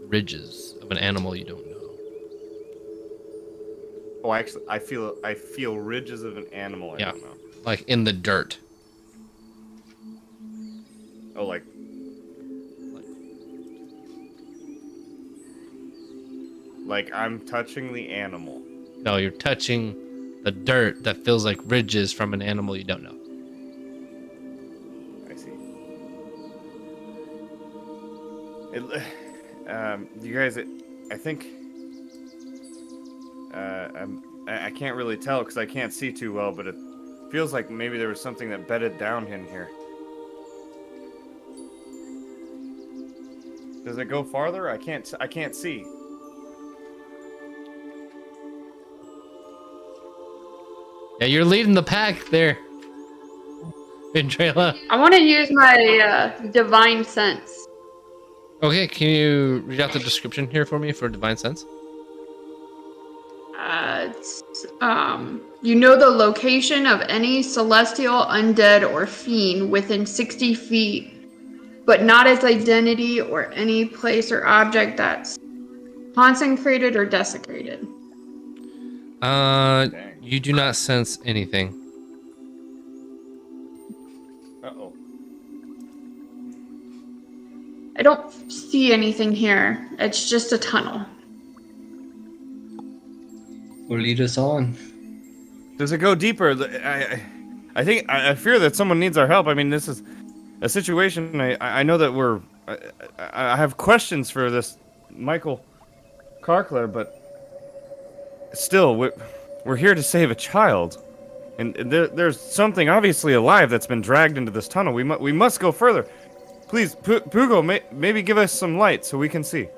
ridges of an animal you don't know. Oh, actually, I feel ridges of an animal. I Yeah. don't know. Like in the dirt. Oh, like I'm touching the animal. No, you're touching the dirt that feels like ridges from an animal you don't know. I see. You guys, I think I can't really tell because I can't see too well, but it feels like maybe there was something that bedded down in here. Does it go farther? I can't see. Yeah, you're leading the pack there, Ventrella. I want to use my divine sense. Okay, can you read out the description here for me for Divine Sense? You know the location of any celestial, undead, or fiend within 60 feet, but not its identity or any place or object that's consecrated or desecrated. Dang. You do not sense anything. Uh-oh. I don't see anything here. It's just a tunnel. Will lead us on. Does it go deeper? I think I fear that someone needs our help. I mean, this is a situation. I know that I have questions for this Michael Karkler, but still, we're here to save a child, and there's something obviously alive that's been dragged into this tunnel. We must go further. Please, Pugo, maybe give us some light so we can see.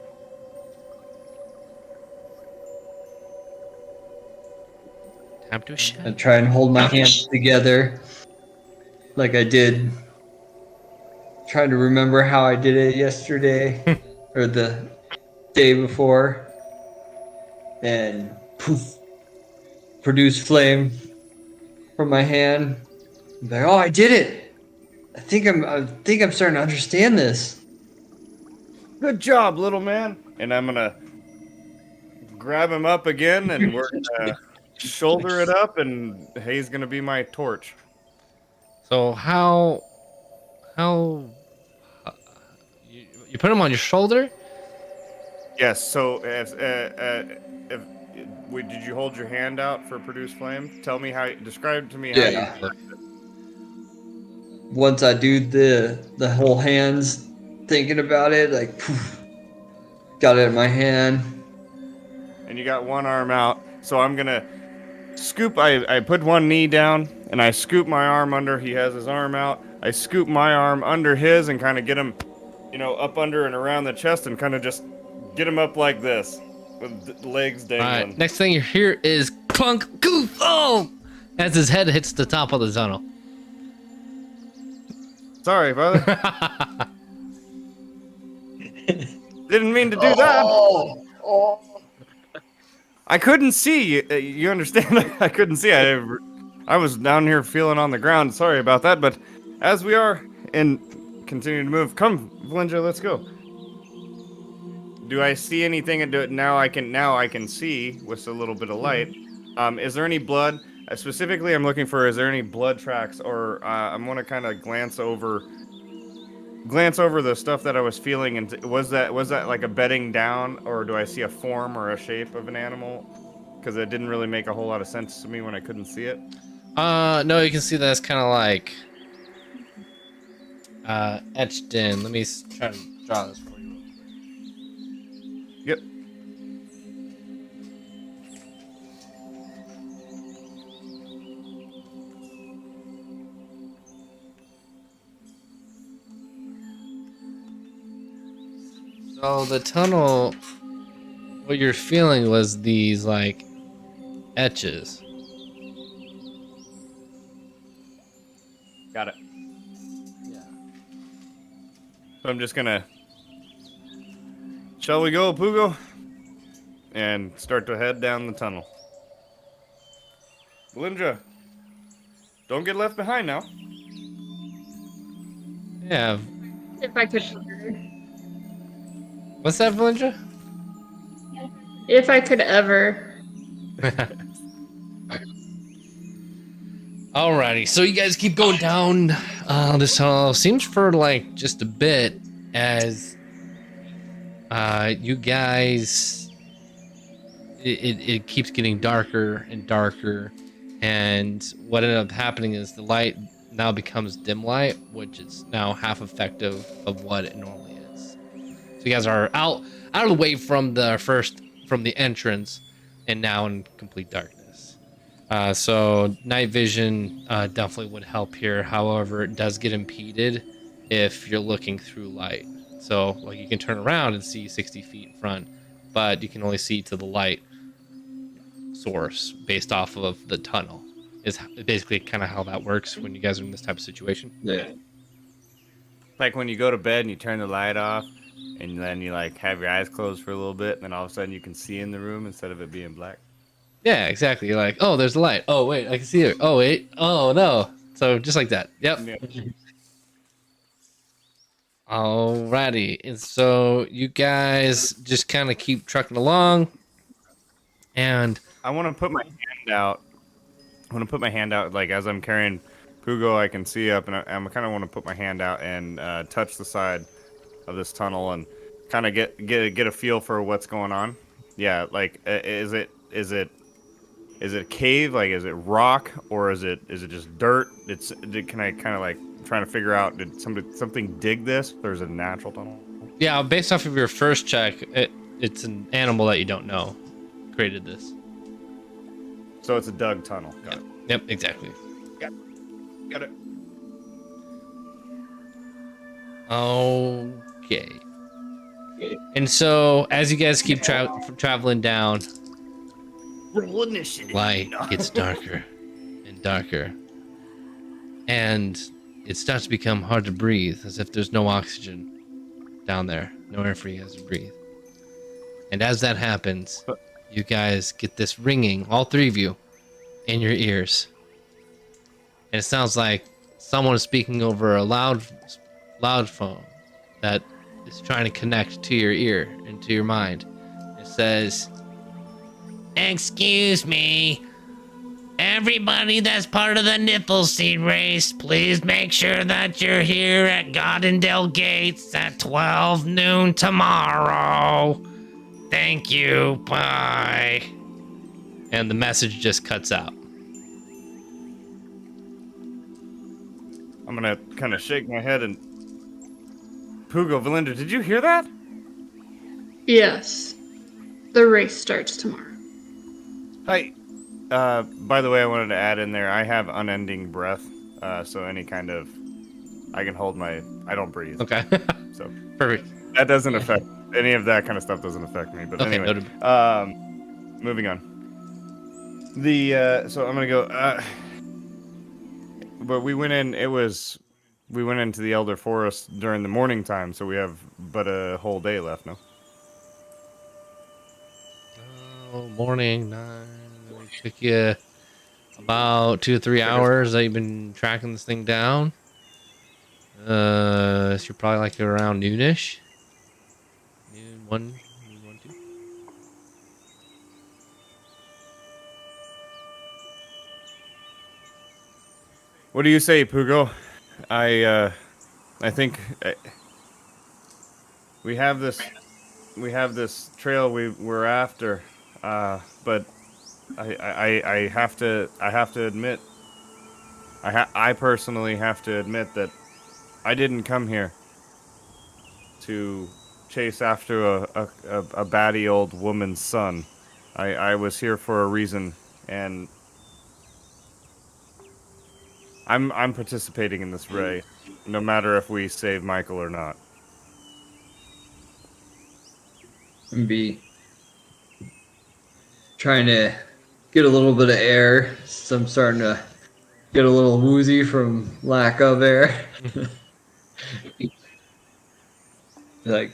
Time to I shed. try and hold my hands together like I did. Trying to remember how I did it yesterday or the day before. And poof, produce flame from my hand. I'm like, oh, I did it. I think I'm starting to understand this. Good job, little man. And I'm gonna grab him up again, and we're gonna shoulder it up, and Hay's gonna be my torch. So how you put him on your shoulder? Yes. So if did you hold your hand out for produce flame? Tell me describe to me how you. Yeah. Once I do the whole hands thinking about it, like poof, got it in my hand. And you got one arm out. So I'm gonna scoop. I put one knee down and I scoop my arm under. He has his arm out. I scoop my arm under his and kind of get him, up under and around the chest and kind of just get him up like this with the legs All dangling. right. Next thing you hear is clunk, goof, oh, as his head hits the top of the tunnel. Sorry, brother. Didn't mean to do that. Oh. I couldn't see. You understand? I couldn't see. I was down here feeling on the ground. Sorry about that. But as we are and continue to move, come, Valinja, let's go. Do I see anything? Now I can see with a little bit of light. Is there any blood? Specifically, I'm looking for. Is there any blood tracks? Or I'm gonna kind of glance over the stuff that I was feeling, and was that like a bedding down, or do I see a form or a shape of an animal? Because it didn't really make a whole lot of sense to me when I couldn't see it. No, you can see that it's kind of like etched in. Let me try to draw this for you. Yep. So the tunnel, what you're feeling was these like etches. Got it. Yeah. So I'm just gonna. Shall we go, Pugo? And start to head down the tunnel. Valinja, don't get left behind now. Yeah. If I could. What's that, Valinja? If I could ever. Alrighty, so you guys keep going down this tunnel. Seems for like just a bit as you guys, it keeps getting darker and darker, and what ended up happening is the light now becomes dim light, which is now half effective of what it normally is. So you guys are out of the way from the entrance, and now in complete darkness. So night vision definitely would help here. However, it does get impeded if you're looking through light. So like you can turn around and see 60 feet in front, but you can only see to the light source based off of the tunnel. Is basically kind of how that works when you guys are in this type of situation. Yeah. Like when you go to bed and you turn the light off, and then you like have your eyes closed for a little bit, and then all of a sudden you can see in the room instead of it being black. Yeah, exactly. You're like, oh, there's the light. Oh, wait, I can see it. Oh, wait. Oh, no. So just like that. Yep. Yeah. Alrighty. And so you guys just kind of keep trucking along. And I want to put my hand out. I want to put my hand out, like as I'm carrying Pugo, I can see up, and I kind of want to put my hand out and touch the side of this tunnel and kind of get a feel for what's going on. Yeah, like is it a cave? Like is it rock or is it just dirt? Can I kind of like trying to figure out, did something dig this, or is it a natural tunnel? yeah, based off of your first check, it's an animal that you don't know created this. So it's a dug tunnel. Got Yep. it. Yep, exactly. Got it. Okay. And so, as you guys keep traveling down, Roll initiative. light gets darker and darker, and it starts to become hard to breathe, as if there's no oxygen down there, no air for you guys to breathe. And as that happens, you guys get this ringing, all three of you, in your ears, and it sounds like someone is speaking over a loud phone that is trying to connect to your ear and to your mind. It says, "Excuse me, everybody that's part of the Nythul Seed race, please make sure that you're here at Goddendale Gates at 12 noon tomorrow. Thank you, bye." And the message just cuts out. I'm gonna kind of shake my head and Pugo, Valinda, did you hear that? Yes. The race starts tomorrow. Hi. By the way, I wanted to add in there, I have unending breath, so any kind of, I can hold my, I don't breathe. Okay. So Perfect. that doesn't affect, any of that kind of stuff doesn't affect me. But Okay, anyway, noted. moving on. So I'm gonna go, but we went into the Elder Forest during the morning time, so we have but a whole day left, no? Morning, 9. It took you about 2 or 3 hours that you've been tracking this thing down. So you're probably like around noonish. Noon 1, 2. What do you say, Pugo? I think we have this trail we're after, but I have to admit, I personally have to admit that I didn't come here to chase after a batty old woman's son. I was here for a reason, and I'm participating in this race, no matter if we save Michael or not. And be trying to get a little bit of air. So I'm starting to get a little woozy from lack of air. Like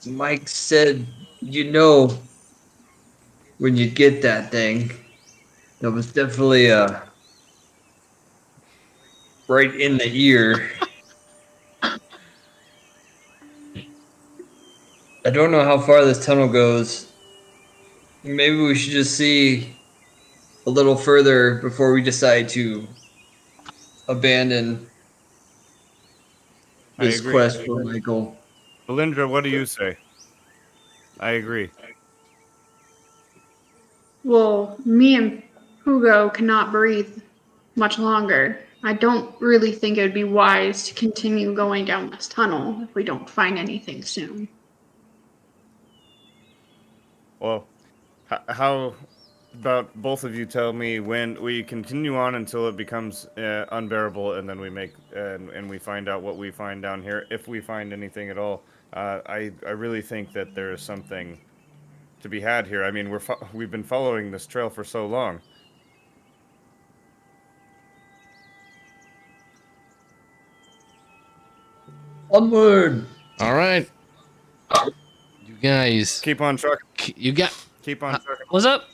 Mike said, when you get that thing, that was definitely right in the ear. I don't know how far this tunnel goes. Maybe we should just see a little further before we decide to abandon I this agree. quest for Michael. Belindra, what do you say? I agree. Well, me and Hugo cannot breathe much longer. I don't really think it would be wise to continue going down this tunnel if we don't find anything soon. Well, how about both of you tell me when we continue on until it becomes unbearable, and then we make and we find out what we find down here, if we find anything at all. I really think that there is something to be had here. I mean, we've been following this trail for so long. Onward! All right. You guys. Keep on trucking. Keep on trucking. What's up?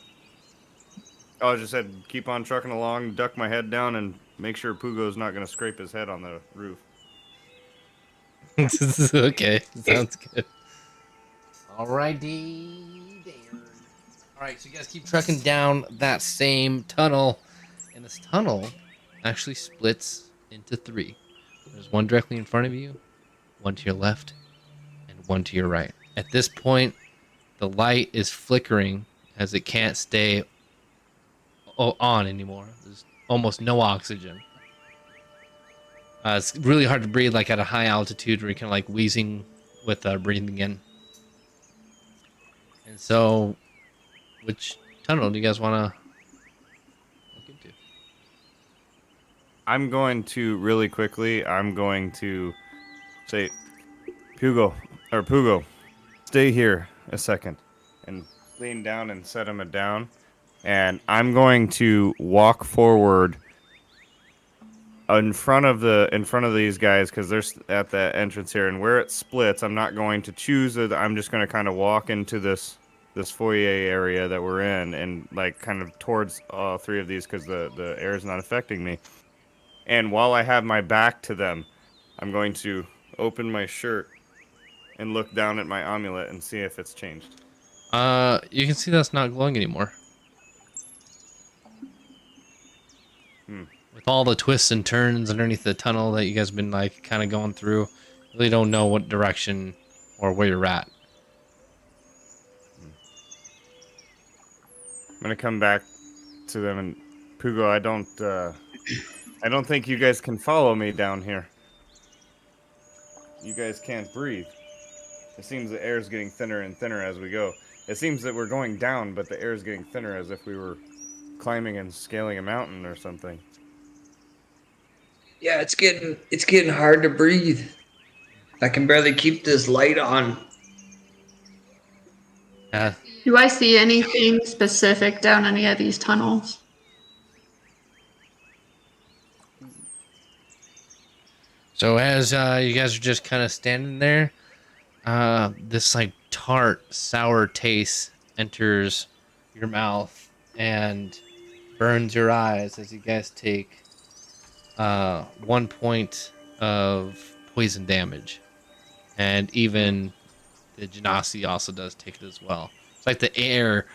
Oh, I just said keep on trucking along. Duck my head down and make sure Pugo's not going to scrape his head on the roof. Okay. Sounds good. Alrighty. There. All right, so you guys keep trucking down that same tunnel, and this tunnel actually splits into 3. There's one directly in front of you, one to your left, and one to your right. At this point, the light is flickering as it can't stay on anymore. There's almost no oxygen. It's really hard to breathe like at a high altitude where you're kind of like wheezing with breathing in. And so, which tunnel do you guys want to look into? I'm going to really quickly. I'm going to say, Pugo, stay here a second, and lean down and set him down. And I'm going to walk forward in front of these guys because they're at the entrance here, and where it splits, I'm not going to choose it. I'm just going to kind of walk into this foyer area that we're in, and like kind of towards all 3 of these because the air is not affecting me. And while I have my back to them, I'm going to open my shirt and look down at my amulet and see if it's changed. You can see that's not glowing anymore. With all the twists and turns underneath the tunnel that you guys have been like kind of going through, you really don't know what direction or where you're at. I'm gonna come back to them and Pugo, I don't think you guys can follow me down here. You guys can't breathe. It seems the air is getting thinner and thinner as we go. It seems that we're going down, but the air is getting thinner as if we were climbing and scaling a mountain or something. Yeah, it's getting hard to breathe. I can barely keep this light on. Yeah. Do I see anything specific down any of these tunnels? So as you guys are just kind of standing there, this like tart, sour taste enters your mouth and burns your eyes as you guys take 1 point of poison damage, and even the Genasi also does take it as well. It's like the air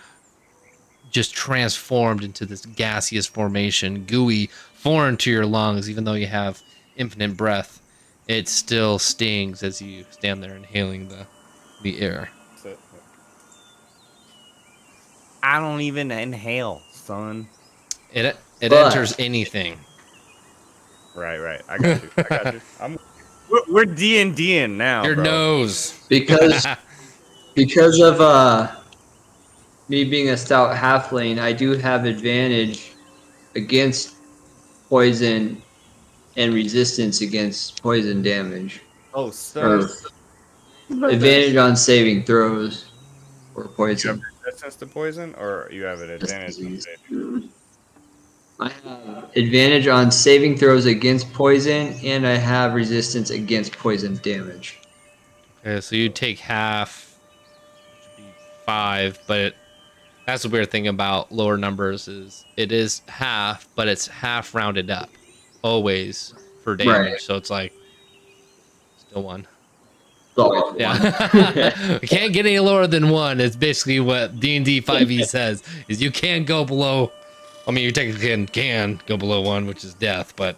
just transformed into this gaseous formation, gooey, foreign to your lungs. Even though you have infinite breath, it still stings as you stand there inhaling the air. I don't even inhale, son. It But- enters anything. Right. I got you. We're D&Ding now, Your bro. nose. Because of me being a stout halfling, I do have advantage against poison and resistance against poison damage. Oh, Or son. advantage on saving throws for You have poison. resistance to poison, or you have an advantage on saving? I have advantage on saving throws against poison, and I have resistance against poison damage. Okay, so you take half, which would be 5, but that's the weird thing about lower numbers is it is half, but it's half rounded up, always for damage. Right. So it's like still 1. So, Yeah, we can't get any lower than 1. It's basically what D&D 5e says is you can't go below. I mean, you technically can go below 1, which is death, but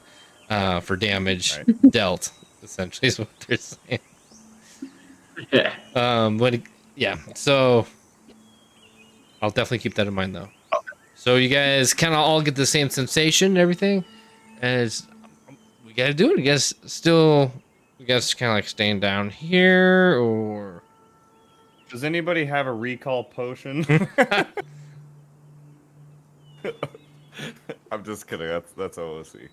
for damage dealt, essentially is what they're saying. yeah. Yeah, so I'll definitely keep that in mind though. So you guys kind of all get the same sensation and everything, and we gotta do it. You guys kind of like staying down here, or Does anybody have a recall potion? I'm just kidding. That's OOC.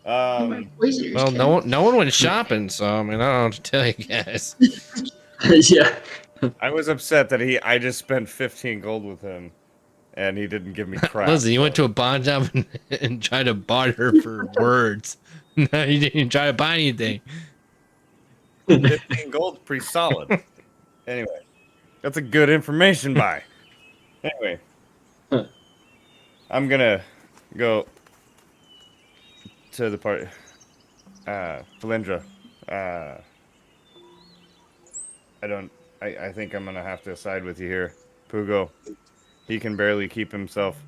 well, no one went shopping, so I mean I don't know what to tell you guys. Yeah. I was upset that I just spent 15 gold with him, and he didn't give me crap. Listen, you went to a pawn shop and tried to barter for words. No, you didn't even try to buy anything. 15 gold's pretty solid. Anyway, that's a good information buy. Anyway, I'm gonna go to the party. Valindra. I think I'm gonna have to side with you here. Pugo, he can barely keep himself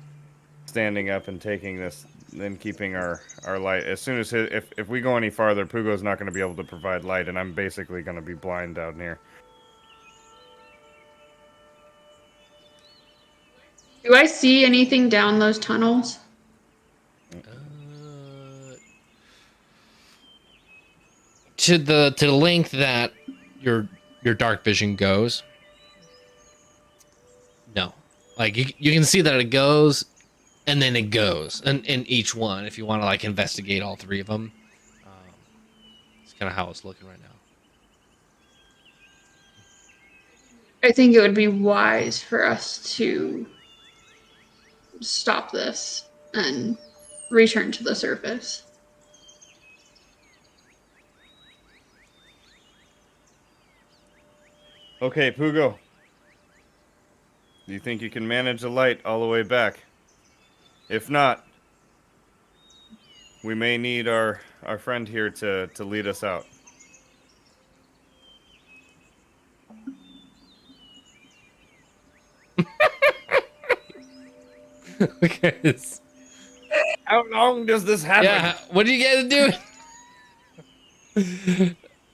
standing up and taking this, then keeping our light. As soon as if we go any farther, Pugo's not going to be able to provide light, and I'm basically going to be blind down here. Do I see anything down those tunnels? To the length that your dark vision goes, no. Like you can see that it goes, and then it goes, and in each one, if you want to like investigate all three of them, it's kind of how it's looking right now. I think it would be wise for us to stop this and return to the surface. Okay, Pugo. Do you think you can manage the light all the way back? If not, we may need our friend here to lead us out. Okay. How long does this happen? Yeah, what are you guys doing?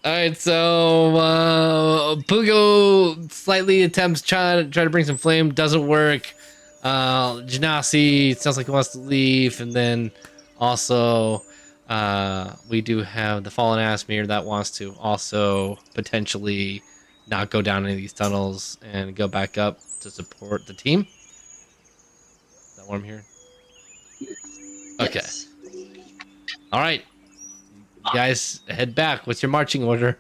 All right, so Pugo slightly attempts try to bring some flame, doesn't work. Genasi sounds like he wants to leave, and then also we do have the fallen Asmir that wants to also potentially not go down any of these tunnels and go back up to support the team. Is that what I'm hearing? Okay. Yes. All right. You guys head back. What's your marching order?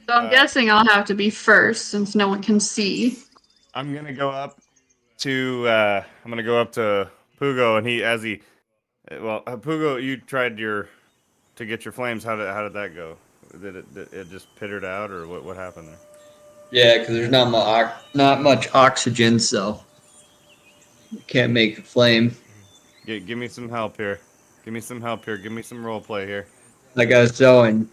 So I'm guessing I'll have to be first since no one can see. I'm gonna go up to Pugo, and Pugo, you tried to get your flames. How did that go? Did it just pittered out, or what happened there? Yeah, because there's not much oxygen, so you can't make a flame. Give me some help here. Give me some help here. Give me some role play here. Like I was showing,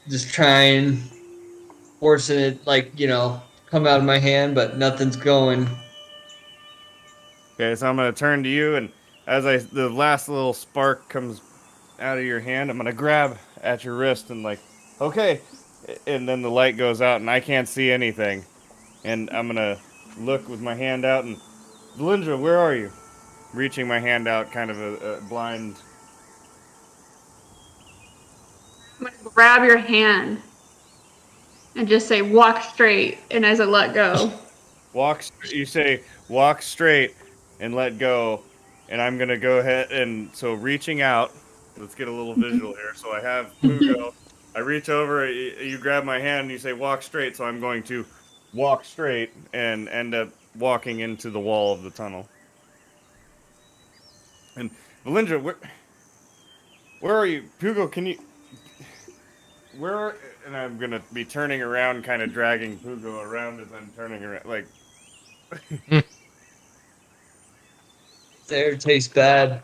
just trying, forcing it, come out of my hand, but nothing's going. Okay, so I'm gonna turn to you, and as the last little spark comes out of your hand, I'm gonna grab at your wrist and okay, and then the light goes out, and I can't see anything, and I'm gonna look with my hand out, and Valindra, where are you? Reaching my hand out, kind of a blind. I'm gonna grab your hand and just say walk straight, and as I let go. You say walk straight and let go, and I'm gonna go ahead and so reaching out. Let's get a little visual here. So I have Pugo. I reach over, you grab my hand, and you say walk straight. So I'm going to walk straight and end up walking into the wall of the tunnel. And Valindra, where are you? Pugo, can you? And I'm gonna be turning around, kind of dragging Pugo around as I'm turning around, There, tastes bad.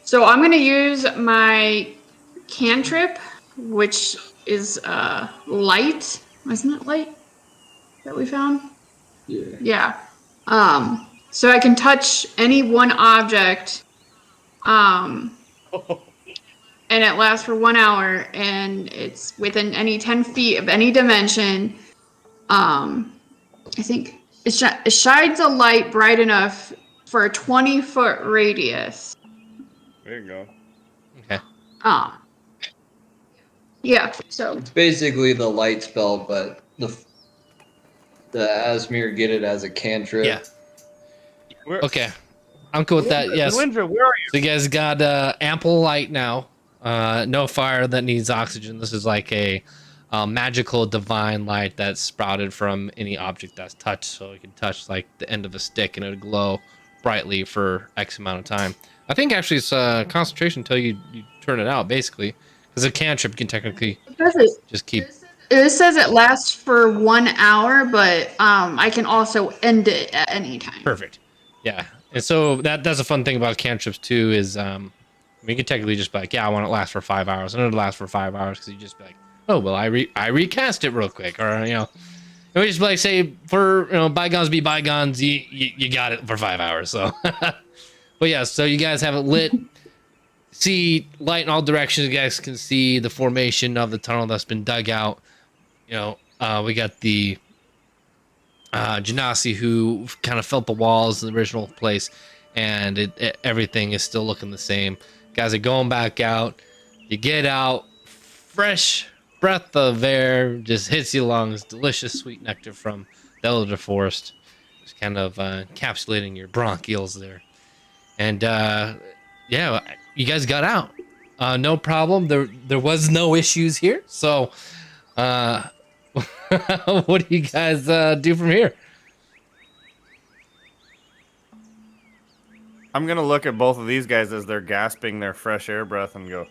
So I'm gonna use my cantrip, which is light. Isn't it light that we found? Yeah. Yeah. So I can touch any one object. And it lasts for 1 hour, and it's within any 10 feet of any dimension. I think it shines a light bright enough for a 20-foot radius. There you go. Okay. Yeah. So It's basically the light spell, but the Asmir get it as a cantrip. Yeah. Okay. I'm cool with that. Yes. Valindra, where are you? So you guys got ample light now. No fire that needs oxygen. This is like a magical divine light that's sprouted from any object that's touched. So you can touch like the end of a stick and it'll glow brightly for X amount of time. I think actually it's concentration until you turn it out, basically. Because a cantrip can technically just keep. it says it lasts for 1 hour, but I can also end it at any time. Perfect. Yeah. And so that's a fun thing about cantrips too is you can technically just be like, yeah, I want it to last for 5 hours, and it'll last for 5 hours because you just be like, oh well, I recast it real quick, or you know, and we just like say for bygones be bygones, you got it for 5 hours. So, but yeah, so you guys have it lit. See light in all directions. You guys can see the formation of the tunnel that's been dug out. We got the Genasi who kind of felt the walls in the original place, and everything is still looking the same. Guys are going back out. You get out, fresh breath of air just hits your lungs. Delicious sweet nectar from the elder forest, just kind of encapsulating your bronchioles there. And yeah, you guys got out. No problem. There was no issues here. So, what do you guys do from here? I'm gonna look at both of these guys as they're gasping their fresh air breath and go,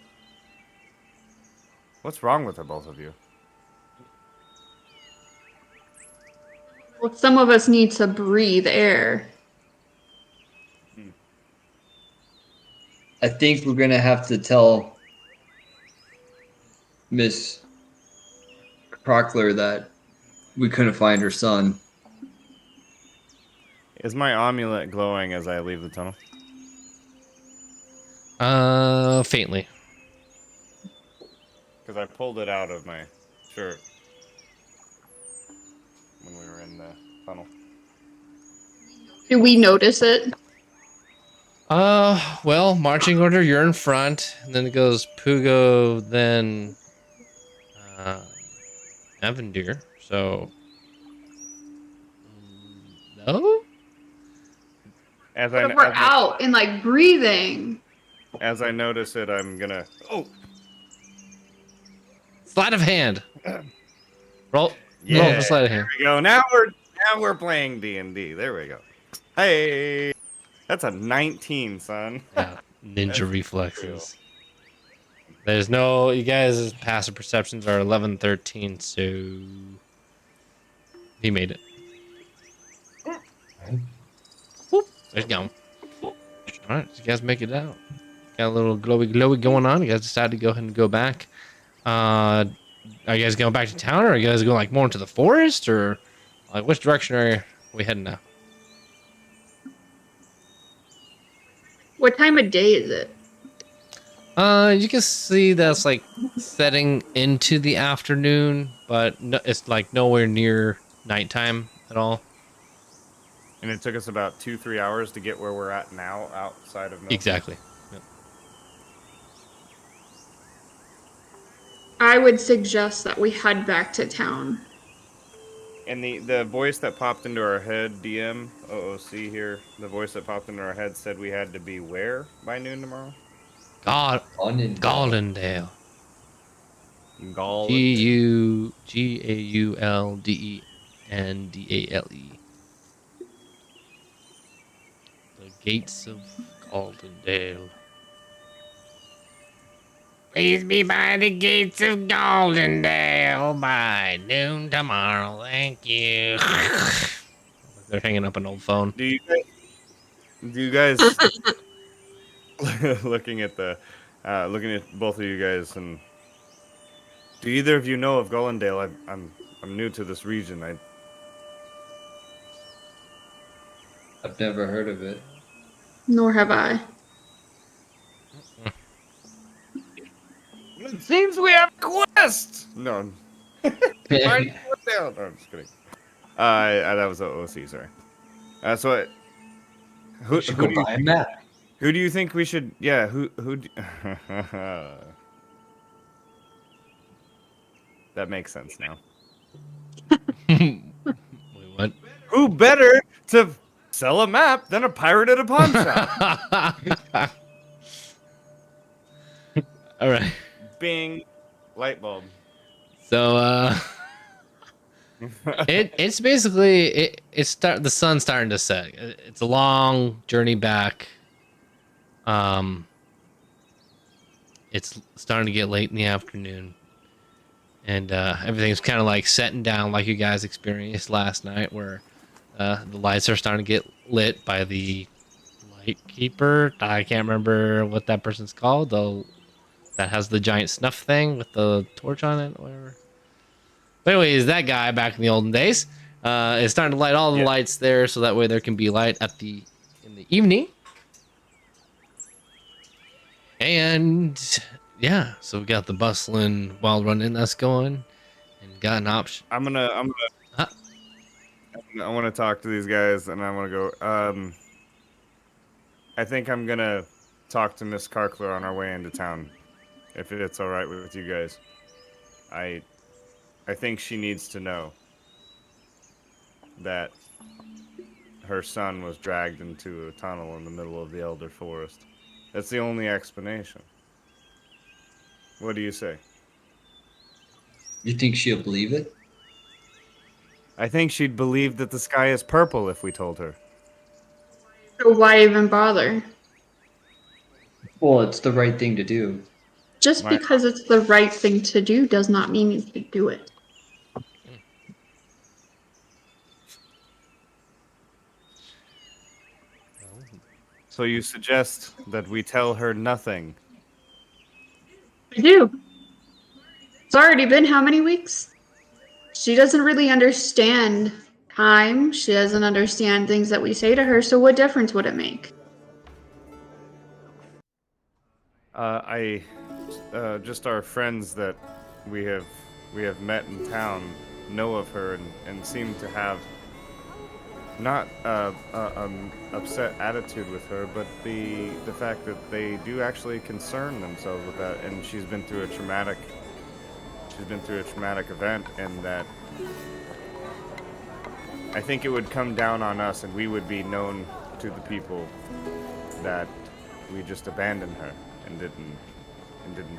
"What's wrong with the both of you?" Well, some of us need to breathe air. I think we're gonna have to tell Miss Crockler that we couldn't find her son. Is my amulet glowing as I leave the tunnel? Faintly. Because I pulled it out of my shirt when we were in the tunnel. Do we notice it? Well, marching order, you're in front, and then it goes Pugo, then Evandir. So, no. As What if we're out and like breathing? As I notice it, I'm gonna. Oh, Sleight of hand. Roll. yeah! Roll for sleight of hand. There we go. Now we're playing D&D. There we go. Hey, that's a 19, son. Yeah, ninja reflexes. There's no. You guys' passive perceptions are 11, 13, so he made it. Whoop, there you go. All right, so you guys make it out. Got a little glowy going on. You guys decided to go ahead and go back. Are you guys going back to town, or are you guys going like more into the forest, or like which direction are we heading now? What time of day is it? You can see that's like setting into the afternoon, but no, it's like nowhere near nighttime at all. And it took us about 2-3 hours to get where we're at now, outside of Milton. Exactly. Yep. I would suggest that we head back to town. And the voice that popped into our head, DM OOC here, the voice that popped into our head said we had to be where by noon tomorrow? Galdendale. Galdendale. Gauldendale. The gates of Galdendale. Please be by the gates of Galdendale by noon tomorrow. Thank you. They're hanging up an old phone. Do you guys looking at both of you guys, and do either of you know of Gollendale? I'm new to this region. I've never heard of it. Nor have I. It seems we have a quest. No. No, I'm just kidding. That was OC. Sorry. Who should go buy a map? Who do you think we should? Yeah. Who? That makes sense now. Wait, what? Who better to sell a map than a pirate at a pawn shop? All right. Bing, light bulb. So it's basically the sun's starting to set. It's a long journey back. It's starting to get late in the afternoon, and everything's kind of like setting down, like you guys experienced last night, where the lights are starting to get lit by the light keeper. I can't remember what that person's called. The that has the giant snuff thing with the torch on it, or whatever. But anyways, that guy back in the olden days is starting to light all the Yeah. lights there, so that way there can be light in the evening. And yeah, so we got the bustling wild running that's going, and got an option. Huh? I want to talk to these guys, and I want to go. I think I'm gonna talk to Miss Karkler on our way into town, if it's all right with you guys. I think she needs to know that her son was dragged into a tunnel in the middle of the Elder Forest. That's the only explanation. What do you say? You think she'll believe it? I think she'd believe that the sky is purple if we told her. So why even bother? Well, it's the right thing to do. Just Why because it's the right thing to do does not mean you should do it. So you suggest that we tell her nothing? I do. It's already been how many weeks? She doesn't really understand time. She doesn't understand things that we say to her, so what difference would it make? Just our friends that we have met in town know of her and seem to have not upset attitude with her, but the fact that they do actually concern themselves with that, and she's been through a traumatic event, and that I think it would come down on us, and we would be known to the people that we just abandoned her and didn't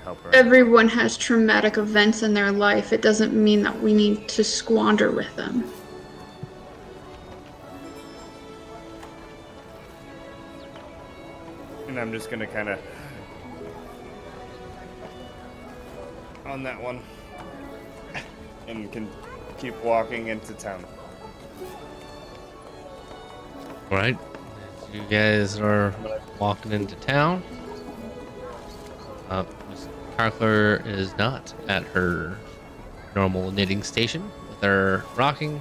help her. Everyone has traumatic events in their life. It doesn't mean that we need to squander with them. And I'm just gonna kind of on that one, and can keep walking into town. All right, you guys are walking into town. Miss Karkler is not at her normal knitting station. With her rocking,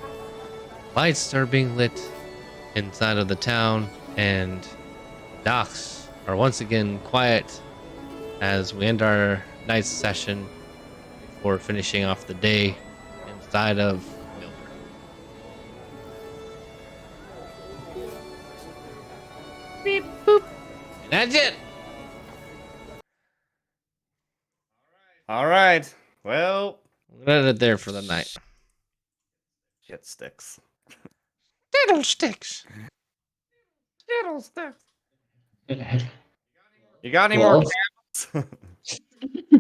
lights are being lit inside of the town, and docks are once again quiet as we end our night's session before finishing off the day inside of Milford. Beep boop. And that's it. All right. Well, We're gonna end it there for the night. shit sticks. Fiddlesticks. Fiddlesticks. You got any Well, more candles?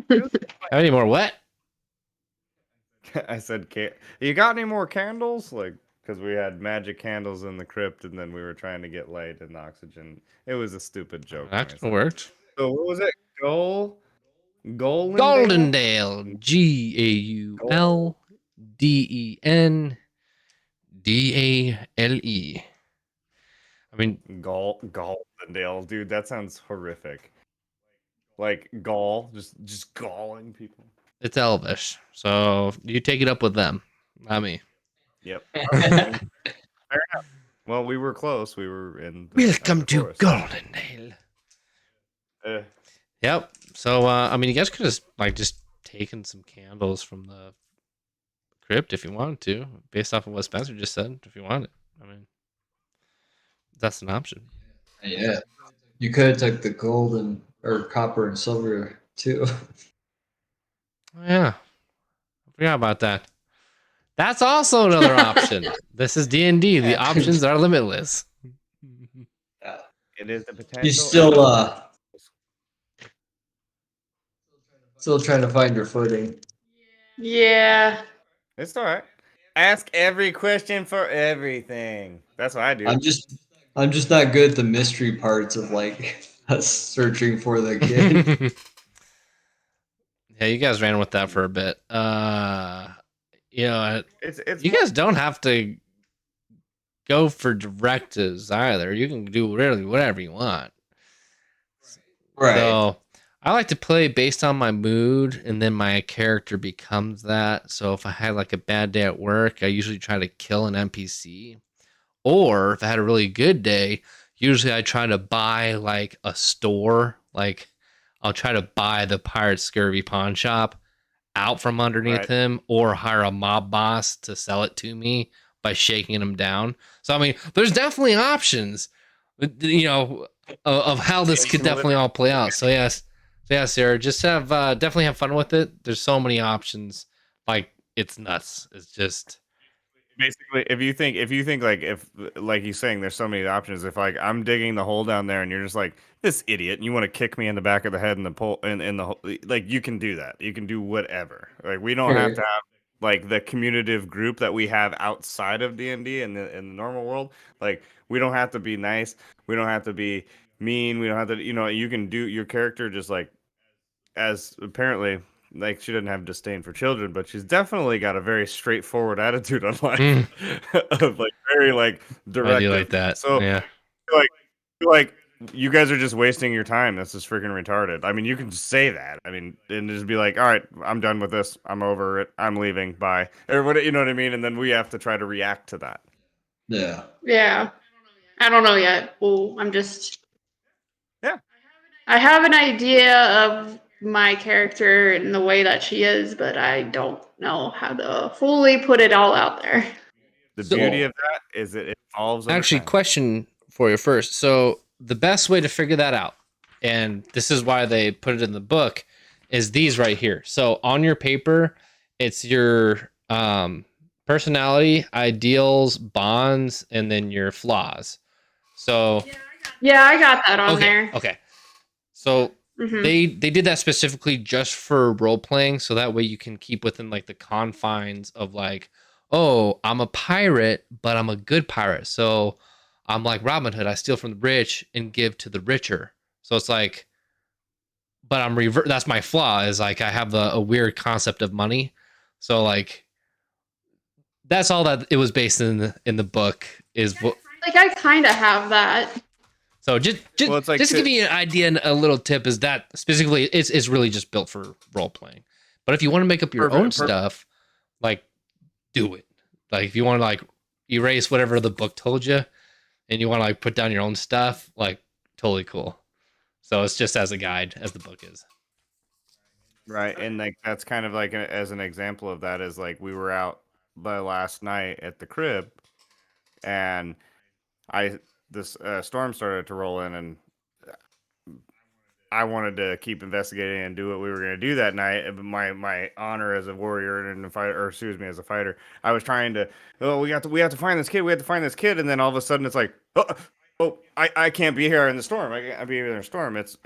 Have any more what? I said, you got any more candles? Like, because we had magic candles in the crypt, and then we were trying to get light and oxygen. It was a stupid joke. That could have worked. So what was it? Goldendale? Goldendale. Gauldendale. I mean, Goldendale, dude, that sounds horrific. Like gall, just galling people. it's Elvish, so you take it up with them, not me. Yep. Fair enough. Well, we were close. We were in. Welcome the to forest. Goldendale. Yep. So, I mean, you guys could have just taken some candles from the crypt if you wanted to, based off of what Spencer just said. If you wanted, I mean, that's an option. yeah. You could have took the gold or copper and silver too. Oh, yeah, I forgot about that. That's also another option. This is D&D. The options are limitless. It is the potential. You still trying to find your footing. Yeah. It's all right. Ask every question for everything. That's what I do. I'm just not good at the mystery parts of us searching for the kid. Yeah, you guys ran with that for a bit. It's you guys don't have to go for directives either. You can do really whatever you want. Right. So I like to play based on my mood, and then my character becomes that. So if I had like a bad day at work, I usually try to kill an NPC. Or if I had a really good day, usually I try to buy like a store. Like I'll try to buy the Pirate Scurvy pawn shop out from underneath Right. him, or hire a mob boss to sell it to me by shaking him down. So I mean, there's definitely options, you know, of how this Yeah, could definitely all play out. So yes, Sarah, just have definitely have fun with it. There's so many options, like it's nuts. It's just Basically, if you think like if like he's saying there's so many options, if like I'm digging the hole down there and you're just like this idiot and you want to kick me in the back of the head and the pole in the hole, like you can do that. You can do whatever. Like we don't have Right. to have like the commutative group that we have outside of D&D in the normal world. Like we don't have to be nice. We don't have to be mean. We don't have to, you can do your character just like as apparently like she doesn't have disdain for children, but she's definitely got a very straightforward attitude on life mm, of like very like I do directive. like that. So Yeah. like like you guys are just wasting your time. That's just freaking retarded. I mean, you can just say that. I mean, and just be like, all right, I'm done with this. I'm over it. I'm leaving. Bye. Or what you know what I mean? And then we have to try to react to that. Yeah. Yeah. I don't know yet. Well, I'm just. Yeah. I have an idea of my character and the way that she is, but I don't know how to fully put it all out there. The So- beauty of that is it evolves over Actually, time. question for you first. So the best way to figure that out, and this is why they put it in the book, is these right here. So on your paper, it's your personality, ideals, bonds, and then your flaws. So Yeah, I got that on okay, there. okay. So Mhm. they did that specifically just for role playing, so that way you can keep within like the confines of like, oh, I'm a pirate, but I'm a good pirate. So I'm like Robin Hood. I steal from the rich and give to the richer. So it's like, but I'm that's my flaw, is like I have a weird concept of money. So like that's all that it was based in the book is what. Like I kind of have that. So just Well, it's like just to give you an idea and a little tip is that specifically it's really just built for role playing. But if you want to make up your own stuff, like do it. Like if you want to like erase whatever the book told you and you want to like put down your own stuff, like totally cool. So it's just as a guide as the book is. Right, and like that's kind of like as an example of that is like we were out by last night at the crib, and this storm started to roll in, and I wanted to keep investigating and do what we were going to do that night. But my honor as a warrior and a fighter, or excuse me, as a fighter, I was trying to. Oh, we have to find this kid. We have to find this kid, and then all of a sudden it's like, I can't be here in the storm. I can't be here in the storm. It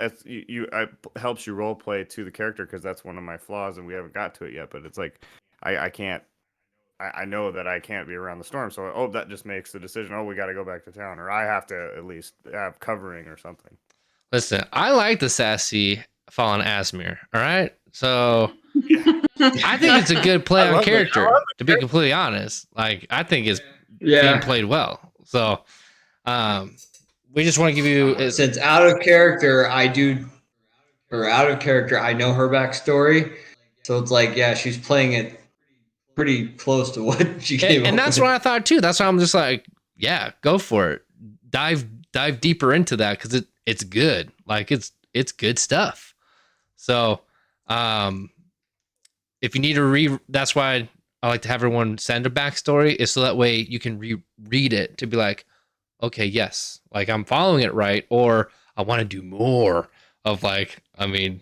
helps you role play to the character because that's one of my flaws, and we haven't got to it yet. But it's like I can't. I know that I can't be around the storm, so that just makes the decision. Oh, we got to go back to town, or I have to at least have covering or something. Listen, I like the sassy fallen Asmir. All right, so I think it's a good play I on love it. character. I love To be completely honest, like I think it's being Yeah. played well. So, we just want to give you. Since out of character, I know her backstory. So it's like, yeah, she's playing it pretty close to what she came up And that's with. what I thought too. That's why I'm just like, yeah, go for it. Dive deeper into that because it's good. Like it's good stuff. So, if you need to that's why I like to have everyone send a backstory, is so that way you can read it to be like, okay, yes, like I'm following it right, or I want to do more of like, I mean,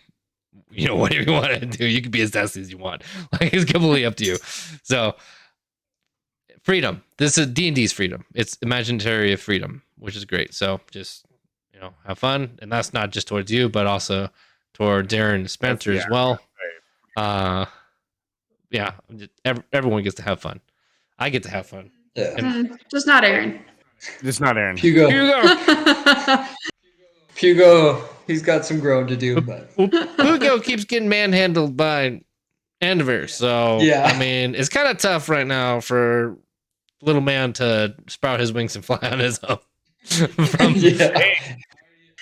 whatever you want to do, you can be as nasty as you want. Like it's completely up to you. So freedom. This is D&D's freedom. It's imaginary of freedom, which is great. So just have fun, and that's not just towards you, but also toward Darren and Spencer as well. Yeah, everyone gets to have fun. I get to have fun. Yeah. Just not Aaron. It's not Aaron. Here Hugo, you go. Hugo, he's got some growing to do, but Hugo keeps getting manhandled by Endeavor, so Yeah. I mean, it's kind of tough right now for little man to sprout his wings and fly on his own. yeah.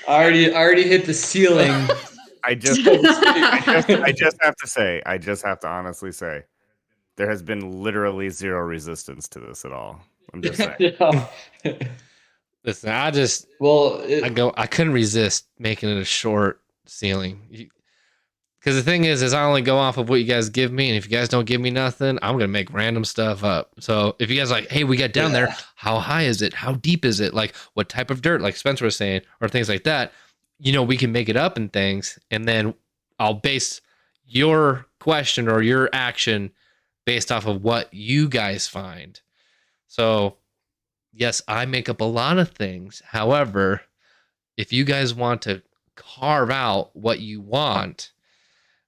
I already hit the ceiling I just have to say, I just have to honestly say, there has been literally zero resistance to this at all. I'm just saying. Yeah. Listen, Well, I couldn't resist making it a short ceiling. Because the thing is I only go off of what you guys give me, and if you guys don't give me nothing, I'm gonna make random stuff up. So if you guys are like, hey, we got down there, how high is it? How deep is it? Like what type of dirt? Like Spencer was saying, or things like that. We can make it up and things, and then I'll base your question or your action based off of what you guys find. So yes, I make up a lot of things. However, if you guys want to carve out what you want,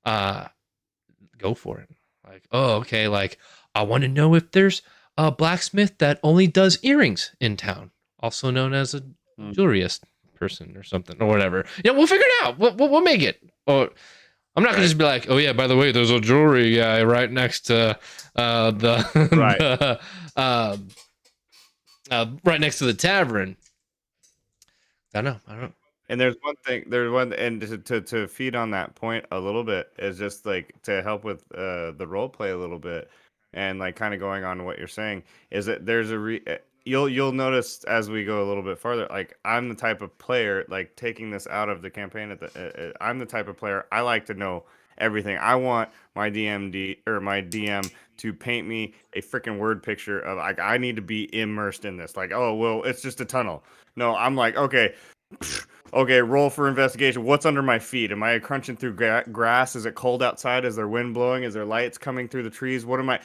go for it. Like, oh, okay, like I want to know if there's a blacksmith that only does earrings in town, also known as a jewelryist person or something or whatever. Yeah, we'll figure it out. We'll make it. Or I'm not gonna just be like, oh yeah, by the way, there's a jewelry guy right next to the Right. right next to the tavern. I don't know. And there's one, and to feed on that point a little bit is just like to help with the role play a little bit, and like kind of going on what you're saying is that there's you'll notice as we go a little bit farther, like I'm the type of player, like taking this out of the campaign I'm the type of player I like to know everything. I want my DM to paint me a freaking word picture of like I need to be immersed in this. Like, oh well, it's just a tunnel. No, I'm like, okay. Okay, roll for investigation. What's under my feet? Am I crunching through grass? Is it cold outside? Is there wind blowing? Is there lights coming through the trees? What am I?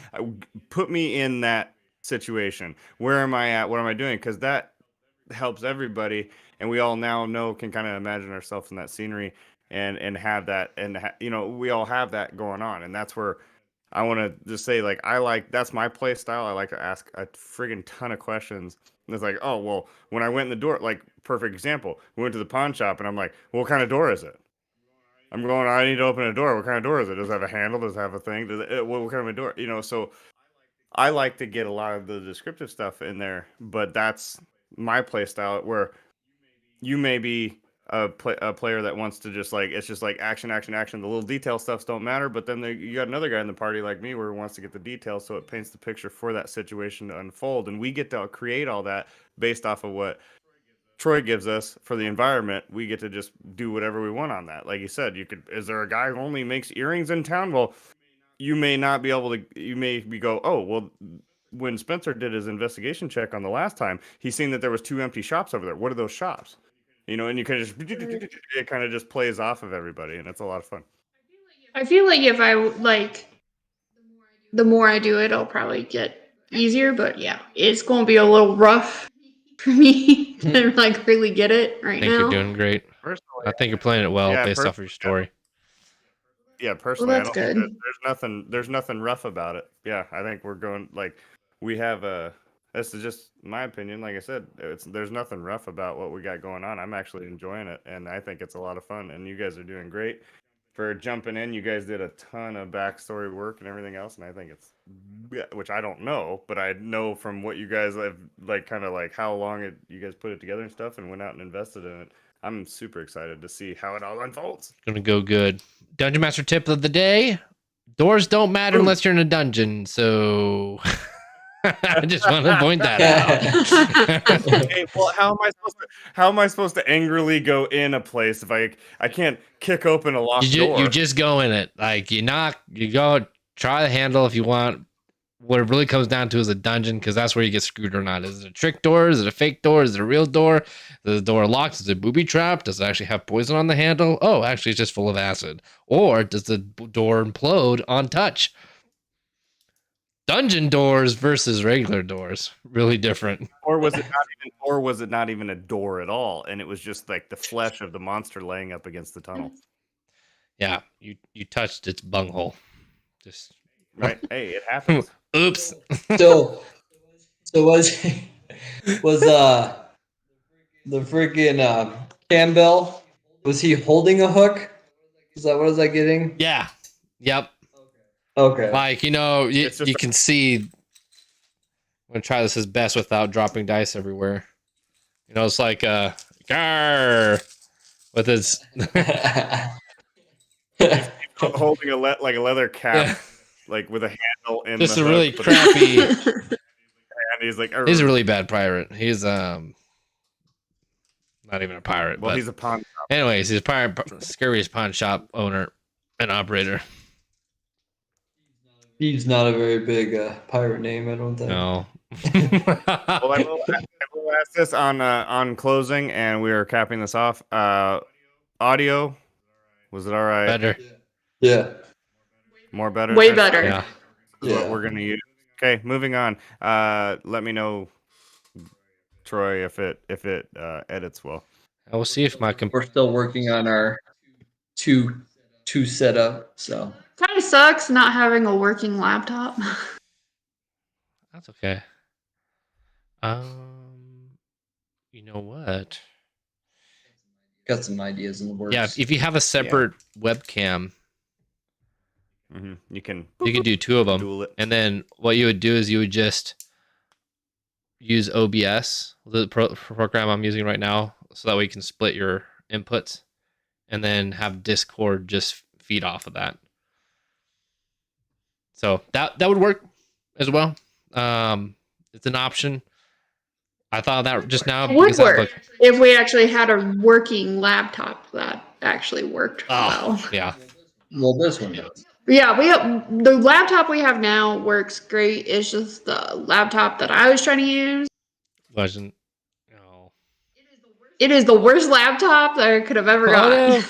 Put me in that situation. Where am I at? What am I doing? Because that helps everybody, and we all now can kind of imagine ourselves in that scenery and have that, and we all have that going on, and that's where I want to just say, like, that's my play style. I like to ask a friggin' ton of questions. And it's like, oh, well, when I went in the door, like, perfect example, we went to the pawn shop and I'm like, well, what kind of door is it? I need to open a door. What kind of door is it? Does it have a handle? Does it have a thing? What kind of a door? So I like to get a lot of the descriptive stuff in there, but that's my play style where you may be a player that wants to just like, it's just like action, action, action. The little detail stuffs don't matter, but then you got another guy in the party like me where he wants to get the details, so it paints the picture for that situation to unfold, and we get to create all that based off of what Troy gives us for the environment. We get to just do whatever we want on that. Like you said, is there a guy who only makes earrings in town? Well, you may not be able to. You may go, oh well. When Spencer did his investigation check on the last time, he seen that there was 2 empty shops over there. What are those shops? And you kind of it kind of just plays off of everybody, and it's a lot of fun. I feel like if I the more I do it, it'll probably get easier. But yeah, it's going to be a little rough for me to like really get it right now. I think you're doing great. Personally, I think you're playing it well based off of your story. Yeah, personally, well, that's good. There's nothing rough about it. Yeah, I think we're going like we have a. This is just my opinion. Like I said, there's nothing rough about what we got going on. I'm actually enjoying it, and I think it's a lot of fun. And you guys are doing great for jumping in. You guys did a ton of backstory work and everything else, and I think it's, which I don't know, but I know from what you guys have, like, kind of like how long you guys put it together and stuff, and went out and invested in it. I'm super excited to see how it all unfolds. It's gonna go good. Dungeon Master tip of the day: doors don't matter unless you're in a dungeon. So. I just want to point that out. Okay, well, how am I supposed to angrily go in a place if I can't kick open a locked door? You just go in it. Like you knock, you go try the handle if you want. What it really comes down to is a dungeon, because that's where you get screwed or not. Is it a trick door? Is it a fake door? Is it a real door? Is the door locked? Is it booby trapped? Does it actually have poison on the handle? Oh, actually, it's just full of acid. Or does the door implode on touch? Dungeon doors versus regular doors, really different. Or was it not even a door at all, and it was just like the flesh of the monster laying up against the tunnel? Yeah, you touched its bunghole. Just right. Hey, it happens. Oops. So was the freaking Campbell? Was he holding a hook? What was I getting? Yeah. Yep. Okay. Like, you can see. I'm gonna try this as best without dropping dice everywhere. It's like Garr with its holding like a leather cap, Yeah. like with a handle in Just the a hook, really but crappy. and he's like, He's a really bad pirate. He's not even a pirate, well, but he's a pawn. anyways, he's a pirate, scariest pawn shop owner and operator. He's not a very big pirate name, I don't think. No. Well, I will ask this on closing, and we are capping this off. Audio, was it all right? Better. Yeah. More better. Way That's better. Yeah. what we're gonna use. Okay, moving on. Let me know, Troy, if it edits well. I will see if my We're still working on our two setup, so Kind of sucks not having a working laptop. That's okay. You know what? got some ideas in the works. Yeah, if you have a separate webcam, You can do two of them. dual it. And then what you would do is you would just use OBS, the program I'm using right now, so that way you can split your inputs and then have Discord just feed off of that. So that would work as well. It's an option. I thought of that just now. It would because I was work if we actually had a working laptop that actually worked well. Yeah. Well, this one does. Yeah, the laptop we have now works great. It's just the laptop that I was trying to use. Wasn't. No. It is the worst laptop that I could have ever gotten. no.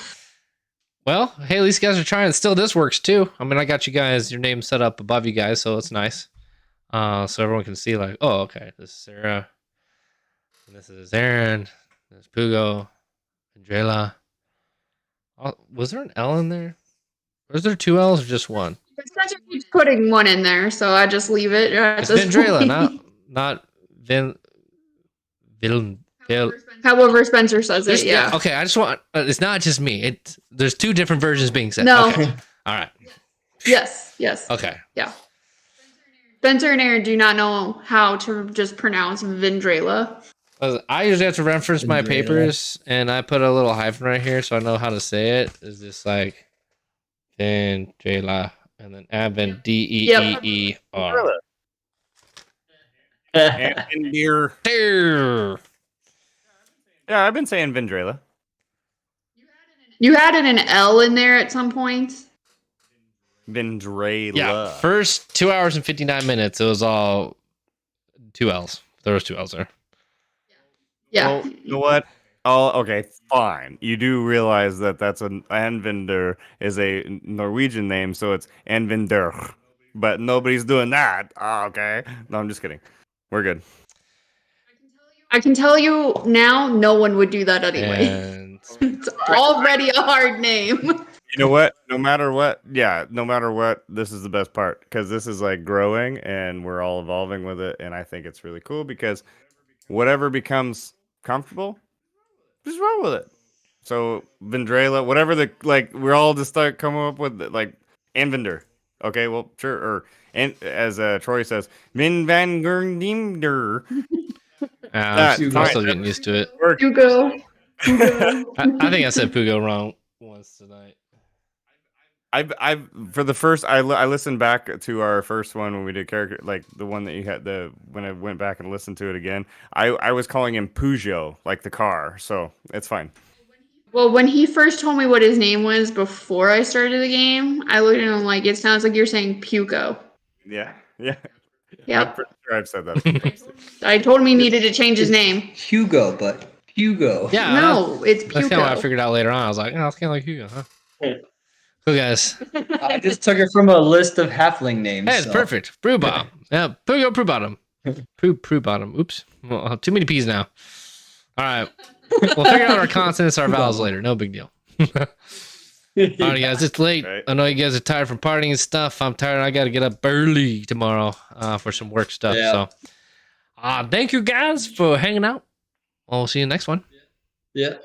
Well, hey, at least you guys are trying. Still, this works too. I mean, I got you guys, your name set up above you guys, so it's nice. So everyone can see, like, oh, okay, this is Sarah, and this is Aaron, this is Pugo, Andrela. Oh, was there an L in there? Was there two L's or just one? Spencer keeps putting one in there, so I just leave it. It's Vendrela, not Vin. However Spencer says it, yeah. Okay, I just want. It's not just me. There's two different versions being said. No. Okay. All right. Yes. Okay. Yeah. Spencer and Aaron do not know how to just pronounce Vendrela. I usually have to reference my Vendrela. papers, and I put a little hyphen right here so I know how to say it. It's just like Vendrela, and then Advent DEEER. And beer. There. Yeah, I've been saying Vendrela. You added an L in there at some point. Vendrela. Yeah, first 2 hours and 59 minutes, it was all two L's. There was two L's there. Yeah. Well, you know what? Oh, okay, fine. You do realize that that's Anvinder is a Norwegian name, so it's Anvinder. But nobody's doing that. Oh, okay. No, I'm just kidding. We're good. I can tell you now, no one would do that anyway. And It's already a hard name. You know what? No matter what, this is the best part because this is like growing and we're all evolving with it. And I think it's really cool because whatever becomes comfortable, just roll with it. So Vendrela, whatever we're all just start coming up with like Anvinder. Okay, well, sure. Or and as Troy says, Vin Van Gerndinder. I'm still getting used to it. Hugo. I think I said Pugo wrong once tonight. I listened back to our first one when we did character, like the one that you had when I went back and listened to it again. I was calling him Peugeot, like the car, so it's fine. Well, when he first told me what his name was before I started the game, I looked at him like, it sounds like you're saying Pugo. Yeah. Yeah. I'm pretty sure I've said that. I told him he needed to change his name. Hugo, but Hugo. Yeah. No, it's That's kind of what I Pugo. figured out later on. I was like, oh, it's kind of like Hugo, huh? Cool, guys. I just took it from a list of halfling names. Hey, it's perfect. Brew Bomb. Yeah, Pugo, Brew Bottom. Brew Bottom. Oops. Well, too many P's now. All right. We'll figure out our consonants, our vowels later. No big deal. All right, guys. It's late. Right. I know you guys are tired from partying and stuff. I'm tired. I got to get up early tomorrow for some work stuff. Yeah. So thank you guys for hanging out. We'll see you next one. Yeah.